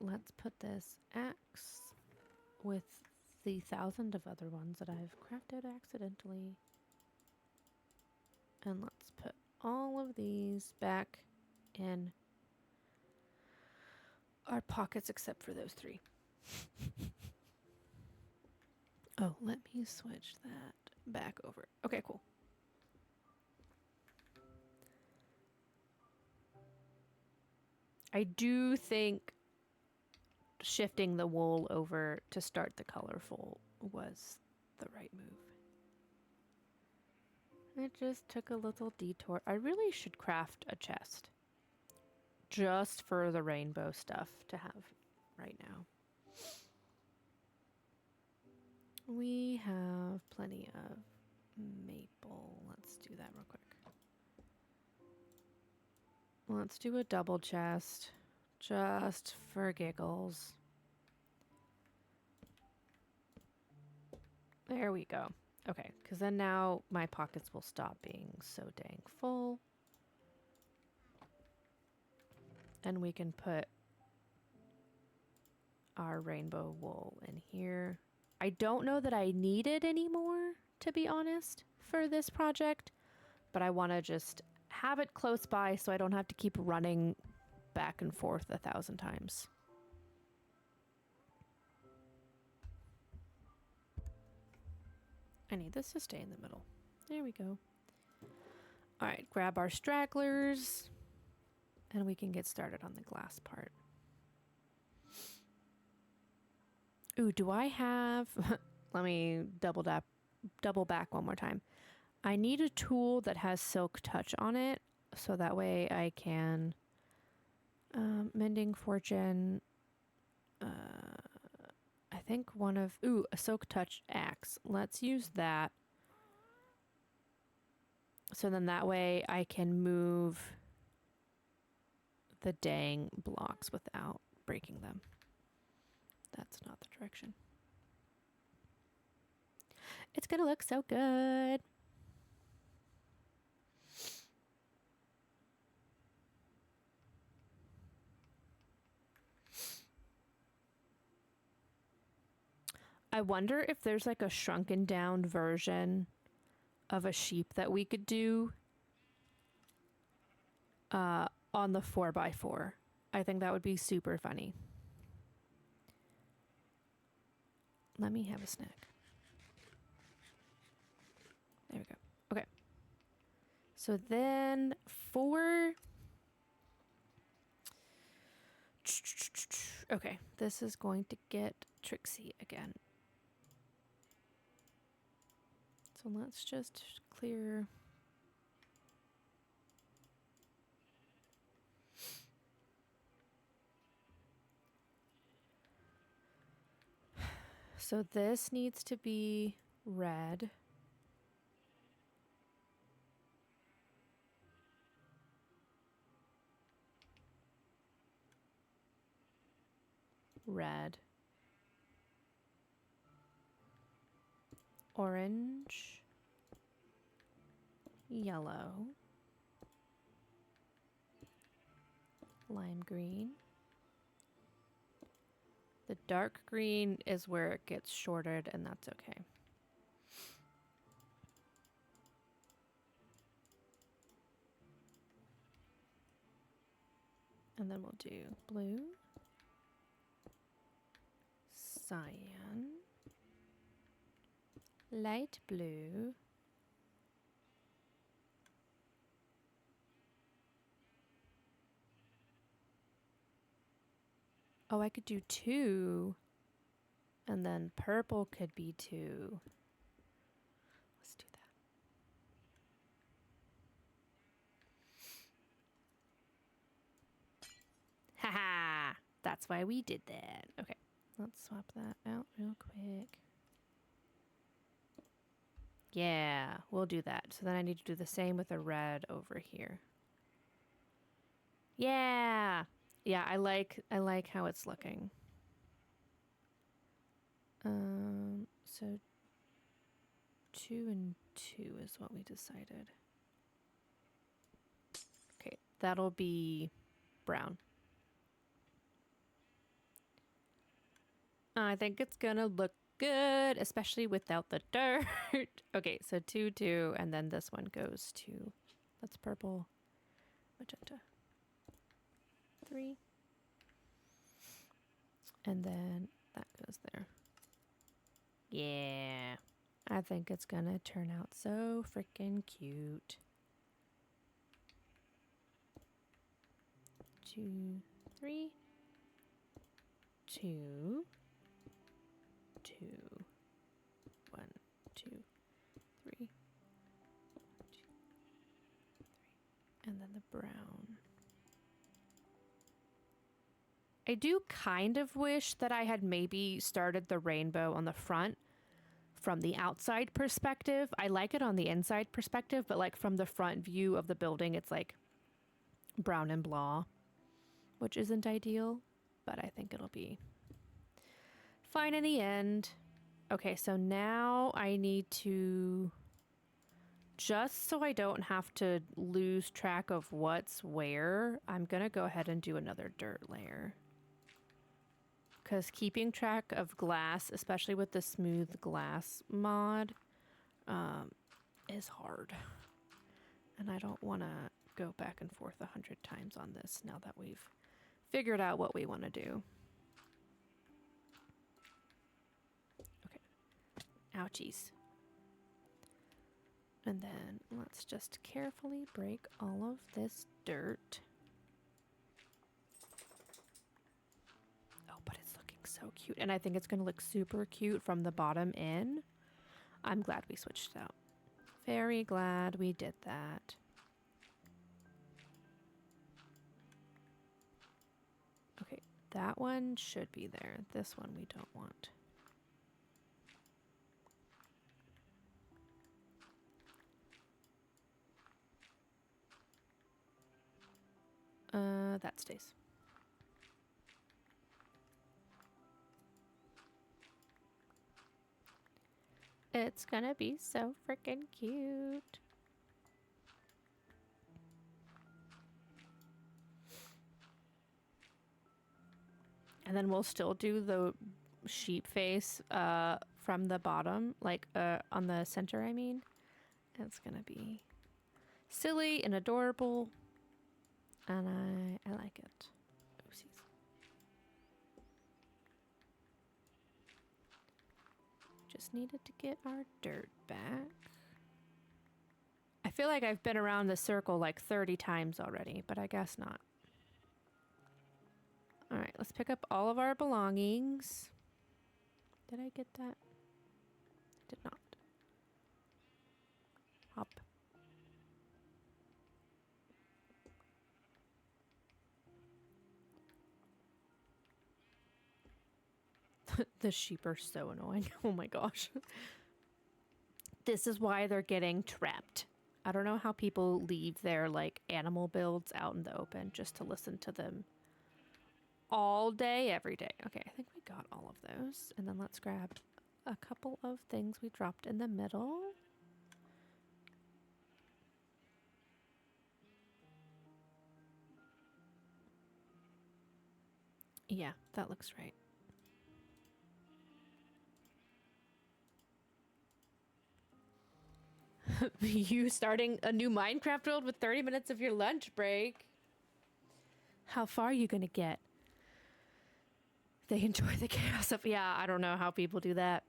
Let's put this axe with the 1,000 of other ones that I've crafted accidentally. And let's put all of these back in our pockets except for those 3. Oh, let me switch that back over. Okay, cool. I do think shifting the wool over to start the colorful was the right move. It just took a little detour. I really should craft a chest just for the rainbow stuff to have right now. We have plenty of maple. Let's do that real quick. Let's do a double chest just for giggles. There we go. Okay, because then now my pockets will stop being so dang full. And we can put our rainbow wool in here. I don't know that I need it anymore, to be honest, for this project, but I want to just have it close by so I don't have to keep running back and forth 1,000 times. I need this to stay in the middle. There we go. All right, grab our stragglers, and we can get started on the glass part. Ooh, do I have... Let me double back one more time. I need a tool that has Silk Touch on it, so that way I can... Mending Fortune... I think one of... Ooh, a Silk Touch axe. Let's use that. So then that way I can move the dang blocks without breaking them. That's not the direction. It's gonna look so good. I wonder if there's like a shrunken down version of a sheep that we could do on the 4x4. I think that would be super funny. Let me have a snack. There we go. Okay. So then for... Okay, this is going to get tricksy again. So let's just clear... So this needs to be red. Red. Orange. Yellow. Lime green. The dark green is where it gets shorted, and that's okay. And then we'll do blue, cyan, light blue, oh, I could do 2, and then purple could be 2. Let's do that. Haha, that's why we did that. Okay, let's swap that out real quick. Yeah, we'll do that. So then I need to do the same with the red over here. Yeah. Yeah, I like how it's looking. So 2 and 2 is what we decided. Okay, that'll be brown. I think it's gonna look good, especially without the dirt. Okay, so 2, 2, and then this one goes to, that's purple, magenta. 3. And then that goes there. Yeah. I think it's gonna turn out so freaking cute. 2, 3. 2. 2. 1, 2, 3. 1, 2, 3. And then the brown. I do kind of wish that I had maybe started the rainbow on the front from the outside perspective. I like it on the inside perspective, but like from the front view of the building, it's like brown and blah, which isn't ideal, but I think it'll be fine in the end. Okay, so now I need to, just so I don't have to lose track of what's where, I'm gonna go ahead and do another dirt layer. Because keeping track of glass, especially with the smooth glass mod, is hard. And I don't want to go back and forth 100 times on this now that we've figured out what we want to do. Okay. Ouchies. And then let's just carefully break all of this dirt. But it's looking so cute, and I think it's going to look super cute from the bottom in. I'm glad we switched out. Very glad we did that. Okay, that one should be there. This one we don't want. That stays. It's gonna be so freaking cute. And then we'll still do the sheep face from the bottom, like on the center, I mean. It's gonna be silly and adorable, and I like it. Oopsies. Just needed to get our dirt back. I feel like I've been around the circle like 30 times already, but I guess not. All right, let's pick up all of our belongings. Did I get that? I did not. Hop. The sheep are so annoying. Oh my gosh. This is why they're getting trapped. I don't know how people leave their like animal builds out in the open just to listen to them all day, every day. Okay, I think we got all of those. And then let's grab a couple of things we dropped in the middle. Yeah, that looks right. You starting a new Minecraft world with 30 minutes of your lunch break. How far are you gonna get? They enjoy the chaos of, yeah, I don't know how people do that.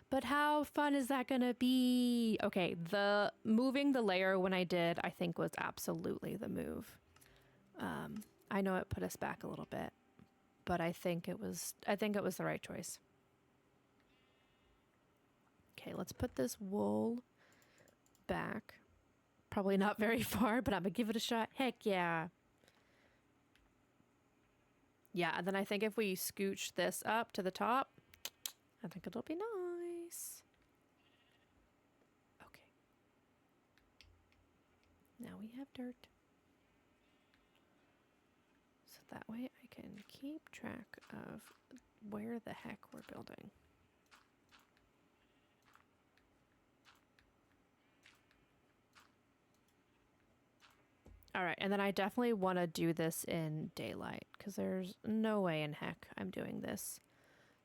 But how fun is that gonna be? Okay, the moving the layer when I did, I think was absolutely the move. I know it put us back a little bit, but I think it was the right choice. Okay, let's put this wool back. Probably not very far, but I'm gonna give it a shot. Heck yeah. Yeah, and then I think if we scooch this up to the top, I think it'll be nice. Okay. Now we have dirt. So that way I can keep track of where the heck we're building. All right, and then I definitely want to do this in daylight because there's no way in heck I'm doing this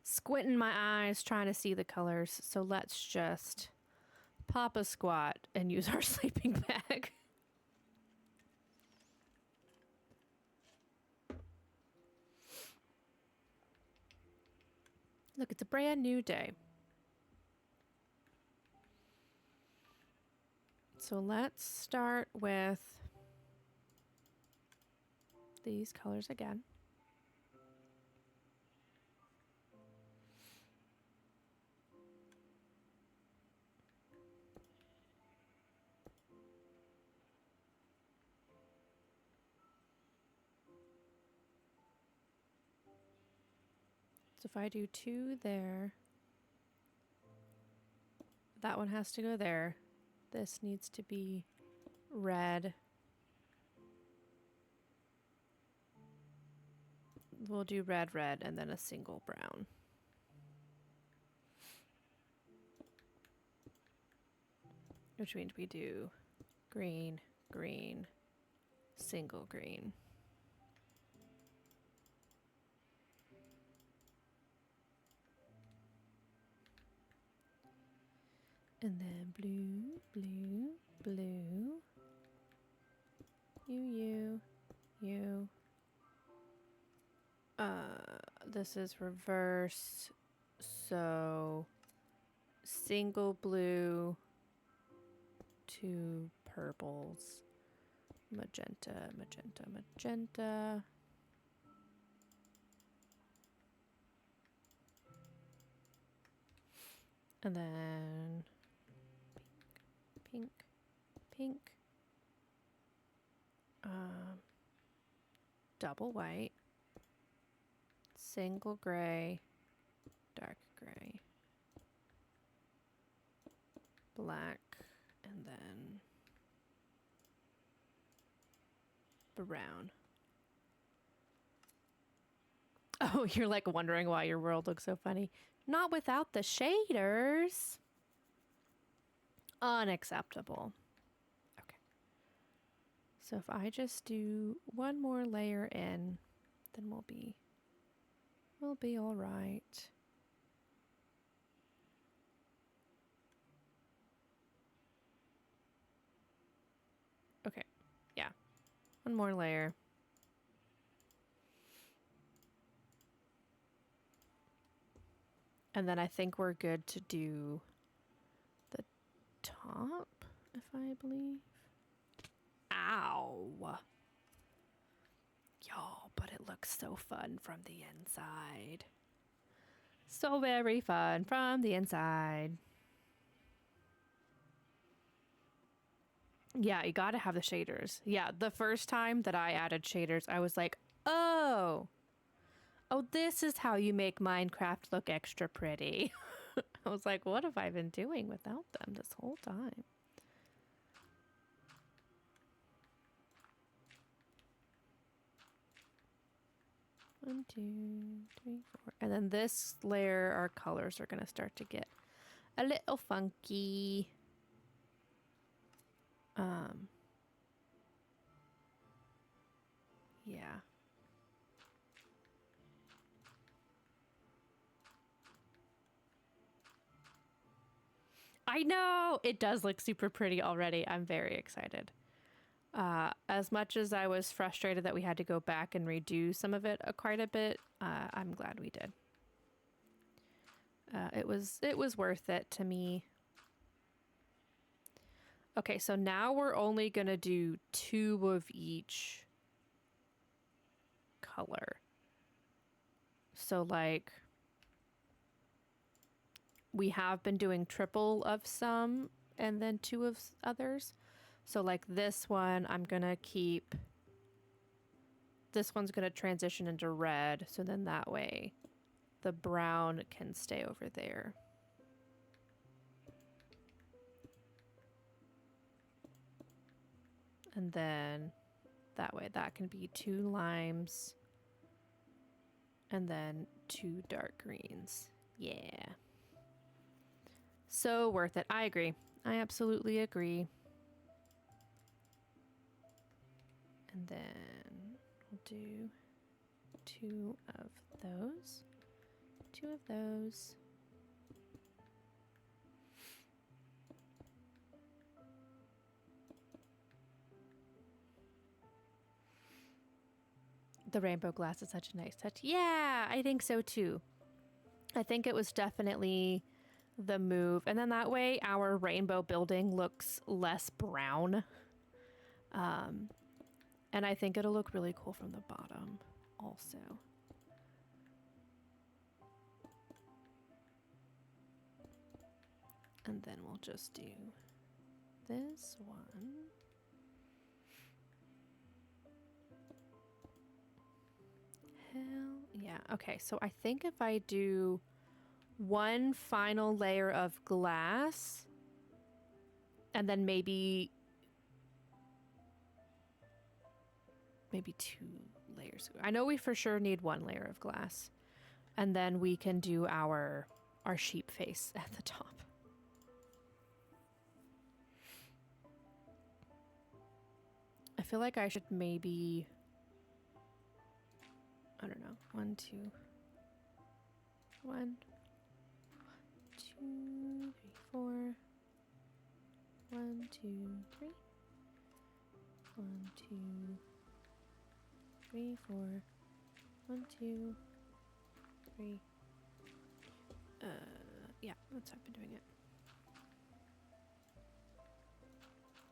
squinting my eyes trying to see the colors. So let's just pop a squat and use our sleeping bag. Look, it's a brand new day. So let's start with these colors again. So if I do 2 there, that one has to go there. This needs to be red. We'll do red, red, and then a single brown. Which means we do green, green, single green. And then blue, blue, blue. You. This is reverse. So single blue, 2 purples, magenta, magenta, magenta. And then pink, pink, double white, single gray, dark gray, black, and then brown. Oh, you're like wondering why your world looks so funny. Not without the shaders. Unacceptable. Okay. So if I just do one more layer in, then we'll be We'll be all right. Okay. Yeah. One more layer. And then I think we're good to do the top, if I believe. Ow. Y'all, but it looks so fun from the inside. So very fun from the inside. Yeah, you gotta have the shaders. Yeah, the first time that I added shaders, I was like, oh, this is how you make Minecraft look extra pretty. I was like, what have I been doing without them this whole time? One, two, three, four. And then this layer, our colors are gonna start to get a little funky. Yeah. I know! It does look super pretty already. I'm very excited. As much as I was frustrated that we had to go back and redo some of it quite a bit, I'm glad we did. It was worth it to me. Okay, so now we're only gonna do 2 of each color. So like, we have been doing triple of some and then 2 of others. So like this one, I'm gonna keep, this one's gonna transition into red. So then that way the brown can stay over there. And then that way that can be 2 limes and then 2 dark greens. Yeah. So worth it. I agree. I absolutely agree. And then we'll do 2 of those. 2 of those. The rainbow glass is such a nice touch. Yeah, I think so too. I think it was definitely the move. And then that way our rainbow building looks less brown. And I think it'll look really cool from the bottom also. And then we'll just do this one. Hell yeah. Okay, so I think if I do one final layer of glass and then maybe 2 layers. I know we for sure need 1 layer of glass. And then we can do our sheep face at the top. I feel like I should maybe, I don't know, 1, 2, 1, 2, 3, 4, 1, 2, 3, 1, 2, 3, 4, 1, 2, 3. Yeah, that's how I've been doing it.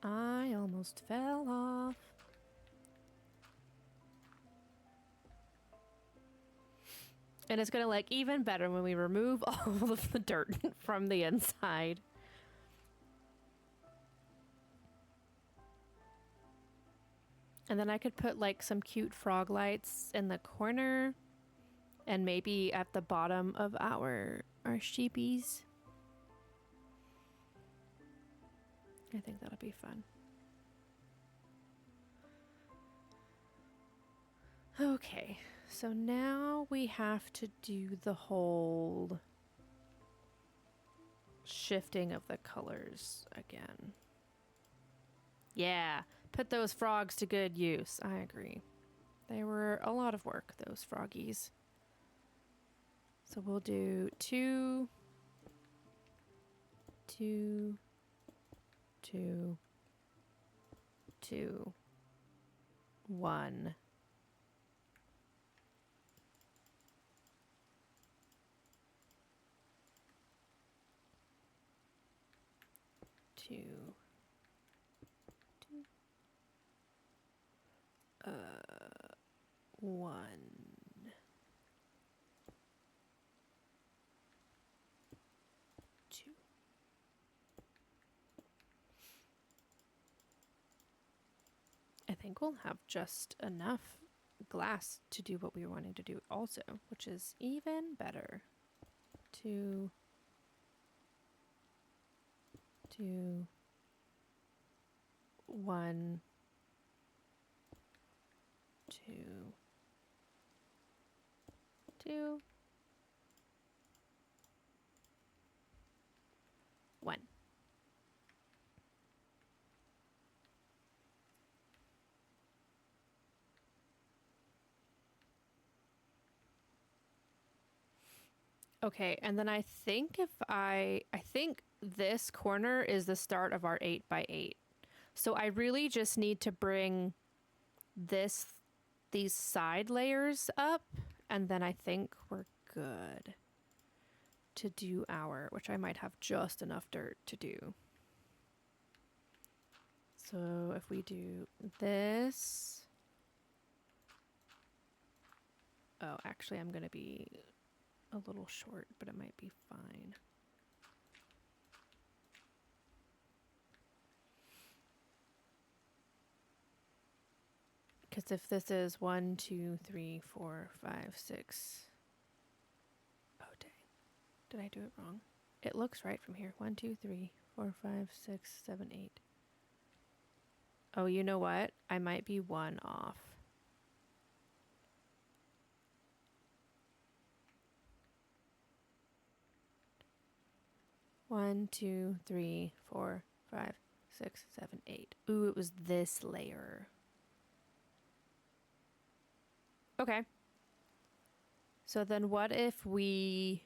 I almost fell off. And it's gonna look even better when we remove all of the dirt from the inside. And then I could put like some cute frog lights in the corner and maybe at the bottom of our sheepies. I think that'll be fun. Okay, so now we have to do the whole shifting of the colors again. Yeah, put those frogs to good use. I agree. They were a lot of work, those froggies. So we'll do 2, 2, 2, 2, 1. 2, 1, 2. I think we'll have just enough glass to do what we were wanting to do also, which is even better. 2, 2, 1, 2, 2, 1. Okay, and then I think I think this corner is the start of our 8 by 8. So I really just need to bring these side layers up, and then I think we're good to do which I might have just enough dirt to do. So if we do this, oh, actually I'm gonna be a little short, but it might be fine. Because if this is 1, 2, 3, 4, 5, 6. Oh, dang. Did I do it wrong? It looks right from here. 1, 2, 3, 4, 5, 6, 7, 8. Oh, you know what? I might be 1 off. One, 2, 3, 4, 5, 6, 7, 8. Ooh, it was this layer. Okay. So then what if we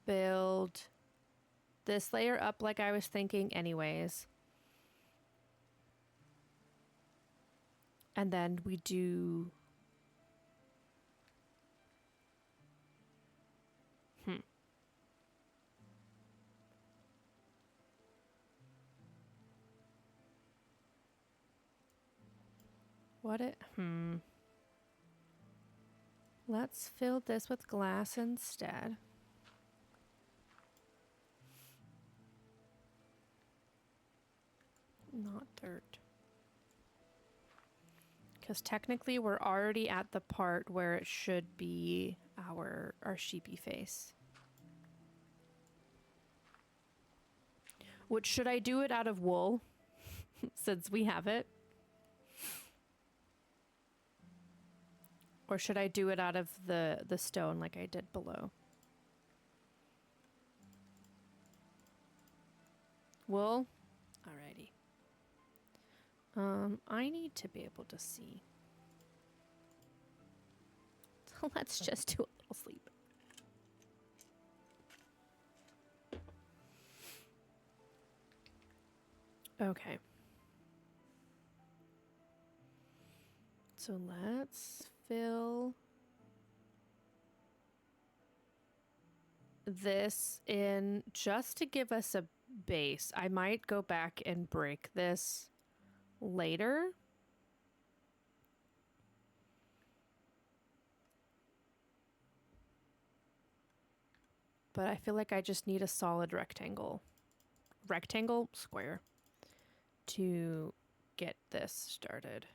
build this layer up like I was thinking anyways. And then we do... Let's fill this with glass instead. Not dirt. Because technically we're already at the part where it should be our sheepy face. Which, should I do it out of wool? Since we have it? Or should I do it out of the stone like I did below? Wool? Alrighty. I need to be able to see. So let's just do a little sleep. Okay. So let's fill this in just to give us a base. I might go back and break this later. But I feel like I just need a solid rectangle, square, to get this started.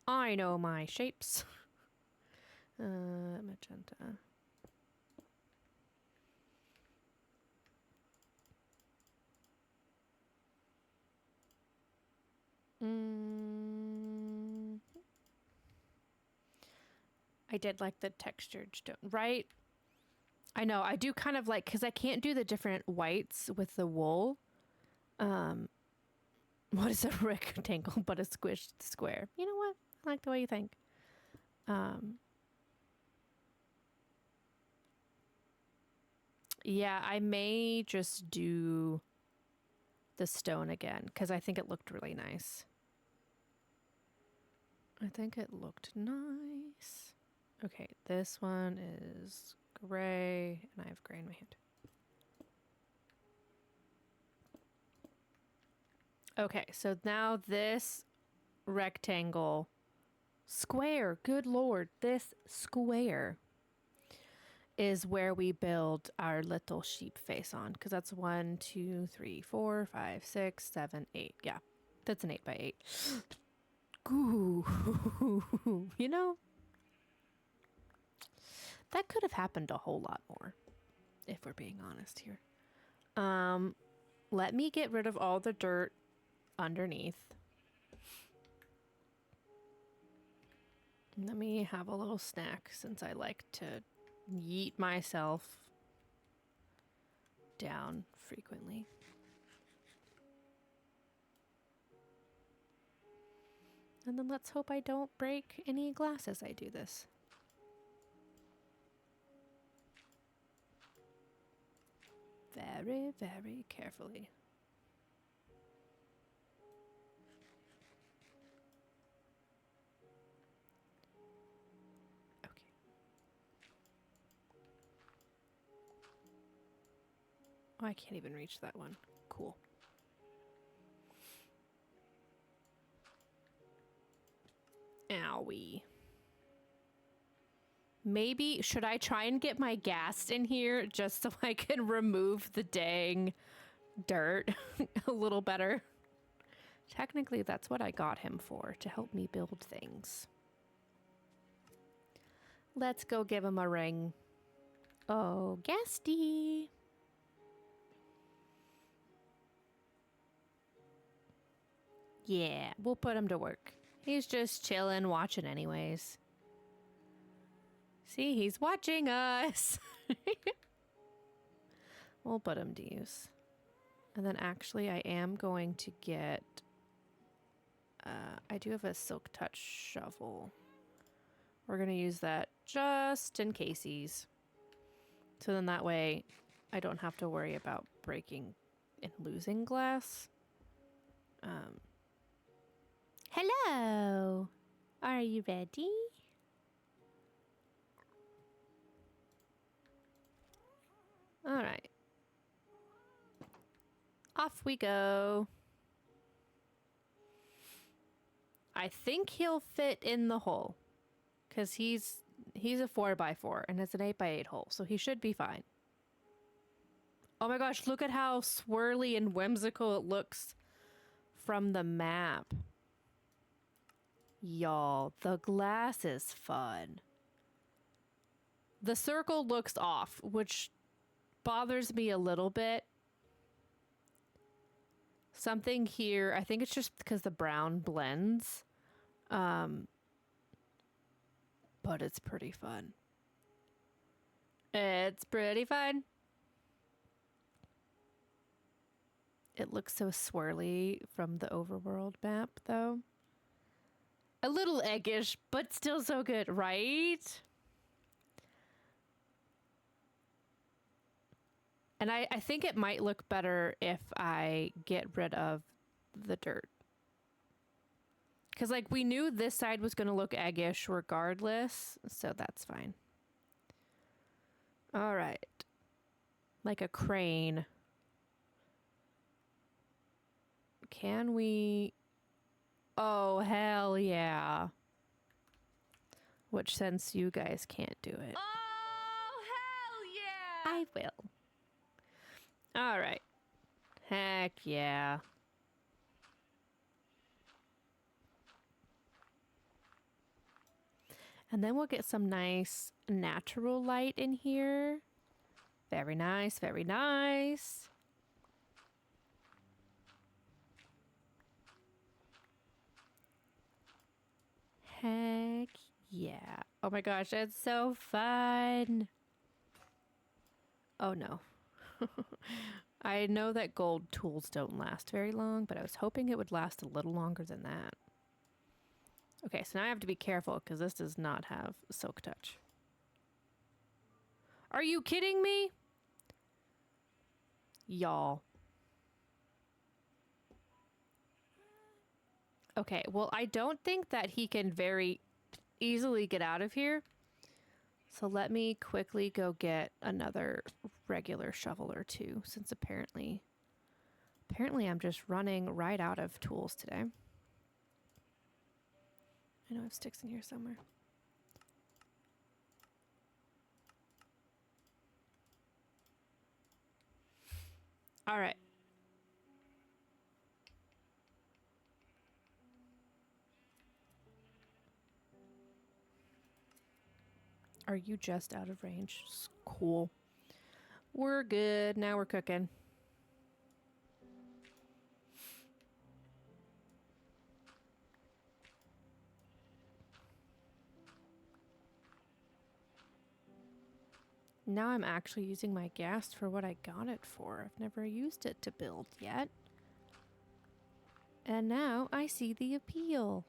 I know my shapes. Magenta. I did like the textured stone, right? I know, I do kind of like, because I can't do the different whites with the wool. I What is a rectangle but a squished square? You know what? I like the way you think. Yeah, I may just do the stone again because I think it looked really nice. I think it looked nice. Okay, this one is gray, and I have gray in my hand. Okay, so now this rectangle square, good lord, this square is where we build our little sheep face on, because that's 1, 2, 3, 4, 5, 6, 7, 8. Yeah, that's an 8 by 8. Ooh, you know, that could have happened a whole lot more, if we're being honest here. Let me get rid of all the dirt underneath. Let me have a little snack since I like to yeet myself down frequently. And then let's hope I don't break any glass as I do this. Very, very carefully. Oh, I can't even reach that one. Cool. Owie. Maybe, should I try and get my ghast in here just so I can remove the dang dirt a little better? Technically, that's what I got him for, to help me build things. Let's go give him a ring. Oh, Ghasty. Yeah, we'll put him to work. He's just chilling, watching anyways. See, he's watching us. We'll put him to use. And then actually I am going to get... I do have a silk touch shovel. We're going to use that just in casesies. So then that way I don't have to worry about breaking and losing glass. Hello! Are you ready? Alright. Off we go. I think he'll fit in the hole. Because he's a 4x4 and it's an 8x8 hole, so he should be fine. Oh my gosh, look at how swirly and whimsical it looks from the map. Y'all, the glass is fun. The circle looks off, which bothers me a little bit. Something here, I think it's just because the brown blends. But it's pretty fun. It's pretty fun. It looks so swirly from the overworld map, though. A little eggish, but still so good, right? And I think it might look better if I get rid of the dirt. Because, like, we knew this side was going to look eggish regardless, so that's fine. All right. Like a crane. Can we... Oh, hell yeah. Which, since you guys can't do it. Oh, hell yeah! I will. All right. Heck yeah. And then we'll get some nice natural light in here. Very nice, very nice. Heck yeah. Oh my gosh, it's so fun. Oh no. I know that gold tools don't last very long, but I was hoping it would last a little longer than that. Okay, so now I have to be careful because this does not have silk touch. Are you kidding me? Y'all. Okay, well, I don't think that he can very easily get out of here. So let me quickly go get another regular shovel or two, since apparently I'm just running right out of tools today. I know I have sticks in here somewhere. All right. Are you just out of range? Cool. We're good. Now we're cooking. Now I'm actually using my gas for what I got it for. I've never used it to build yet. And now I see the appeal.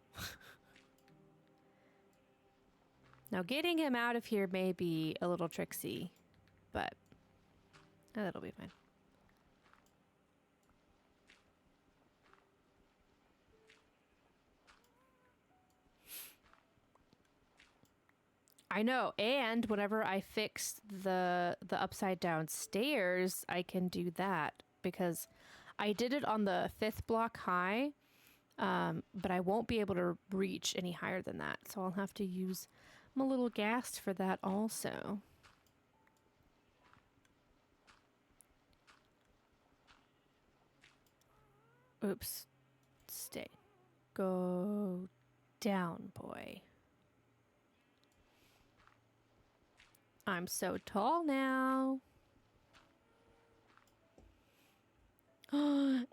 Now getting him out of here may be a little tricksy, but that'll be fine. I know, and whenever I fix the upside down stairs, I can do that because I did it on the 5th block high, but I won't be able to reach any higher than that, so I'll have to use my little gas for that also. Oops. Stay. Go down, boy. I'm so tall now.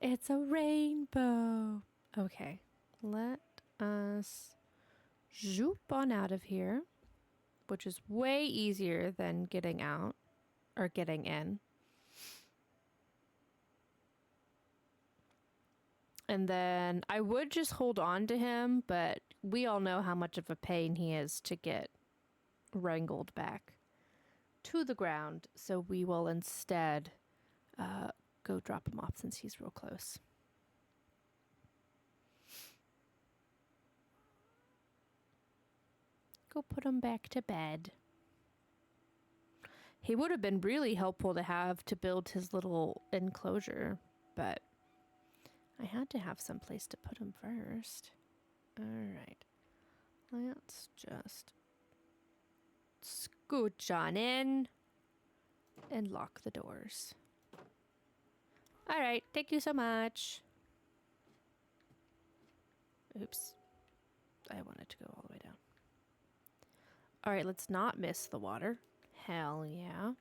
It's a rainbow. Okay, let us zoop on out of here, which is way easier than getting out or getting in. And then I would just hold on to him, but we all know how much of a pain he is to get wrangled back to the ground, so we will instead go drop him off since he's real close. Go put him back to bed. He would have been really helpful to have to build his little enclosure, but I had to have some place to put him first. All right, let's just scooch on in and lock the doors. All right, thank you so much. Oops, I wanted to go all the way down. All right, let's not miss the water. Hell yeah.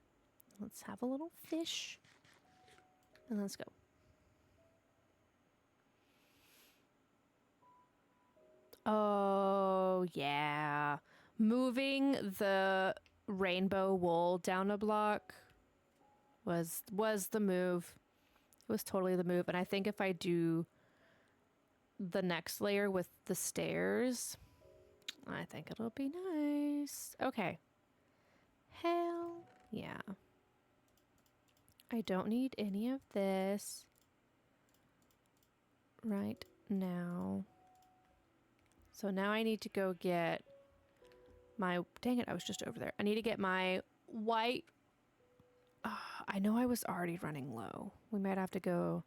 Let's have a little fish. And let's go. Oh, yeah. Moving the rainbow wool down a block was the move. It was totally the move. And I think if I do the next layer with the stairs, I think it'll be nice. Okay. Hell yeah. I don't need any of this right now. So now I need to go get my... Dang it, I was just over there. I need to get my white... I know I was already running low. We might have to go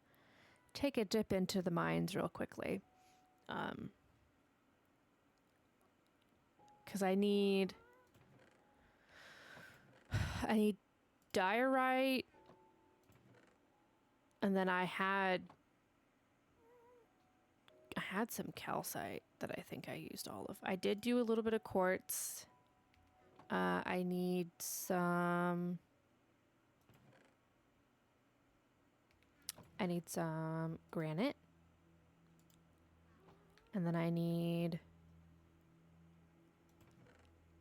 take a dip into the mines real quickly. Because I need diorite, and then I had some calcite that I think I used all of. I did do a little bit of quartz. I need some granite. And then I need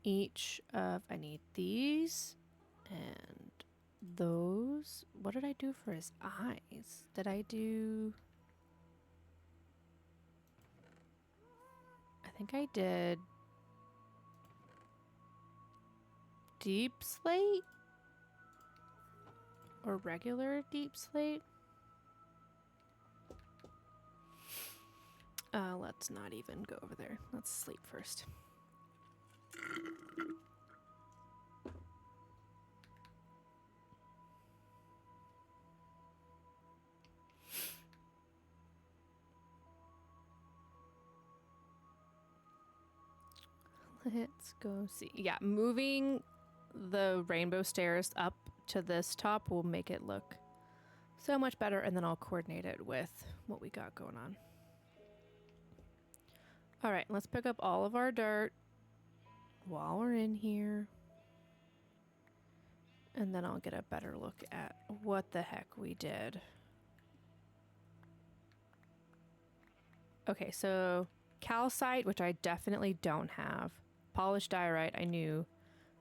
I need these and those. What did I do for his eyes? Did I do... I think I did deep slate or regular deep slate. Let's not even go over there. Let's sleep first. Let's go see. Yeah, moving the rainbow stairs up to this top will make it look so much better, and then I'll coordinate it with what we got going on. All right, let's pick up all of our dirt while we're in here. And then I'll get a better look at what the heck we did. Okay, so calcite, which I definitely don't have. Polished diorite, I knew.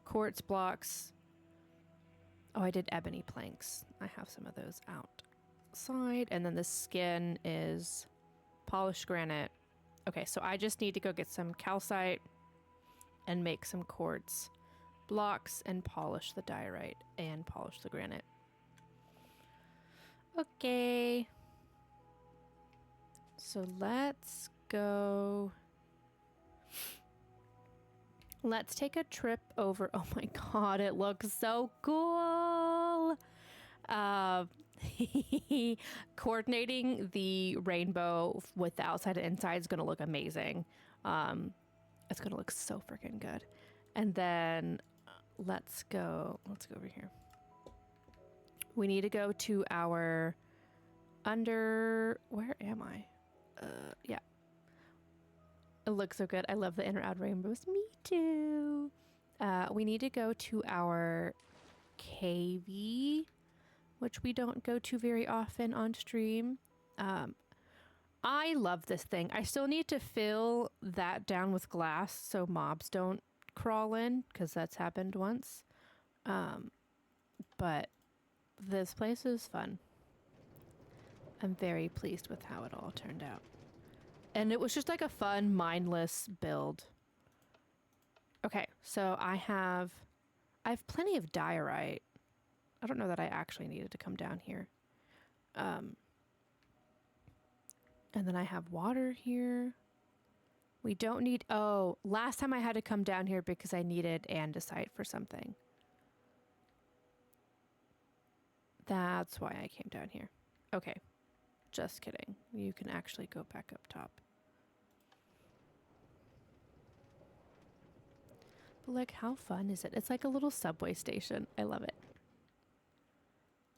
Quartz blocks. Oh, I did ebony planks. I have some of those outside. And then the skin is polished granite. Okay, so I just need to go get some calcite and make some quartz blocks and polish the diorite and polish the granite. Okay. So let's go. Let's take a trip over. Oh my god, it looks so cool. Coordinating the rainbow with the outside and inside is going to look amazing. It's going to look so freaking good. And then let's go over here. We need to go to our where am I? Yeah. It looks so good. I love the inner out rainbows. Me too. We need to go to our KV, which we don't go to very often on stream. I love this thing. I still need to fill that down with glass so mobs don't crawl in, because that's happened once. But this place is fun. I'm very pleased with how it all turned out. And it was just like a fun, mindless build. Okay, so I have plenty of diorite. I don't know that I actually needed to come down here. And then I have water here. We don't need... Oh, last time I had to come down here because I needed andesite for something. That's why I came down here. Okay. Just kidding. You can actually go back up top. But like, how fun is it? It's like a little subway station. I love it.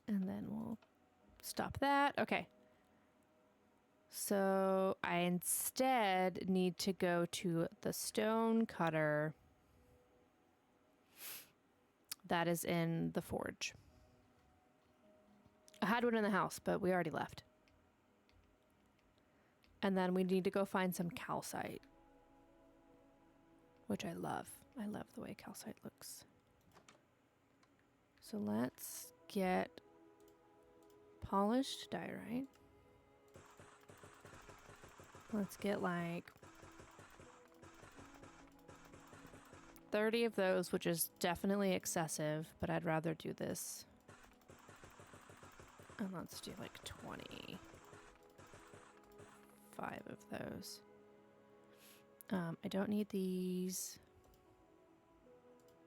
And then we'll stop that. Okay. So I instead need to go to the stone cutter that is in the forge. I had one in the house, but we already left. And then we need to go find some calcite, which I love. I love the way calcite looks. So let's get polished diorite. Let's get like 30 of those, which is definitely excessive, but I'd rather do this. And let's do like 25 of those. I don't need these.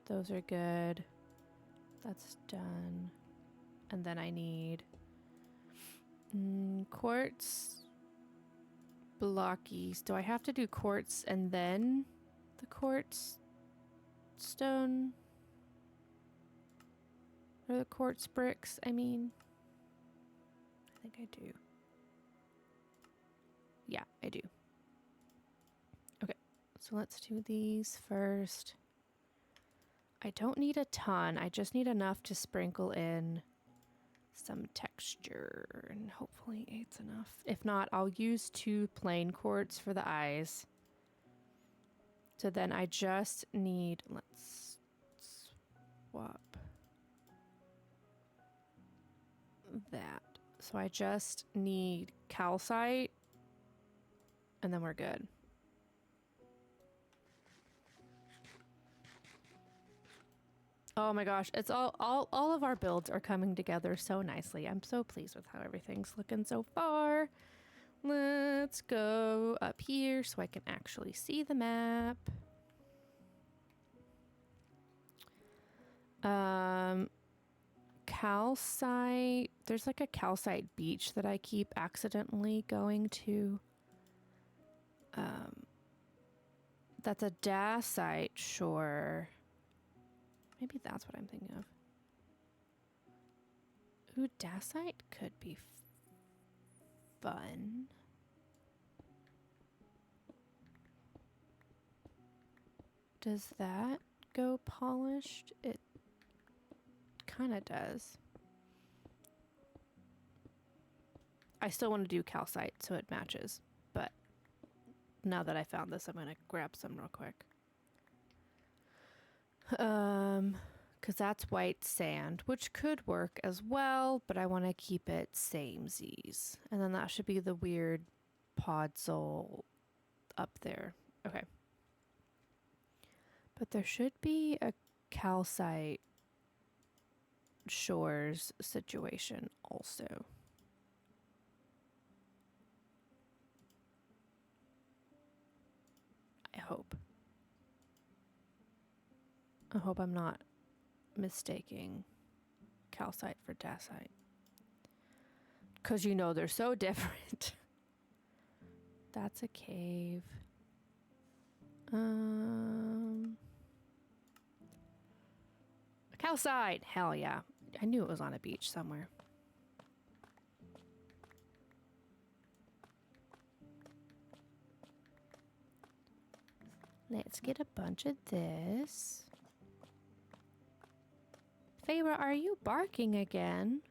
Those are good. That's done. And then I need quartz blockies. Do I have to do quartz and then the quartz stone? Or the quartz bricks, I mean. I think I do. Yeah, I do. Okay, so let's do these first. I don't need a ton. I just need enough to sprinkle in some texture, and hopefully 8's enough. If not, I'll use 2 plain quartz for the eyes. So then I just need, let's swap that. So I just need calcite and then we're good. Oh my gosh, it's all of our builds are coming together so nicely. I'm so pleased with how everything's looking so far. Let's go up here so I can actually see the map. Calcite. There's like a calcite beach that I keep accidentally going to. That's a dacite shore. Maybe that's what I'm thinking of. Ooh, dacite could be fun. Does that go polished? It kind of does. I still want to do calcite so it matches, but now that I found this, I'm going to grab some real quick. Because that's white sand, which could work as well, but I want to keep it samesies. And then that should be the weird podzol up there. Okay. But there should be a calcite shores situation also. I hope. I hope I'm not mistaking calcite for dacite. Because you know they're so different. That's a cave. Calcite! Hell yeah. I knew it was on a beach somewhere. Let's get a bunch of this. Feyre, are you barking again?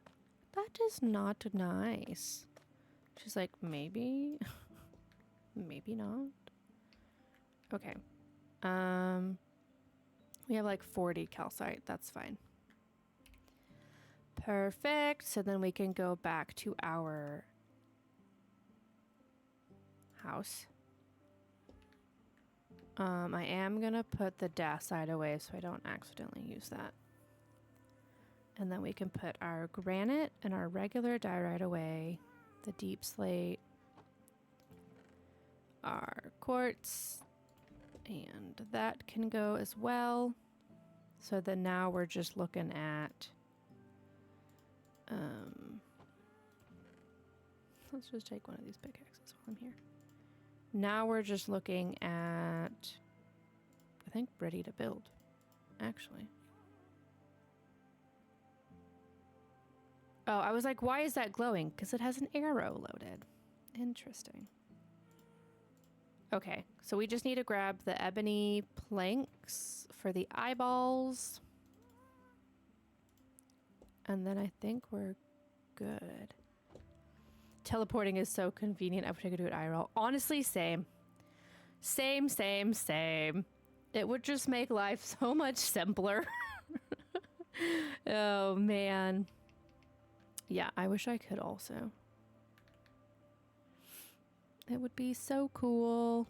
That is not nice. She's like, maybe. Maybe not. Okay. We have like 40 calcite. That's fine. Perfect. So then we can go back to our house. I am gonna put the dacite away so I don't accidentally use that. And then we can put our granite and our regular diorite away. The deep slate. Our quartz. And that can go as well. So then now we're just looking at... let's just take one of these pickaxes while I'm here. Now we're just looking at... I think ready to build, actually. Oh, I was like, why is that glowing? Because it has an arrow loaded. Interesting. Okay, so we just need to grab the ebony planks for the eyeballs. And then I think we're good. Teleporting is so convenient. I wish I could do it IRL. Honestly, same. Same. It would just make life so much simpler. Oh, man. Yeah, I wish I could also. It would be so cool.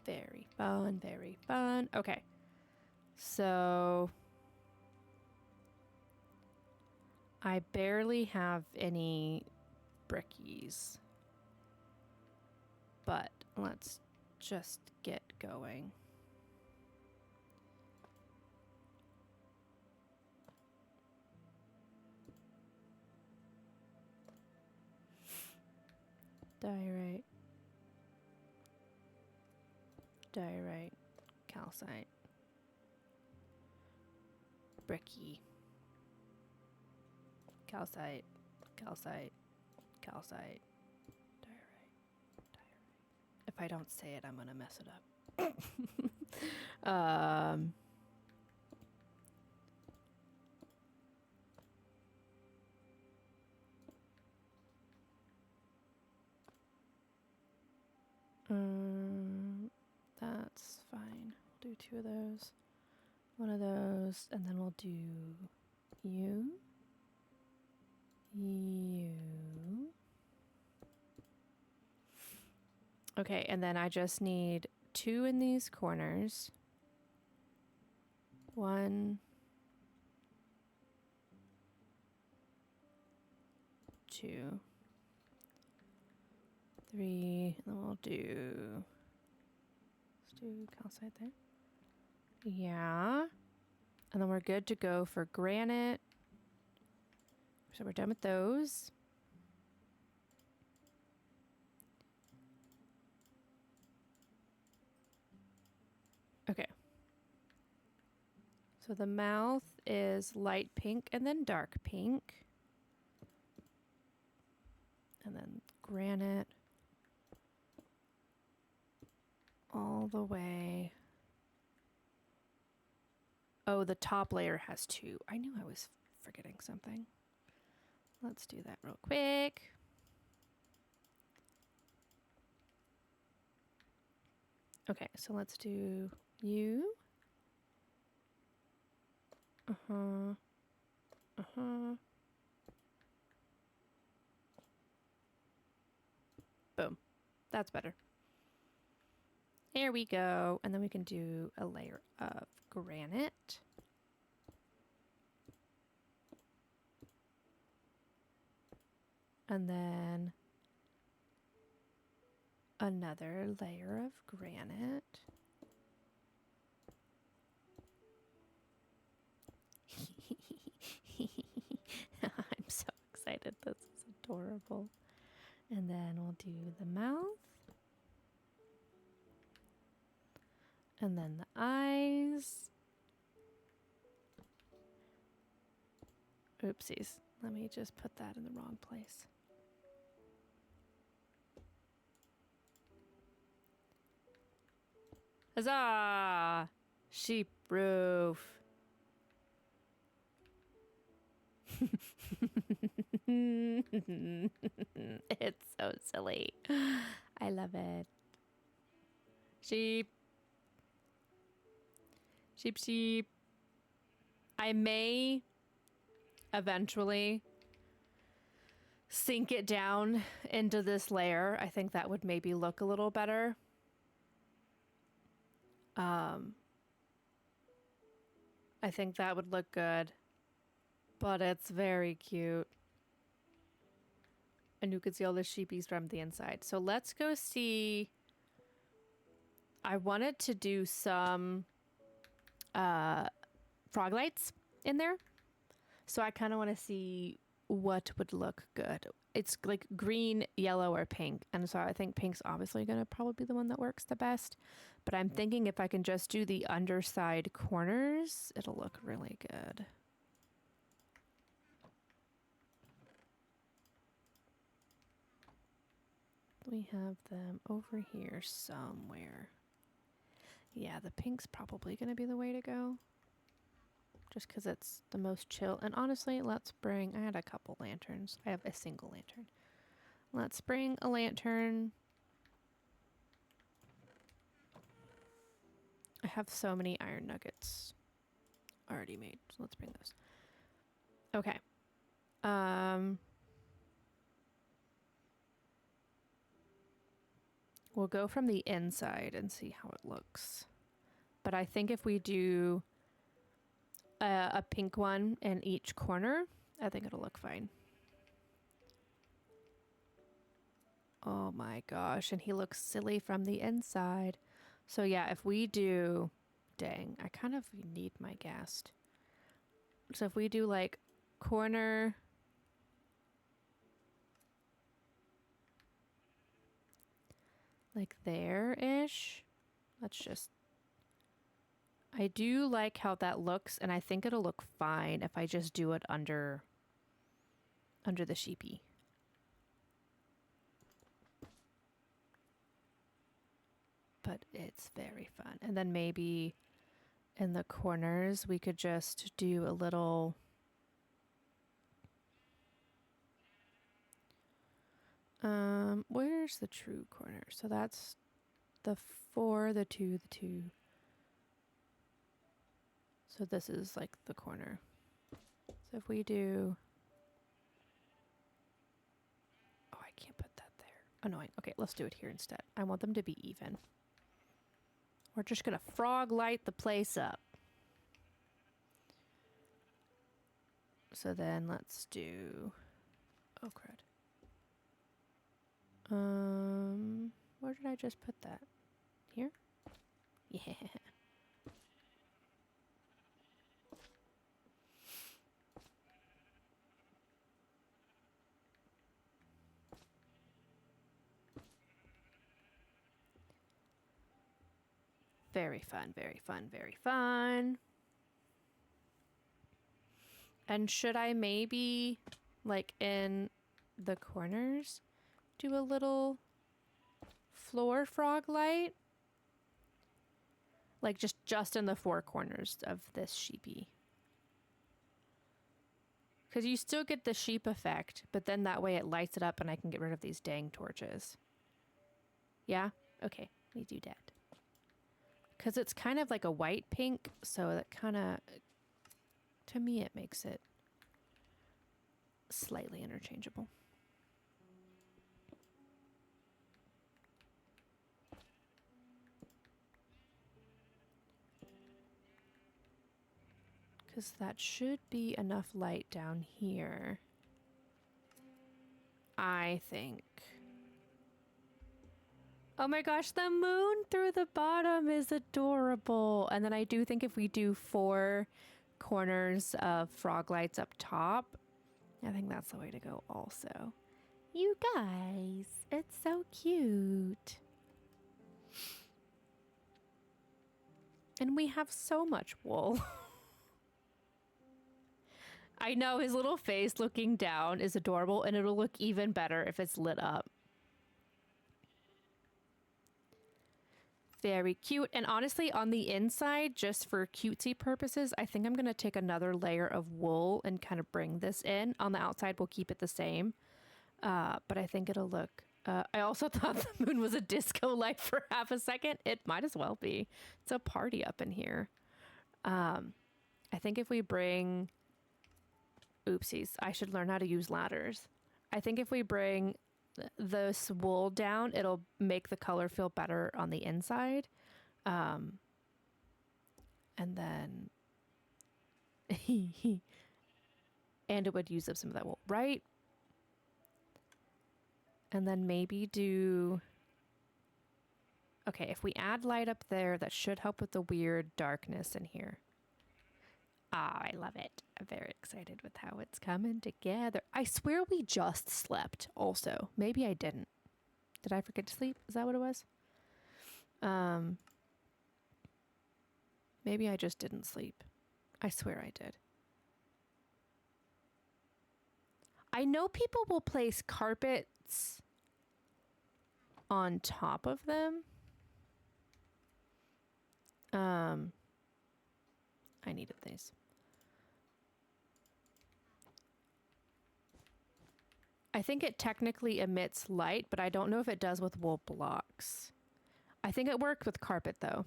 Very fun, very fun. Okay. So I barely have any brickies. But let's just get going. Diorite. Diorite. Calcite. Bricky. Calcite. Calcite. Calcite. Diorite. Diorite. If I don't say it, I'm gonna mess it up. That's fine. We'll do 2 of those. 1 of those, and then we'll do you. You. Okay, and then I just need 2 in these corners. 1, 2, 3, and then we'll do, let's do calcite there. Yeah. And then we're good to go for granite. So we're done with those. Okay. So the mouth is light pink and then dark pink. And then granite all the way. Oh, the top layer has 2. I knew I was forgetting something. Let's do that real quick. Okay, so let's do you. Uh-huh. Uh-huh. Boom. That's better. There we go. And then we can do a layer of granite. And then another layer of granite. I'm so excited. This is adorable. And then we'll do the mouth. And then the eyes. Oopsies. Let me just put that in the wrong place. Huzzah! Sheep roof. It's so silly. I love it. Sheep. Sheep, sheep. I may eventually sink it down into this layer. I think that would maybe look a little better. I think that would look good, but it's very cute. And you can see all the sheepies from the inside. So let's go see. I wanted to do some frog lights in there. So I kind of want to see what would look good. It's like green, yellow, or pink. And so I think pink's obviously going to probably be the one that works the best. But I'm thinking if I can just do the underside corners, it'll look really good. We have them over here somewhere. Yeah, the pink's probably going to be the way to go. Just because it's the most chill. And honestly, let's bring... I had a couple lanterns. I have a single lantern. Let's bring a lantern. I have so many iron nuggets already made. So let's bring those. Okay. We'll go from the inside and see how it looks. But I think if we do a pink one in each corner, I think it'll look fine. Oh my gosh, and he looks silly from the inside. So yeah, if we do... Dang, I kind of need my ghast. So if we do like corner... like there-ish. Let's just... I do like how that looks, and I think it'll look fine if I just do it under the sheepy. But it's very fun. And then maybe in the corners we could just do a little... where's the true corner? So that's the 4, the 2, the 2. So this is like the corner. So if we do... Oh, I can't put that there. Annoying. Okay, let's do it here instead. I want them to be even. We're just gonna frog light the place up. So then let's do... Oh, crud. Where did I just put that? Here? Yeah. Very fun, very fun, very fun. And should I maybe, like in the corners, do a little floor frog light? Like just in the four corners of this sheepy. Because you still get the sheep effect, but then that way it lights it up and I can get rid of these dang torches. Yeah? Okay, we do that. Because it's kind of like a white pink, so that kind of, to me, it makes it slightly interchangeable. Because that should be enough light down here, I think. Oh my gosh, the moon through the bottom is adorable. And then I do think if we do 4 corners of frog lights up top, I think that's the way to go also. You guys, it's so cute. And we have so much wool. I know his little face looking down is adorable, and it'll look even better if it's lit up. Very cute. And honestly, on the inside, just for cutesy purposes, I think I'm going to take another layer of wool and kind of bring this in. On the outside, we'll keep it the same. But I think it'll look... I also thought the moon was a disco light for half a second. It might as well be. It's a party up in here. I think if we bring... Oopsies. I should learn how to use ladders. I think if we bring... this wool down, it'll make the color feel better on the inside. And then and it would use up some of that wool, right? And then maybe do... Okay, if we add light up there, that should help with the weird darkness in here. Ah, I love it. I'm very excited with how it's coming together. I swear we just slept also. Maybe I didn't. Did I forget to sleep? Is that what it was? Maybe I just didn't sleep. I swear I did. I know people will place carpets on top of them. I needed these. I think it technically emits light, but I don't know if it does with wool blocks. I think it worked with carpet, though.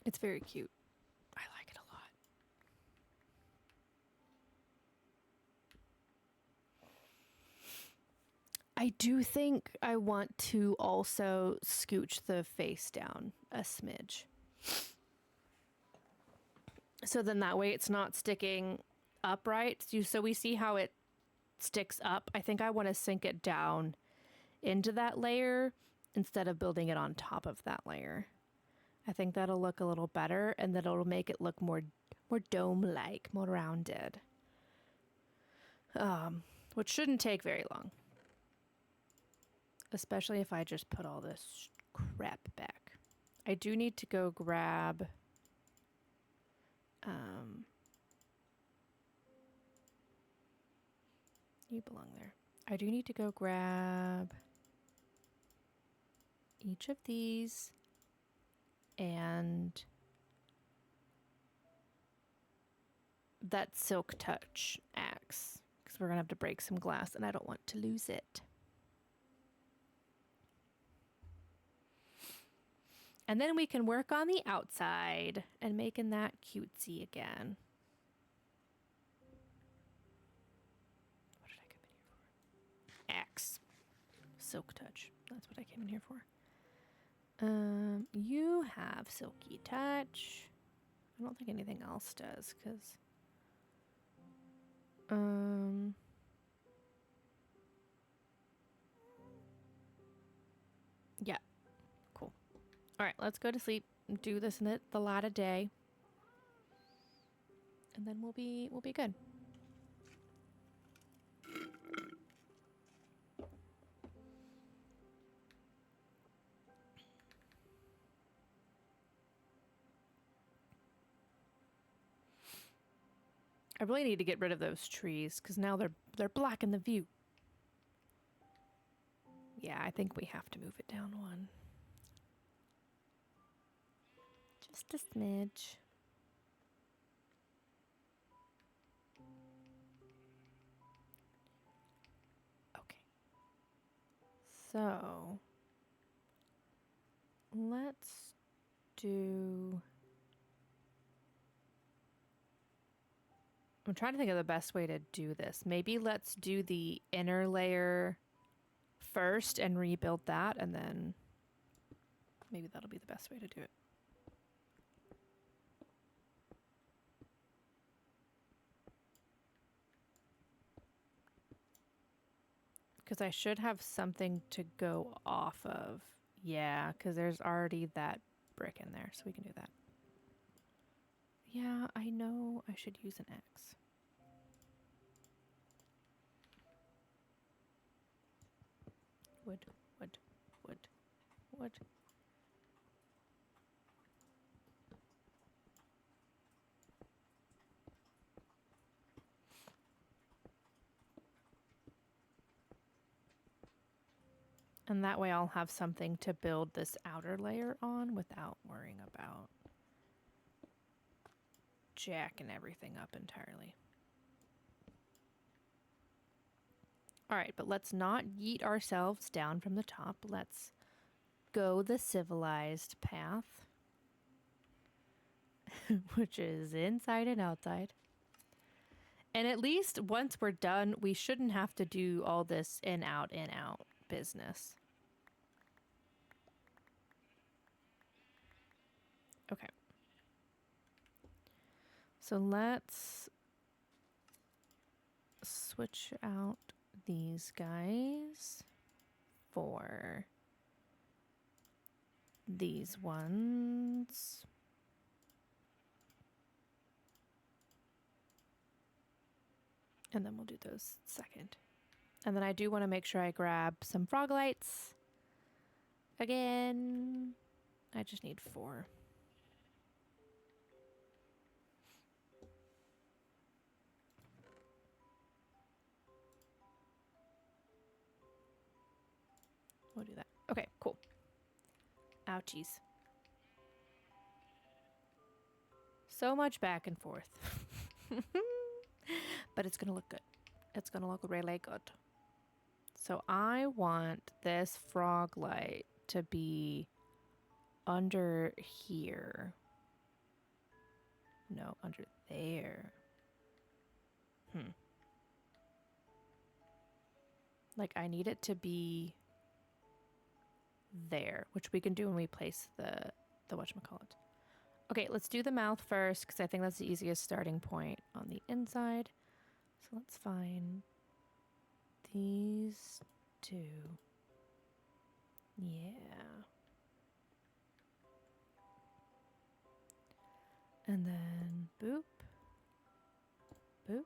It's very cute. I like it a lot. I do think I want to also scooch the face down a smidge. So then that way it's not sticking upright. So we see how it sticks up. I think I want to sink it down into that layer instead of building it on top of that layer. I think that'll look a little better, and that it'll make it look more dome-like, more rounded. Which shouldn't take very long. Especially if I just put all this crap back. I do need to go grab... you belong there. I do need to go grab each of these and that Silk Touch axe, because we're gonna have to break some glass and I don't want to lose it. And then we can work on the outside and making that cutesy again. What did I come in here for? X. Silk Touch. That's what I came in here for. You have Silky Touch. I don't think anything else does, because... Yeah. Cool. All right, let's go to sleep. Do this in the light of day. And then we'll be good. I really need to get rid of those trees because now they're blocking the view. Yeah, I think we have to move it down one. Just a smidge. Okay. So, let's do... I'm trying to think of the best way to do this. Maybe let's do the inner layer first and rebuild that, and then maybe that'll be the best way to do it. Because I should have something to go off of. Yeah, because there's already that brick in there, so we can do that. Yeah, I know I should use an X. Wood, wood, wood, wood. And that way I'll have something to build this outer layer on without worrying about jacking everything up entirely. All right, but let's not yeet ourselves down from the top. Let's go the civilized path, which is inside and outside. And at least once we're done, we shouldn't have to do all this in, out business. Okay. So let's switch out these guys for these ones. And then we'll do those second. And then I do want to make sure I grab some frog lights. Again, I just need 4. We'll do that. Okay, cool. Ouchies. So much back and forth. But it's gonna look good. It's gonna look really good. So I want this frog light to be under here. No, under there. Like I need it to be there, which we can do when we place the whatchamacallit. Okay, let's do the mouth first because I think that's the easiest starting point on the inside. So let's find these 2. Yeah. And then boop. Boop.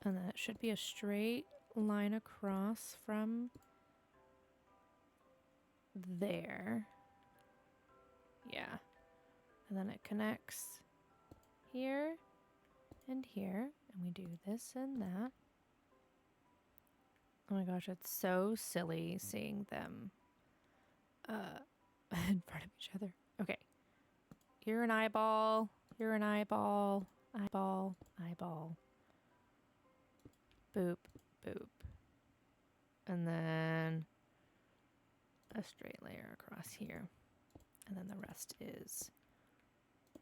And then it should be a straight line across from there. Yeah. And then it connects here and here. And we do this and that. Oh my gosh, it's so silly seeing them in front of each other. Okay. You're an eyeball. You're an eyeball. Eyeball. Eyeball. Boop. Boop. And then a straight layer across here. And then the rest is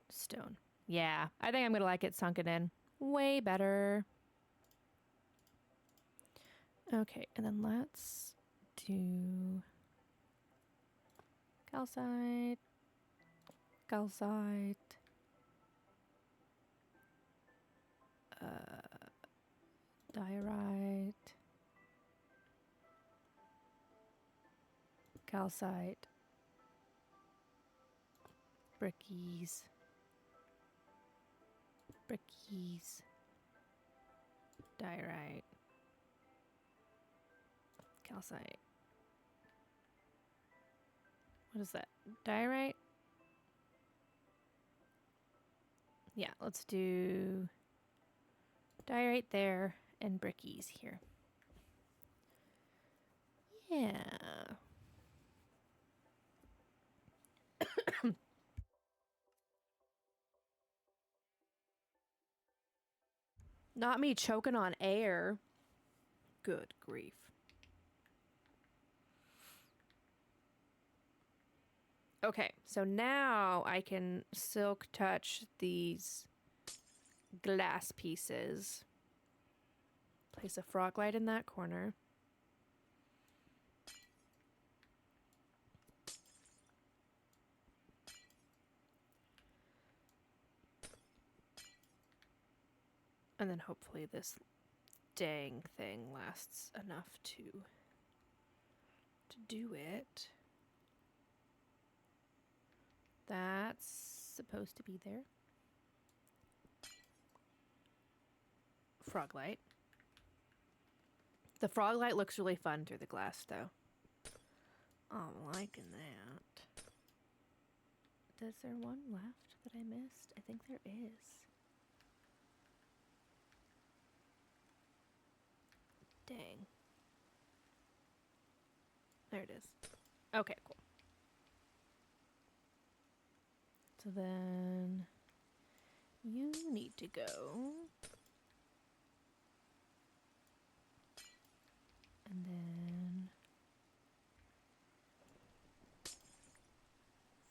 stone. Yeah, I think I'm going to like it sunken in. Way better. Okay, and then let's do calcite, calcite, diorite, calcite, brickies, brickies, diorite, calcite. What is that? Diorite? Yeah, let's do diorite there and brickies here. Yeah. Not me choking on air. Good grief. Okay, so now I can silk touch these glass pieces. Place a frog light in that corner. And then hopefully this dang thing lasts enough to do it. That's supposed to be there. Frog light. The frog light looks really fun through the glass, though. I'm liking that. Is there one left that I missed? I think there is. Dang. There it is. Okay, cool. So then you need to go. And then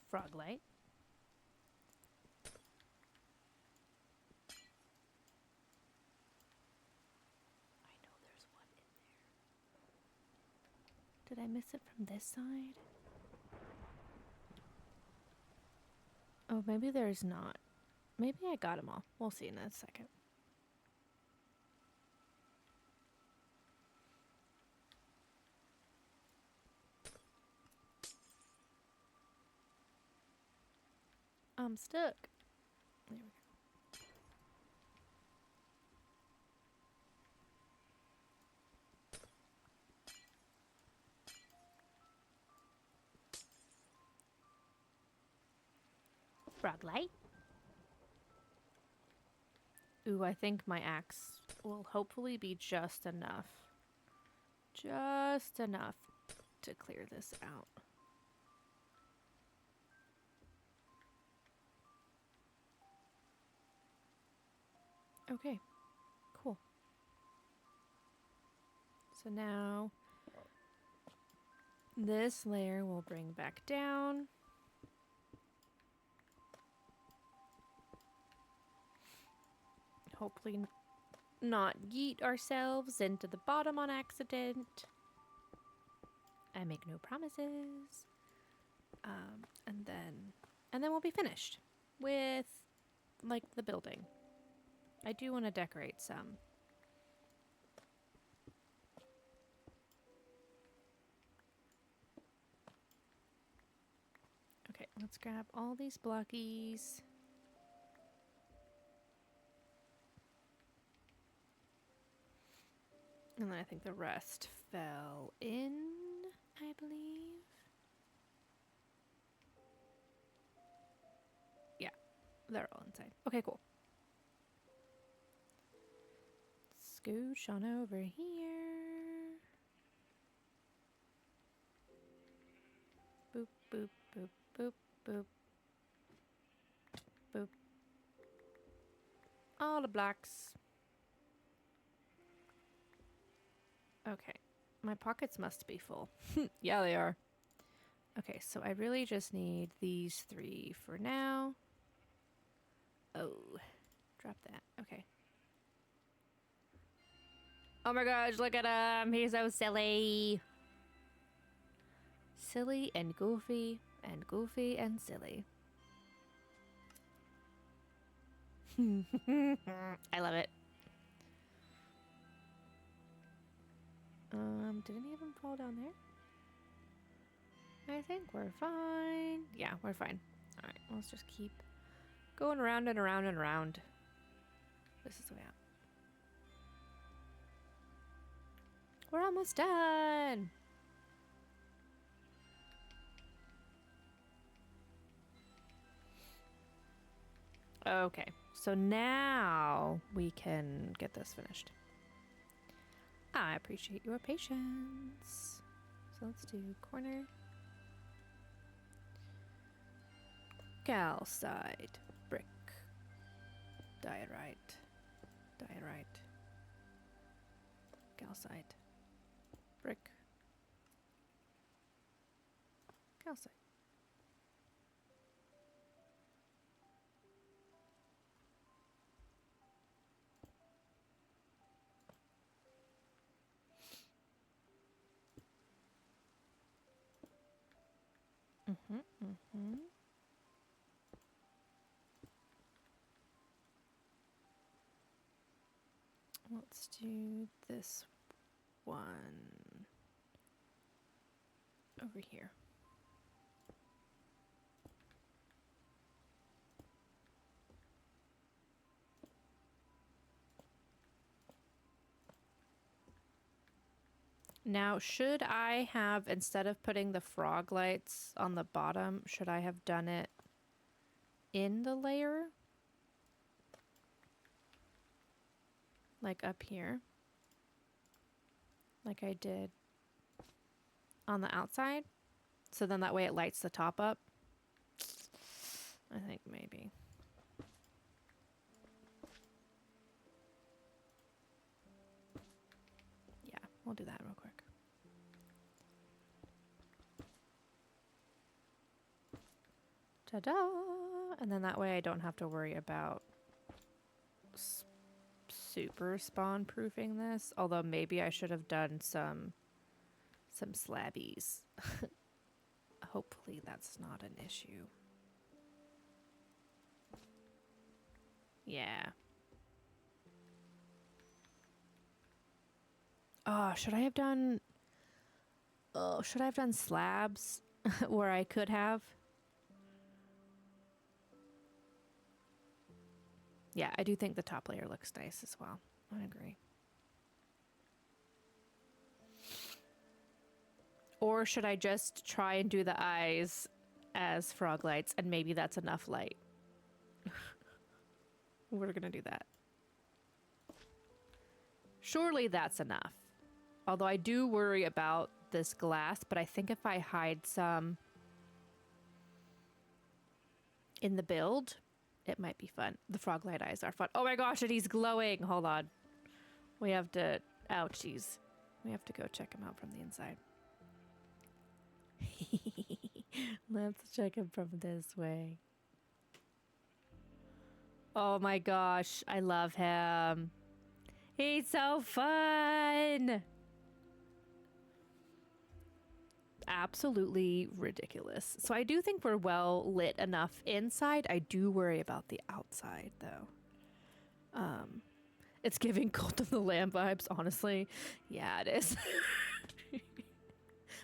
frog light. I know there's one in there. Did I miss it from this side? Oh, maybe there's not. Maybe I got them all. We'll see in a second. I'm stuck. There we go. Frog light. Ooh, I think my axe will hopefully be just enough. Just enough to clear this out. Okay, cool. So now this layer will bring back down. Hopefully not yeet ourselves into the bottom on accident. I make no promises. And then we'll be finished with like the building. I do want to decorate some. Okay, let's grab all these blockies. And then I think the rest fell in, I believe. Yeah, they're all inside. Okay, cool. Scooch on over here. Boop, boop, boop, boop, boop. Boop. All the blocks. Okay. My pockets must be full. Yeah, they are. Okay, so I really just need these 3 for now. Oh, drop that. Okay. Oh my gosh, look at him. He's so silly. Silly and goofy and goofy and silly. I love it. Did any of them fall down there? I think we're fine. Yeah, we're fine. All right, let's just keep going around and around and around. This is the way out. We're almost done. Okay, so now we can get this finished. I appreciate your patience. So let's do corner. Calcite, brick, diorite, diorite, calcite, brick, calcite. Let's do this one over here. Now, should I have, instead of putting the frog lights on the bottom, should I have done it in the layer? Like up here? Like I did on the outside? So then that way it lights the top up? I think maybe. Yeah, we'll do that real quick. Ta-da! And then that way I don't have to worry about super spawn proofing this. Although maybe I should have done some slabbies. Hopefully that's not an issue. Yeah. Oh, should I have done... Oh, should I have done slabs where I could have? Yeah, I do think the top layer looks nice as well. I agree. Or should I just try and do the eyes as frog lights and maybe that's enough light? We're gonna do that. Surely that's enough. Although I do worry about this glass, but I think if I hide some in the build, it might be fun. The frog light eyes are fun. Oh my gosh, and he's glowing. Hold on. We have to... Ouchies. We have to go check him out from the inside. Let's check him from this way. Oh my gosh, I love him. He's so fun. Absolutely ridiculous. So I do think we're well lit enough inside. I do worry about the outside though. It's giving Cult of the Lamb vibes, honestly. Yeah, it is.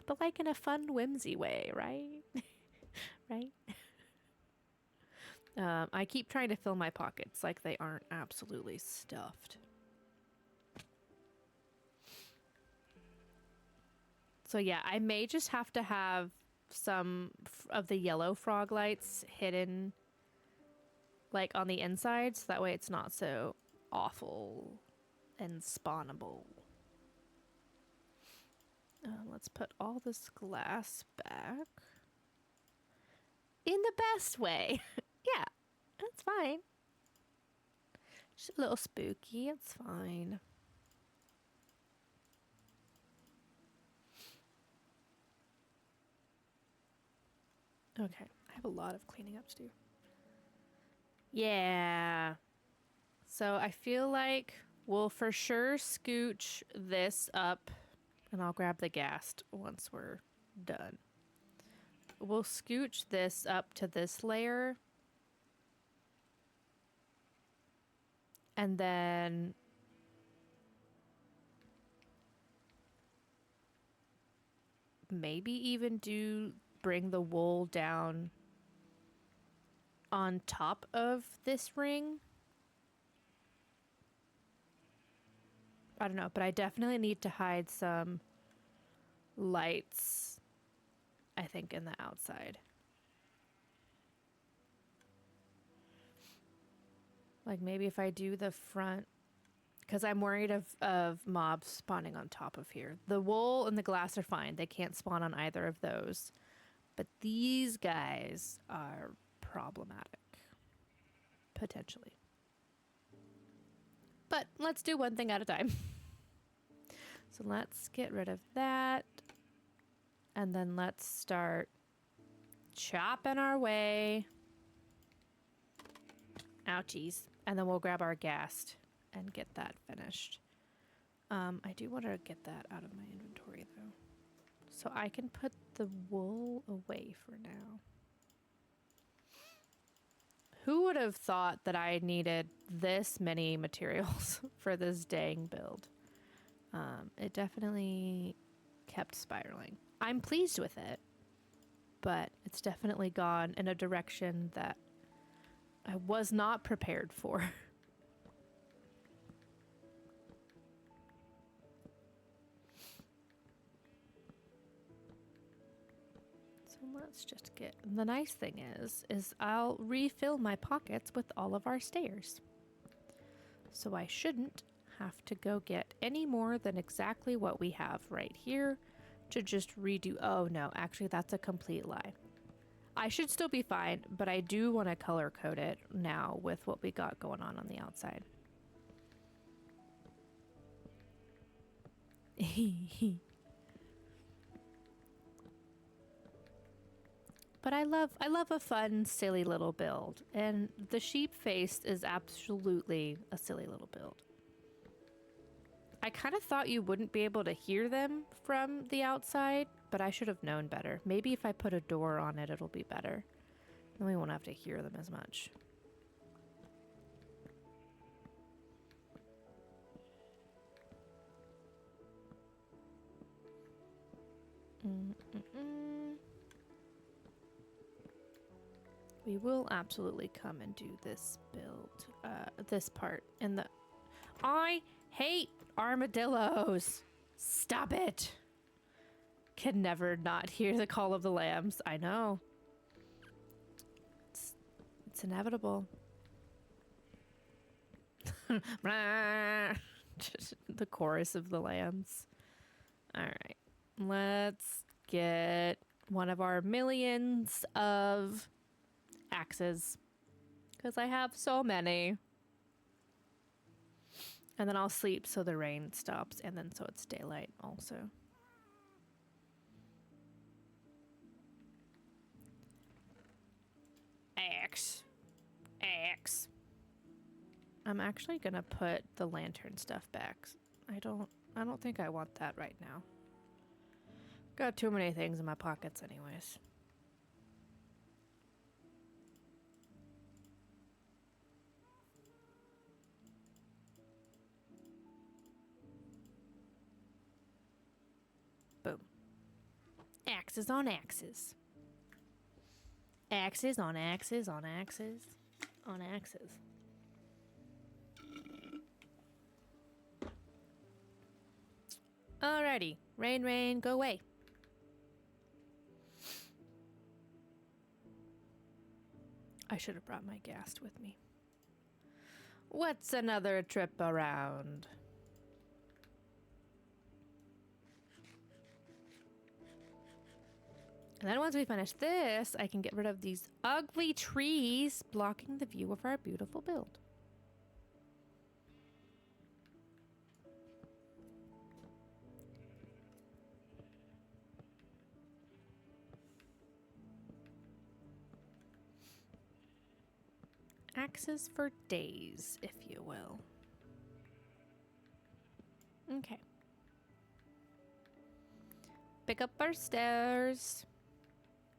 But like in a fun, whimsy way, right? Right? I keep trying to fill my pockets like they aren't absolutely stuffed. So yeah, I may just have to have some of the yellow frog lights hidden like on the inside so that way it's not so awful and spawnable. Let's put all this glass back in the best way. Yeah, that's fine. Just a little spooky, it's fine. Okay, I have a lot of cleaning up to do. Yeah. So I feel like we'll for sure scooch this up, and I'll grab the ghast once we're done. We'll scooch this up to this layer, and then maybe even bring the wool down on top of this ring. I don't know, but I definitely need to hide some lights, I think, in the outside. Like maybe if I do the front, because I'm worried of mobs spawning on top of here. The wool and the glass are fine. They can't spawn on either of those. But these guys are problematic. Potentially. But let's do one thing at a time. So let's get rid of that. And then let's start chopping our way. Ouchies. And then we'll grab our ghast and get that finished. I do want to get that out of my inventory though. So I can put the wool away for now. Who would have thought that I needed this many materials for this dang build? It definitely kept spiraling. I'm pleased with it, but it's definitely gone in a direction that I was not prepared for. So let's just get, the nice thing is I'll refill my pockets with all of our stairs. So I shouldn't have to go get any more than exactly what we have right here to just redo. Oh no, actually that's a complete lie. I should still be fine, but I do want to color code it now with what we got going on the outside. But I love a fun, silly little build, and the sheep face is absolutely a silly little build. I kind of thought you wouldn't be able to hear them from the outside, but I should have known better. Maybe if I put a door on it, it'll be better. Then we won't have to hear them as much. We will absolutely come and do this build, this part in the... I hate armadillos. Stop it. Can never not hear the call of the lambs. I know. It's inevitable. Just the chorus of the lambs. All right. Let's get one of our millions of axes, because I have so many. And then I'll sleep so the rain stops, and then so it's daylight also. Axe. Axe. I'm actually gonna put the lantern stuff back. I don't think I want that right now. Got too many things in my pockets anyways. Boom. Axes on axes. Axes on axes on axes on axes. Alrighty. Rain, rain, go away. I should have brought my ghast with me. What's another trip around? And then once we finish this, I can get rid of these ugly trees blocking the view of our beautiful build. Axes for days, if you will. Okay. Pick up our stairs.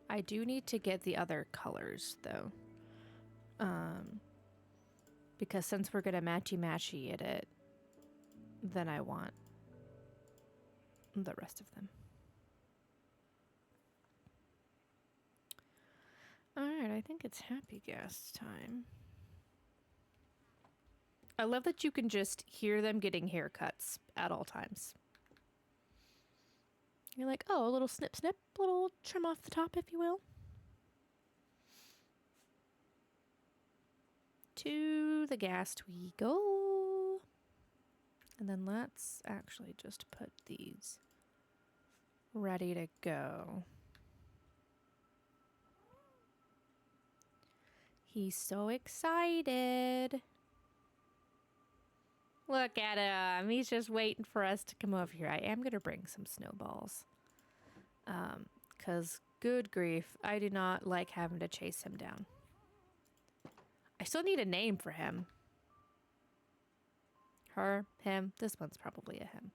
I do need to get the other colors, though. Because since we're gonna matchy-matchy it, then I want the rest of them. Alright, I think it's happy gas time. I love that you can just hear them getting haircuts at all times. You're like, oh, a little snip snip, a little trim off the top, if you will. To the ghast we go. And then let's actually just put these ready to go. He's so excited. Look at him. He's just waiting for us to come over here. I am going to bring some snowballs. Because good grief, I do not like having to chase him down. I still need a name for him. Her, him. This one's probably a him.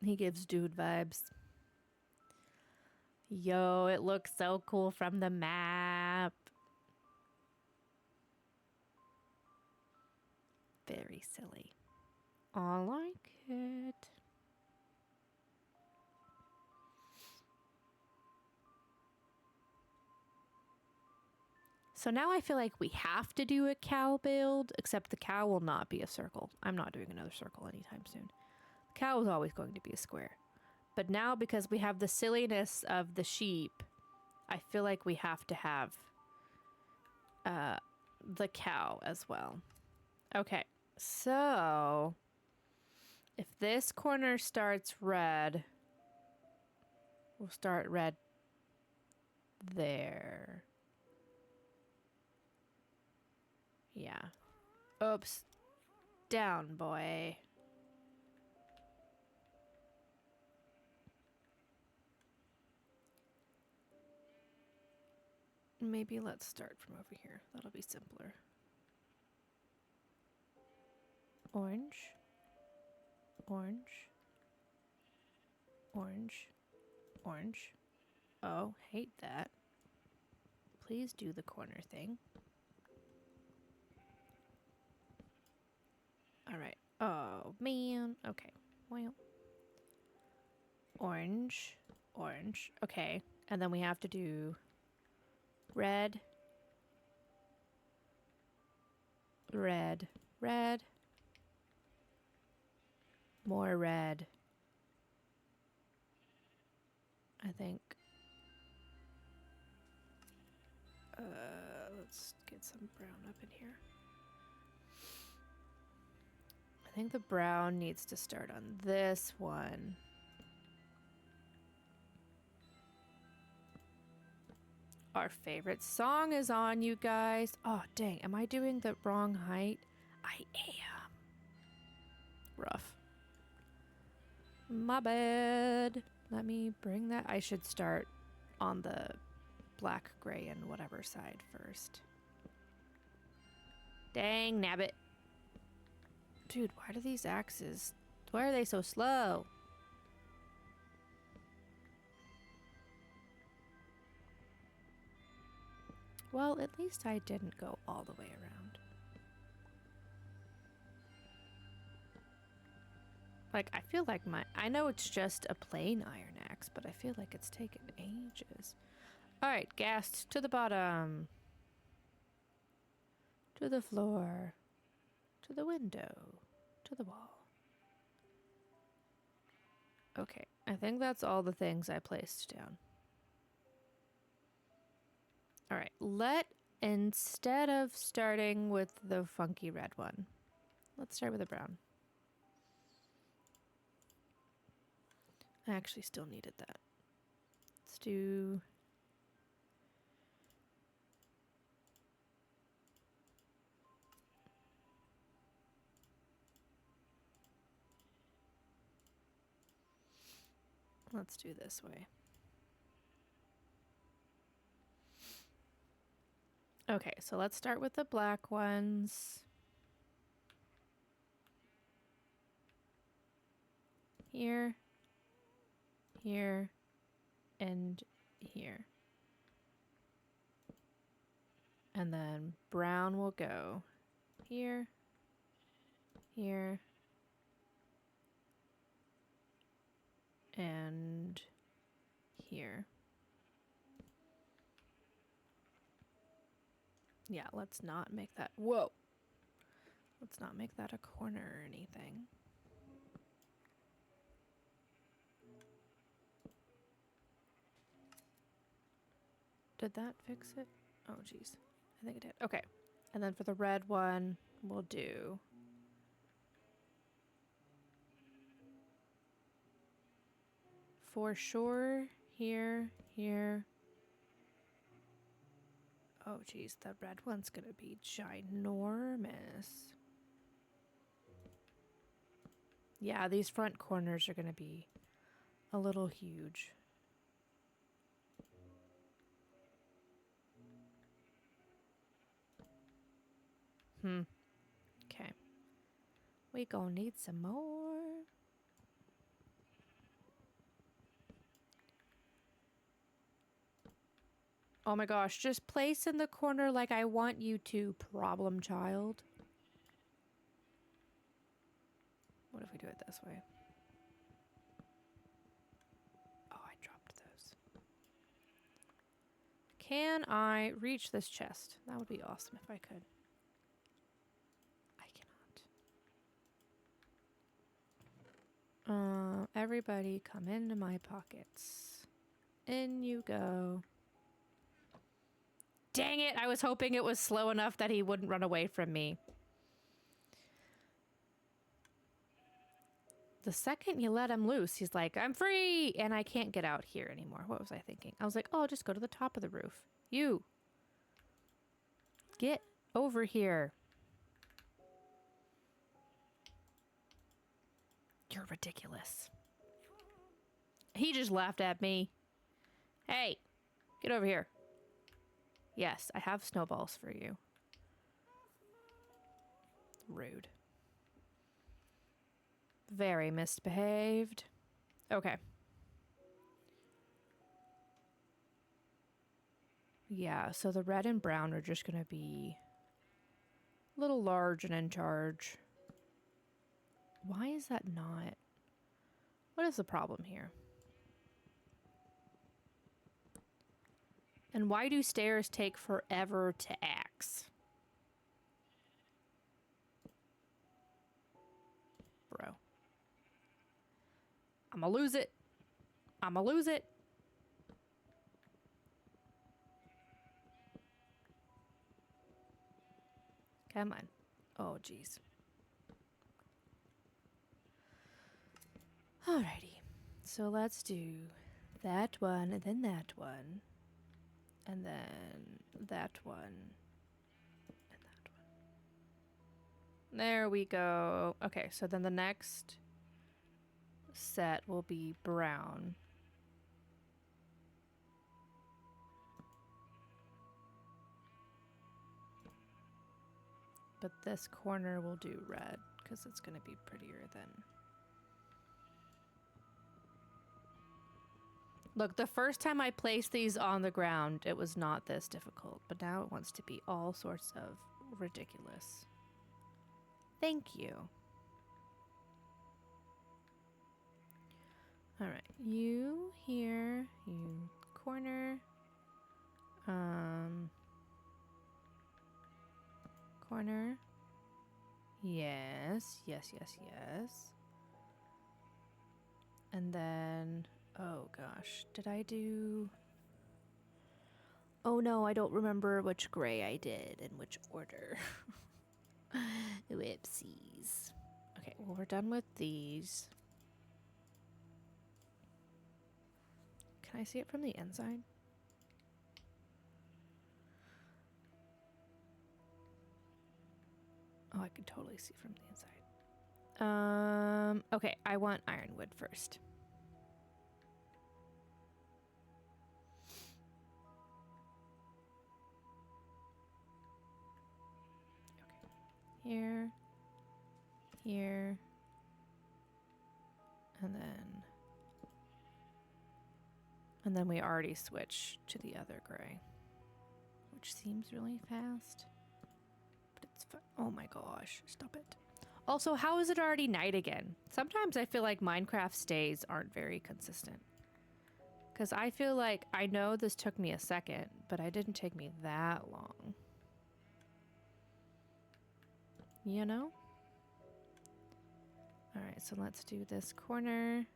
He gives dude vibes. Yo, it looks so cool from the map. Very silly. I like it. So now I feel like we have to do a cow build, except the cow will not be a circle. I'm not doing another circle anytime soon. The cow is always going to be a square. But now, because we have the silliness of the sheep, I feel like we have to have the cow as well. Okay, so if this corner starts red, we'll start red there. Yeah. Oops. Down, boy. Maybe let's start from over here. That'll be simpler. Orange. Orange. Orange. Orange. Oh, hate that. Please do the corner thing. Alright. Oh, man. Okay. Well. Orange. Orange. Okay. And then we have to do red. Red. Red. More red. I think. Let's get some brown up in here. I think the brown needs to start on this one. Our favorite song is on, you guys. Oh, dang. Am I doing the wrong height? I am. Rough. My bad. Let me bring that. I should start on the black, gray, and whatever side first. Dang, nabbit. Dude, why do these axes... Why are they so slow? Well, at least I didn't go all the way around. Like, I feel like I know it's just a plain iron axe, but I feel like it's taken ages. Alright, ghast to the bottom. To the floor. To the window. To the wall. Okay, I think that's all the things I placed down. Alright, instead of starting with the funky red one, let's start with the brown. I actually still needed that. Let's do... Let's do this way. Okay, so let's start with the black ones. Here, here, and here. And then brown will go here, here, and here. Yeah, let's not make that, whoa. Let's not make that a corner or anything. Did that fix it? Oh, geez. I think it did. Okay. And then for the red one, we'll do for sure here, here. Oh, geez. The red one's going to be ginormous. Yeah, these front corners are going to be a little huge. Okay. We gonna need some more. Oh my gosh, just place in the corner like I want you to, problem child. What if we do it this way? Oh, I dropped those. Can I reach this chest? That would be awesome if I could. I cannot. Everybody come into my pockets. In you go. Dang it, I was hoping it was slow enough that he wouldn't run away from me. The second you let him loose, he's like, I'm free, and I can't get out here anymore. What was I thinking? I was like, oh, just go to the top of the roof. You. Get over here. You're ridiculous. He just laughed at me. Hey, get over here. Yes, I have snowballs for you. Rude. Very misbehaved. Okay. Yeah, so the red and brown are just going to be a little large and in charge. Why is that not? What is the problem here? And why do stairs take forever to axe? Bro. I'ma lose it. I'ma lose it. Come on. Oh, jeez. Alrighty. So let's do that one, and then that one. And then that one. And that one. There we go. Okay, so then the next set will be brown. But this corner will do red, because it's going to be prettier than... Look, the first time I placed these on the ground, it was not this difficult, but now it wants to be all sorts of ridiculous. Thank you. All right, you here, you corner, corner. Yes, yes, yes, yes. And then... Oh gosh, did I do... Oh no, I don't remember which gray I did in which order. Whoopsies. Okay, well we're done with these. Can I see it from the inside? Oh, I can totally see from the inside. Okay, I want ironwood first. here, here, and then we already switched to the other gray, which seems really fast, but it's oh my gosh, stop it. Also, how is it already night again? Sometimes I feel like Minecraft's days aren't very consistent. Because I feel like, I know this took me a second, but it didn't take me that long. You know? Alright, so let's do this corner.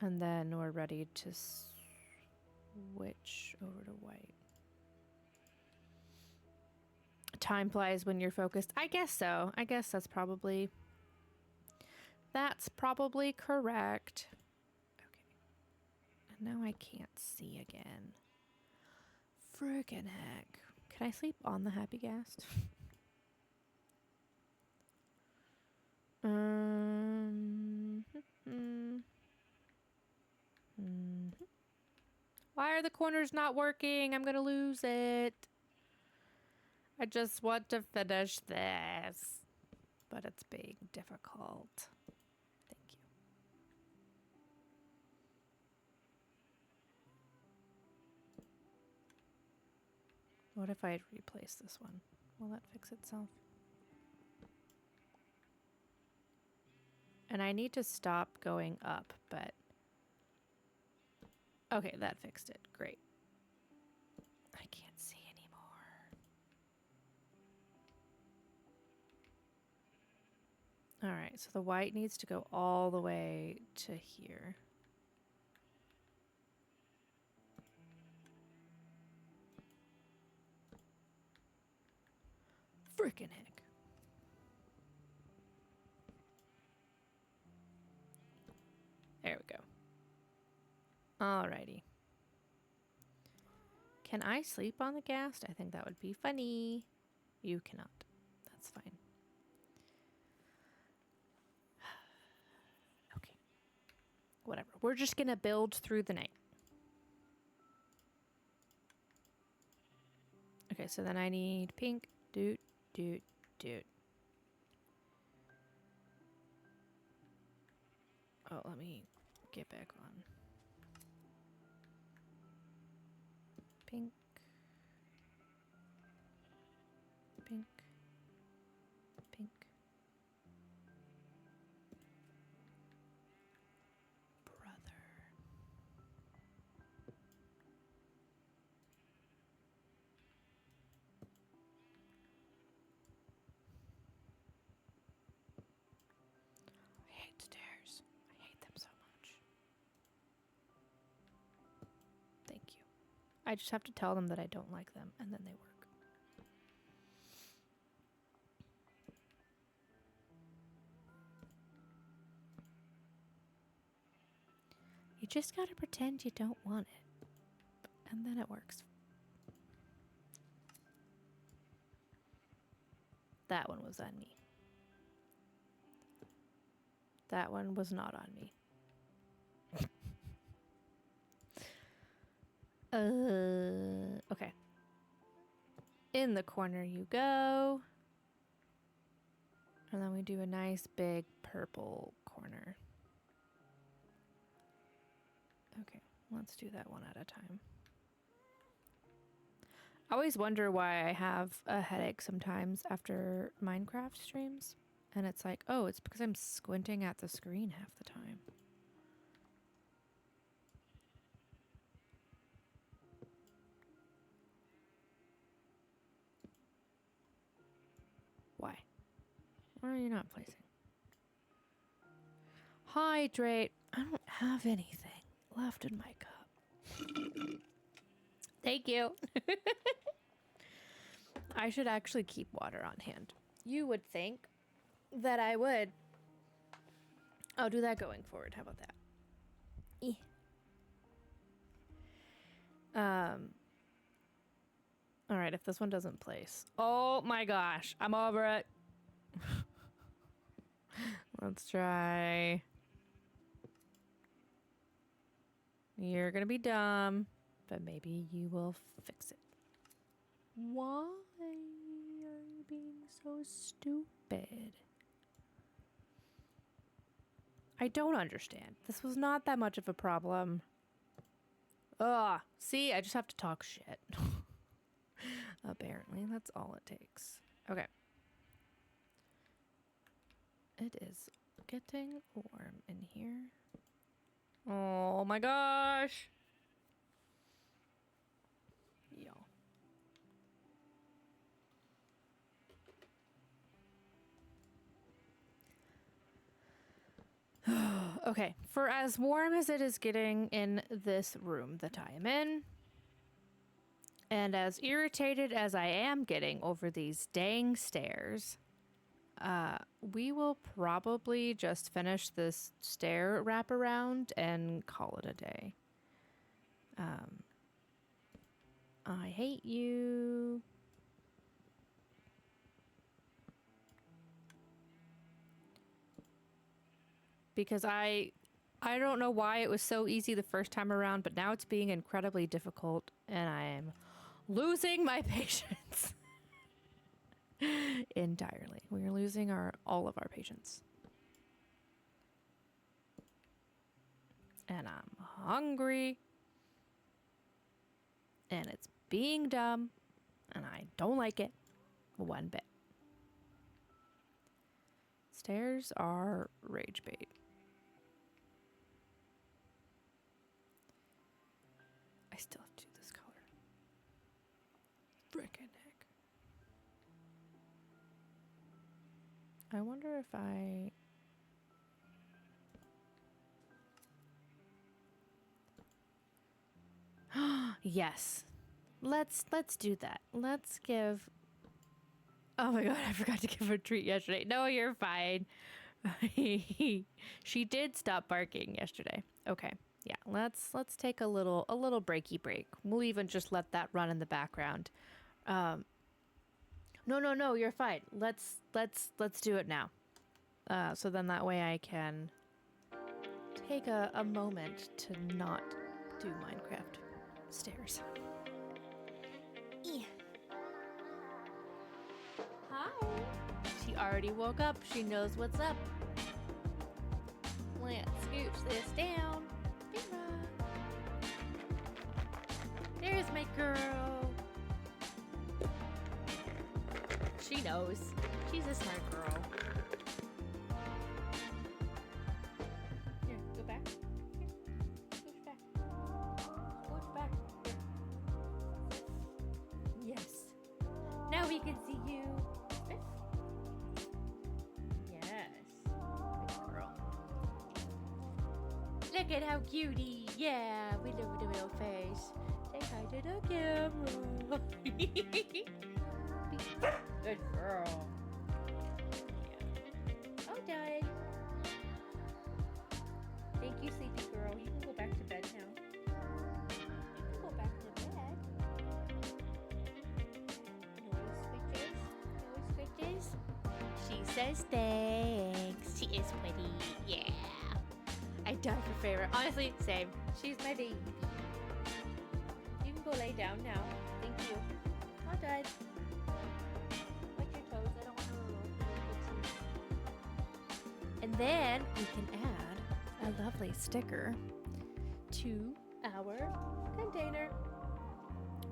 And then we're ready to switch over to white. Time flies when you're focused. I guess so. I guess that's probably correct. Okay. And now I can't see again. Friggin' heck. Can I sleep on the happy gas? Why are the corners not working? I'm gonna lose it. I just want to finish this, but it's being difficult. Thank you. What if I replace this one? Will that fix itself? And I need to stop going up, but... Okay, that fixed it. Great. I can't see anymore. Alright, so the white needs to go all the way to here. Frickin' heck. There we go. Alrighty. Can I sleep on the gas? I think that would be funny. You cannot. That's fine. Okay. Whatever. We're just gonna build through the night. Okay, so then I need pink. Doot, doot, doot. Oh, let me get back on. Pink. Pink. Pink. Brother. I hate stairs. I hate them so much. Thank you. I just have to tell them that I don't like them, and then they work. You just gotta pretend you don't want it, and then it works. That one was on me. That one was not on me. Okay. In the corner you go. And then we do a nice big purple corner. Okay, let's do that one at a time. I always wonder why I have a headache sometimes after Minecraft streams. And it's like, oh, it's because I'm squinting at the screen half the time. Why? Why are you not placing? Hydrate. I don't have anything left in my cup. Thank you. I should actually keep water on hand. You would think that I would. I'll do that going forward. How about that? All right, if this one doesn't place. Oh my gosh, I'm over it. Let's try. You're gonna be dumb, but maybe you will fix it. Why are you being so stupid? I don't understand. This was not that much of a problem. Ugh. See, I just have to talk shit. Apparently, that's all it takes. Okay. It is getting warm in here. Oh my gosh. Y'all. Okay, for as warm as it is getting in this room that I am in, and as irritated as I am getting over these dang stairs, we will probably just finish this stair wraparound and call it a day. I hate you. Because I don't know why it was so easy the first time around, but now it's being incredibly difficult, and I am losing my patience. Entirely. We are losing all of our patience. And I'm hungry. And it's being dumb. And I don't like it one bit. Stairs are rage bait. I still have to do this color. Frickin' heck. I wonder if I... Yes. Let's do that. Let's give... Oh my god, I forgot to give her a treat yesterday. No, you're fine. She did stop barking yesterday. Okay. Yeah, let's take a little breaky break. We'll even just let that run in the background. No, you're fine. Let's do it now. So then that way I can take a moment to not do Minecraft stairs. Hi. She already woke up. She knows what's up. Let's scooch this down. There's my girl. She knows. She's a smart girl. Here, go back. Here. Scooch back. Scooch back. Here. Yes. Now we can see you. Yes. Good girl. Look at how cutie. Yeah, we love the real face. Say hi to the camera. Good girl. Yeah. All done. Thank you, sleepy girl. You can go back to bed now. You can go back to bed. No switches? She says thanks. She is pretty. Yeah. I die for favorite. Honestly, same. She's my baby. You can go lay down now. Thank you. All done. Watch your toes. I don't want to roll. And then we can add a lovely sticker to our container.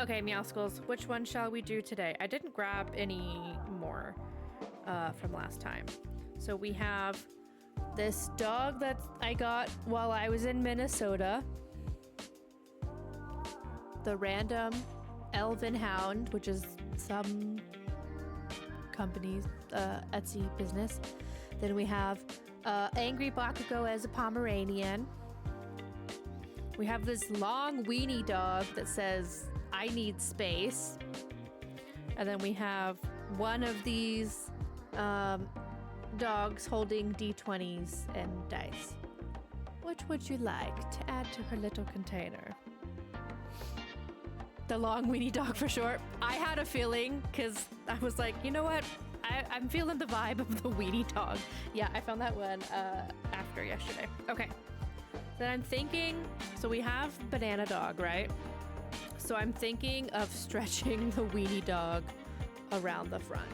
Okay, Meowscles, which one shall we do today? I didn't grab any more from last time. So we have this dog that I got while I was in Minnesota. The random Elven Hound, which is some company's Etsy business. Then we have Angry Bakugo as a Pomeranian. We have this long weenie dog that says, I need space. And then we have one of these dogs holding D20s and dice. Which would you like to add to her little container? The long weenie dog for sure. I had a feeling because I was like, you know what? I'm feeling the vibe of the weenie dog. Yeah, I found that one after yesterday. Okay. Then I'm thinking, so we have banana dog, right? So I'm thinking of stretching the weenie dog around the front.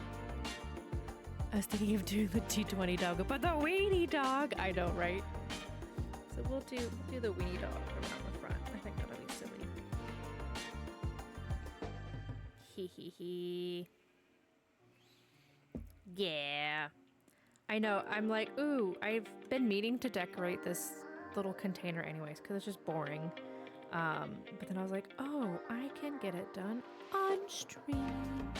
I was thinking of doing the T20 dog, but the weenie dog. I know, right? So we'll do the weenie dog around the front. I think that'll be silly. Hee hee hee. Yeah. I know. I'm like, ooh, I've been meaning to decorate this little container anyways, because it's just boring. But then I was like, oh, I can get it done on stream.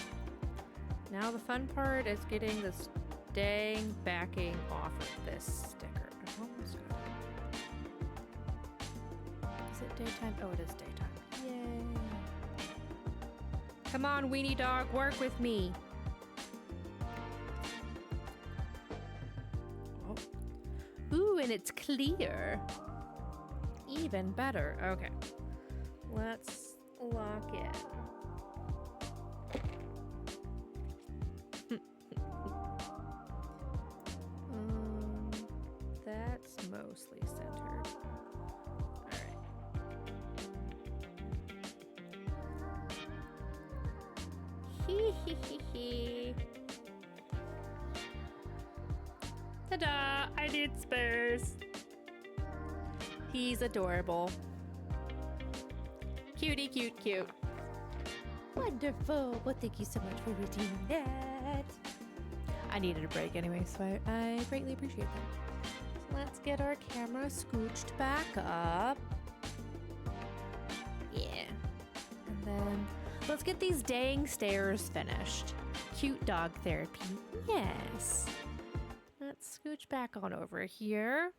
Now the fun part is getting this dang backing off of this sticker. I almost got it. Is it daytime? Oh, it is daytime. Yay. Come on, weenie dog, work with me. Oh. Ooh, and it's clear. Even better. Okay. Let's lock in. That's mostly centered. Alright. Hee hee hee hee. Ta-da! I did Spurs. He's adorable. Cutie, cute, cute. Wonderful. Well, thank you so much for doing that. I needed a break anyway, so I greatly appreciate that. So let's get our camera scooched back up. Yeah. And then let's get these dang stairs finished. Cute dog therapy. Yes. Let's scooch back on over here.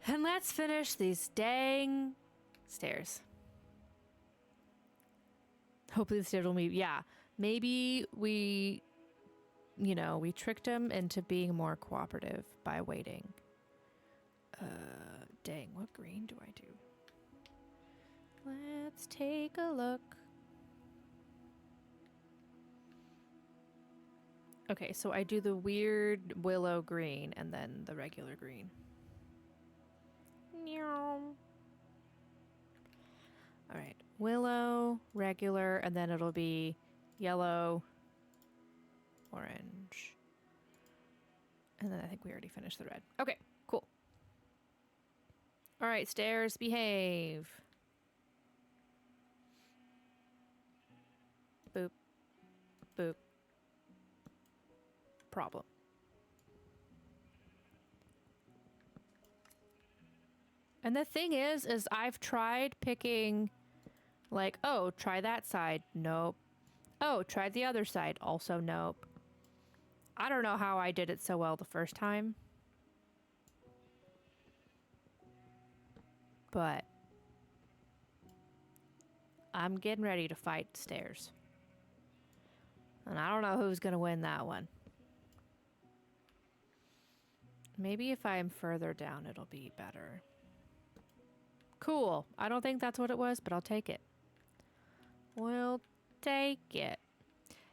And let's finish these dang stairs. Hopefully the stairs will move. Yeah. Maybe we tricked him into being more cooperative by waiting. Dang, what green do I do? Let's take a look. Okay, so I do the weird willow green and then the regular green. Meow. All right, willow, regular, and then it'll be yellow, orange. And then I think we already finished the red. Okay, cool. All right, stairs, behave. Boop. Boop. Problem. And the thing is I've tried picking, like, oh, try that side. Nope. Oh, try the other side. Also, nope. I don't know how I did it so well the first time. But I'm getting ready to fight stairs. And I don't know who's going to win that one. Maybe if I'm further down, it'll be better. Cool. I don't think that's what it was, but I'll take it. We'll take it.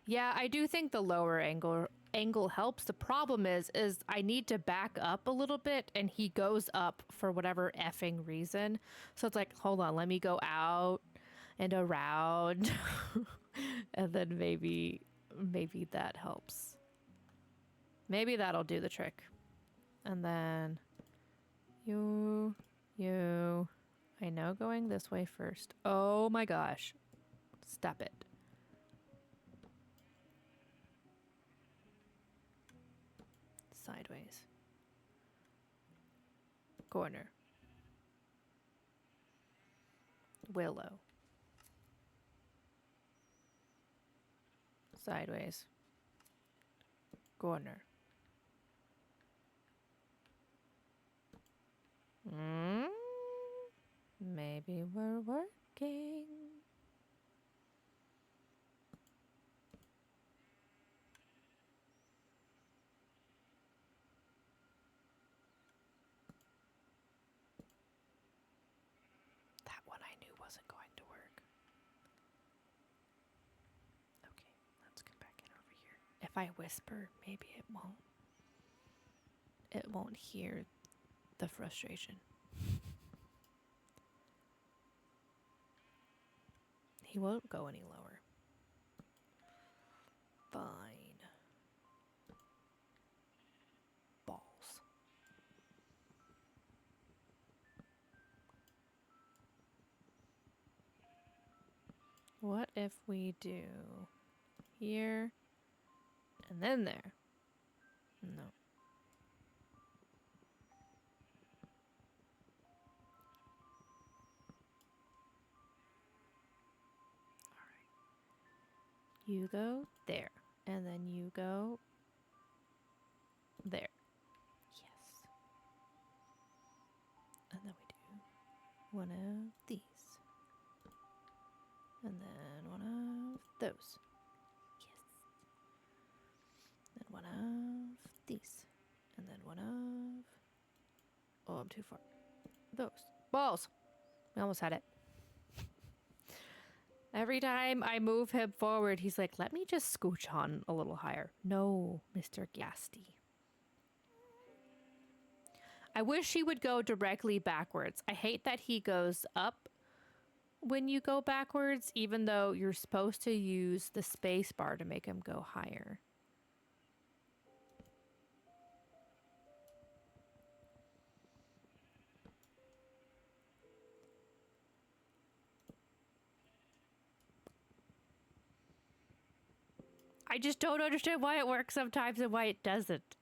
Yeah, I do think the lower angle helps. The problem is I need to back up a little bit, and he goes up for whatever effing reason. So it's like, hold on, let me go out and around. And then maybe that helps. Maybe that'll do the trick. And then you, I know going this way first. Oh my gosh. Stop it. Sideways. Corner. Willow. Sideways. Corner. Maybe we're working. That one I knew wasn't going to work. Okay, let's come back in over here. If I whisper, maybe it won't. It won't hear the frustration. He won't go any lower. Fine. What if we do here and then there? No. You go there, and then you go there. Yes. And then we do one of these. And then one of those. Yes. Then one of these. And then one of... Oh, I'm too far. Those. Balls! I almost had it. Every time I move him forward, he's like, let me just scooch on a little higher. No, Mr. Gasty. I wish he would go directly backwards. I hate that he goes up when you go backwards, even though you're supposed to use the space bar to make him go higher. I just don't understand why it works sometimes and why it doesn't.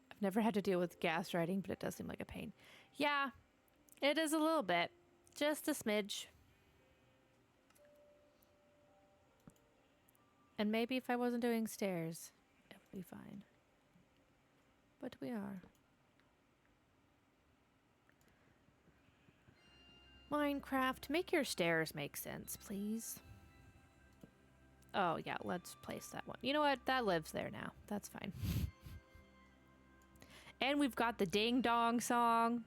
I've never had to deal with gas writing, but it does seem like a pain. Yeah, it is a little bit. Just a smidge. And maybe if I wasn't doing stairs, it would be fine. But we are. Minecraft, make your stairs make sense, please. Oh, yeah, let's place that one. You know what? That lives there now. That's fine. And we've got the ding dong song.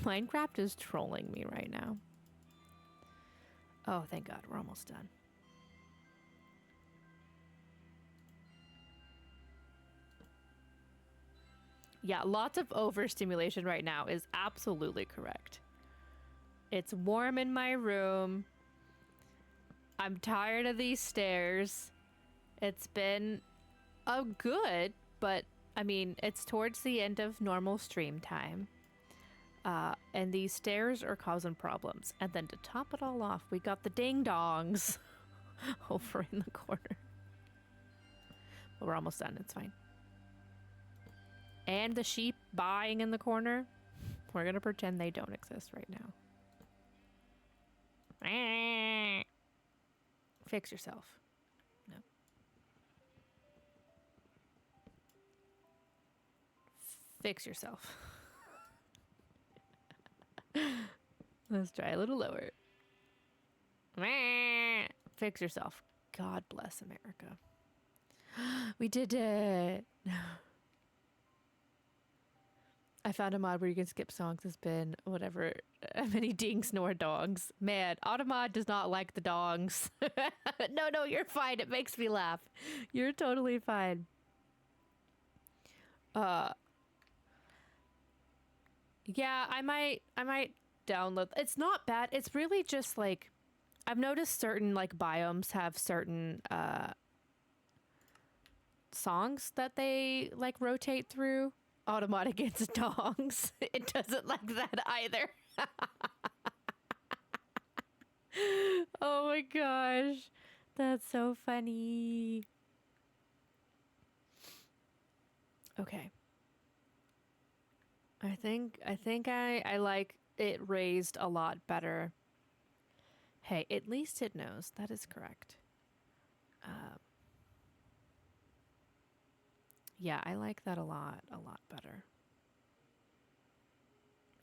Minecraft is trolling me right now. Oh, thank God. We're almost done. Yeah, lots of overstimulation right now is absolutely correct. It's warm in my room. I'm tired of these stairs. It's been a good, but I mean, it's towards the end of normal stream time. And these stairs are causing problems. And then to top it all off, we got the ding dongs over in the corner. But we're almost done. It's fine. And the sheep buying in the corner. We're going to pretend they don't exist right now. Fix yourself. No. Fix yourself. Let's try a little lower. Fix yourself. God bless America. We did it. I found a mod where you can skip songs. It's been whatever many dings nor dongs. Man, Automod does not like the dongs. No, you're fine. It makes me laugh. You're totally fine. Yeah, I might download. It's not bad. It's really just like I've noticed certain like biomes have certain songs that they like rotate through. Automod against dongs. It doesn't like that either. Oh my gosh. That's so funny. Okay. I think I like it raised a lot better. Hey, at least it knows. That is correct. Yeah, I like that a lot better.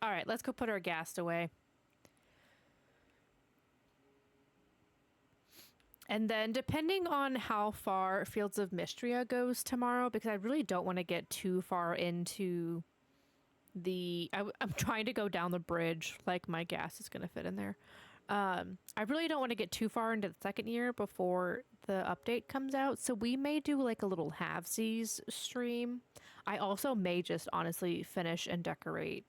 All right, let's go put our ghast away. And then depending on how far Fields of Mystria goes tomorrow, because I really don't want to get too far into the... I'm trying to go down the bridge like my gas is going to fit in there. I really don't want to get too far into the second year before the update comes out, so we may do like a little halvesies stream. I also may just honestly finish and decorate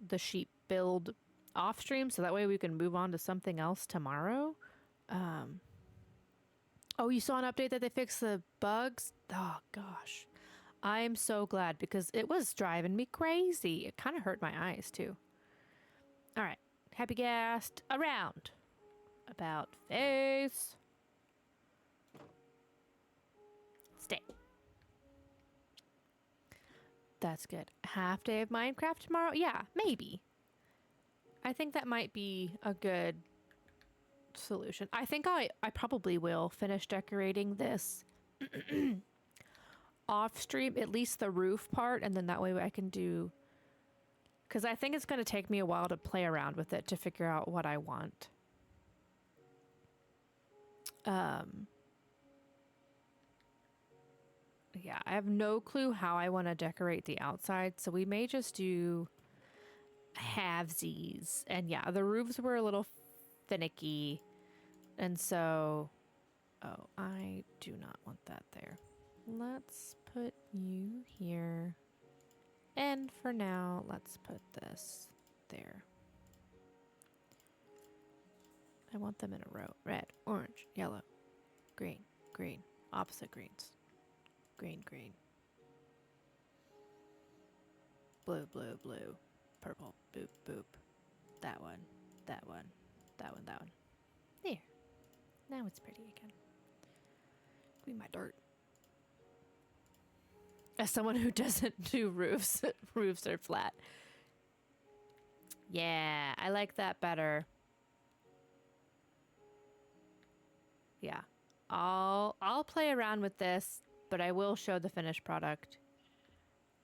the sheep build off stream, so that way we can move on to something else tomorrow. Oh, you saw an update that they fixed the bugs? Oh gosh, I'm so glad because it was driving me crazy. It kind of hurt my eyes too. All right, Happy Gast around. About face. Stay. That's good. Half day of Minecraft tomorrow? Yeah, maybe. I think that might be a good solution. I think I probably will finish decorating this off stream, at least the roof part, and then that way I can do, because I think it's going to take me a while to play around with it to figure out what I want. Yeah, I have no clue how I want to decorate the outside, so we may just do halvesies. And yeah, the roofs were a little finicky, and so, oh, I do not want that there. Let's put you here, and for now, let's put this there. I want them in a row: red, orange, yellow, green, green, opposite greens. Green, green. Blue, blue, blue. Purple, boop, boop. That one, that one, that one, that one. There. Now it's pretty again. Give me my dirt. As someone who doesn't do roofs, roofs are flat. Yeah, I like that better. Yeah. I'll play around with this, but I will show the finished product.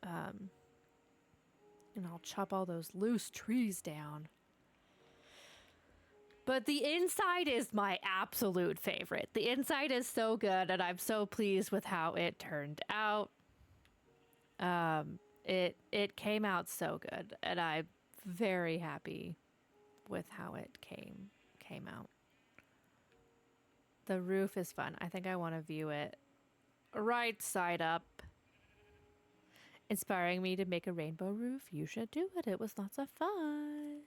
And I'll chop all those loose trees down. But the inside is my absolute favorite. The inside is so good, and I'm so pleased with how it turned out. It came out so good, and I'm very happy with how it came out. The roof is fun. I think I want to view it right side up. Inspiring me to make a rainbow roof. You should do it. It was lots of fun.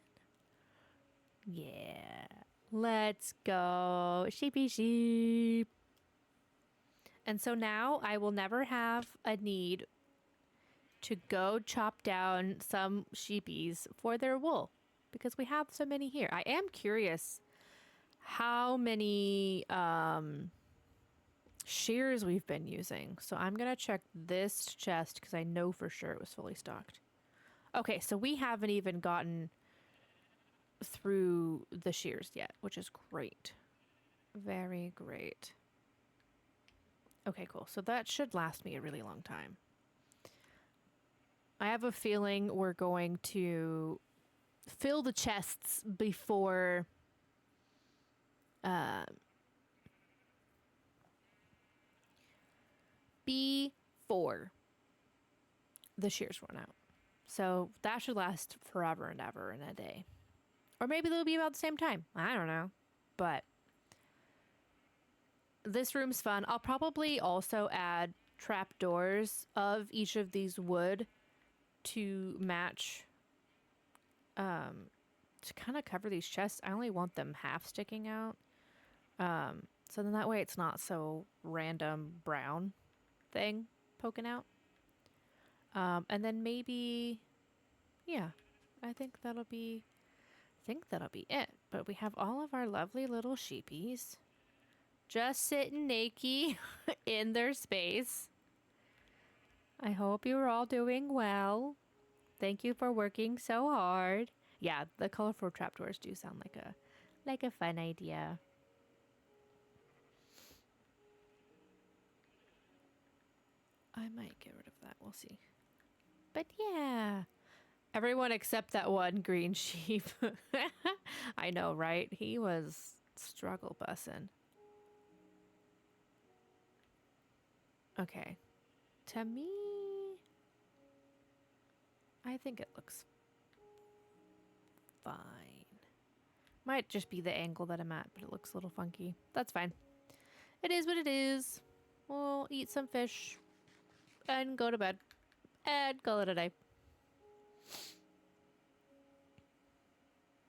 Yeah. Let's go. Sheepy sheep. And so now I will never have a need to go chop down some sheepies for their wool, because we have so many here. I am curious how many shears we've been using. So I'm going to check this chest because I know for sure it was fully stocked. Okay, so we haven't even gotten through the shears yet, which is great. Very great. Okay, cool. So that should last me a really long time. I have a feeling we're going to fill the chests before before the shears run out. So that should last forever and ever in a day. Or maybe they'll be about the same time. I don't know. But this room's fun. I'll probably also add trapdoors of each of these wood to match, to kind of cover these chests. I only want them half sticking out. So then that way it's not so random brown thing poking out. And then maybe, yeah, I think that'll be it. But we have all of our lovely little sheepies just sitting naked in their space. I hope you're all doing well. Thank you for working so hard. Yeah, the colorful trapdoors do sound like a fun idea. I might get rid of that. We'll see. But yeah, everyone except that one green sheep. I know, right? He was struggle bussin'. Okay. To me, I think it looks fine. Might just be the angle that I'm at, but it looks a little funky. That's fine. It is what it is. We'll eat some fish and go to bed and call it a day.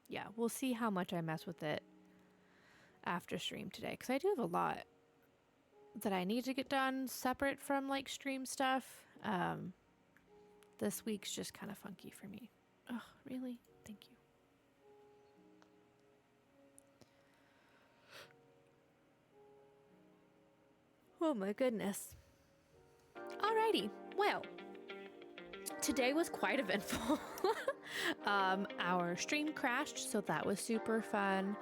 Yeah, we'll see how much I mess with it after stream today, because I do have a lot that I need to get done separate from like stream stuff. This week's just kind of funky for me. Oh, really? Thank you. Oh my goodness. Alrighty, well, today was quite eventful. Our stream crashed, so that was super fun.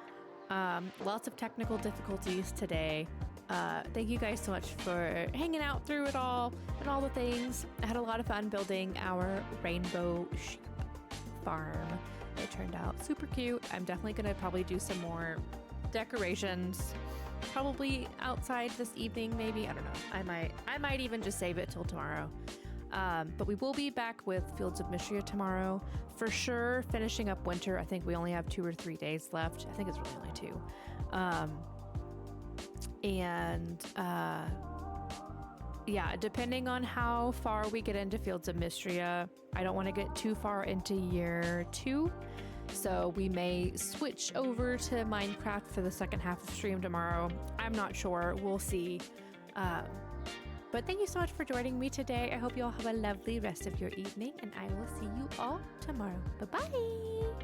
Lots of technical difficulties today. Thank you guys so much for hanging out through it all and all the things. I had a lot of fun building our rainbow sheep farm. It turned out super cute. I'm definitely gonna probably do some more decorations, probably outside this evening, maybe. I don't know. I might even just save it till tomorrow. But we will be back with Fields of Mystria tomorrow. For sure, finishing up winter. I think we only have 2 or 3 days left. I think it's really only 2. Yeah, depending on how far we get into Fields of Mystria, I don't want to get too far into year 2. So we may switch over to Minecraft for the second half of stream tomorrow. I'm not sure. We'll see. But thank you so much for joining me today. I hope you all have a lovely rest of your evening, and I will see you all tomorrow. Bye-bye.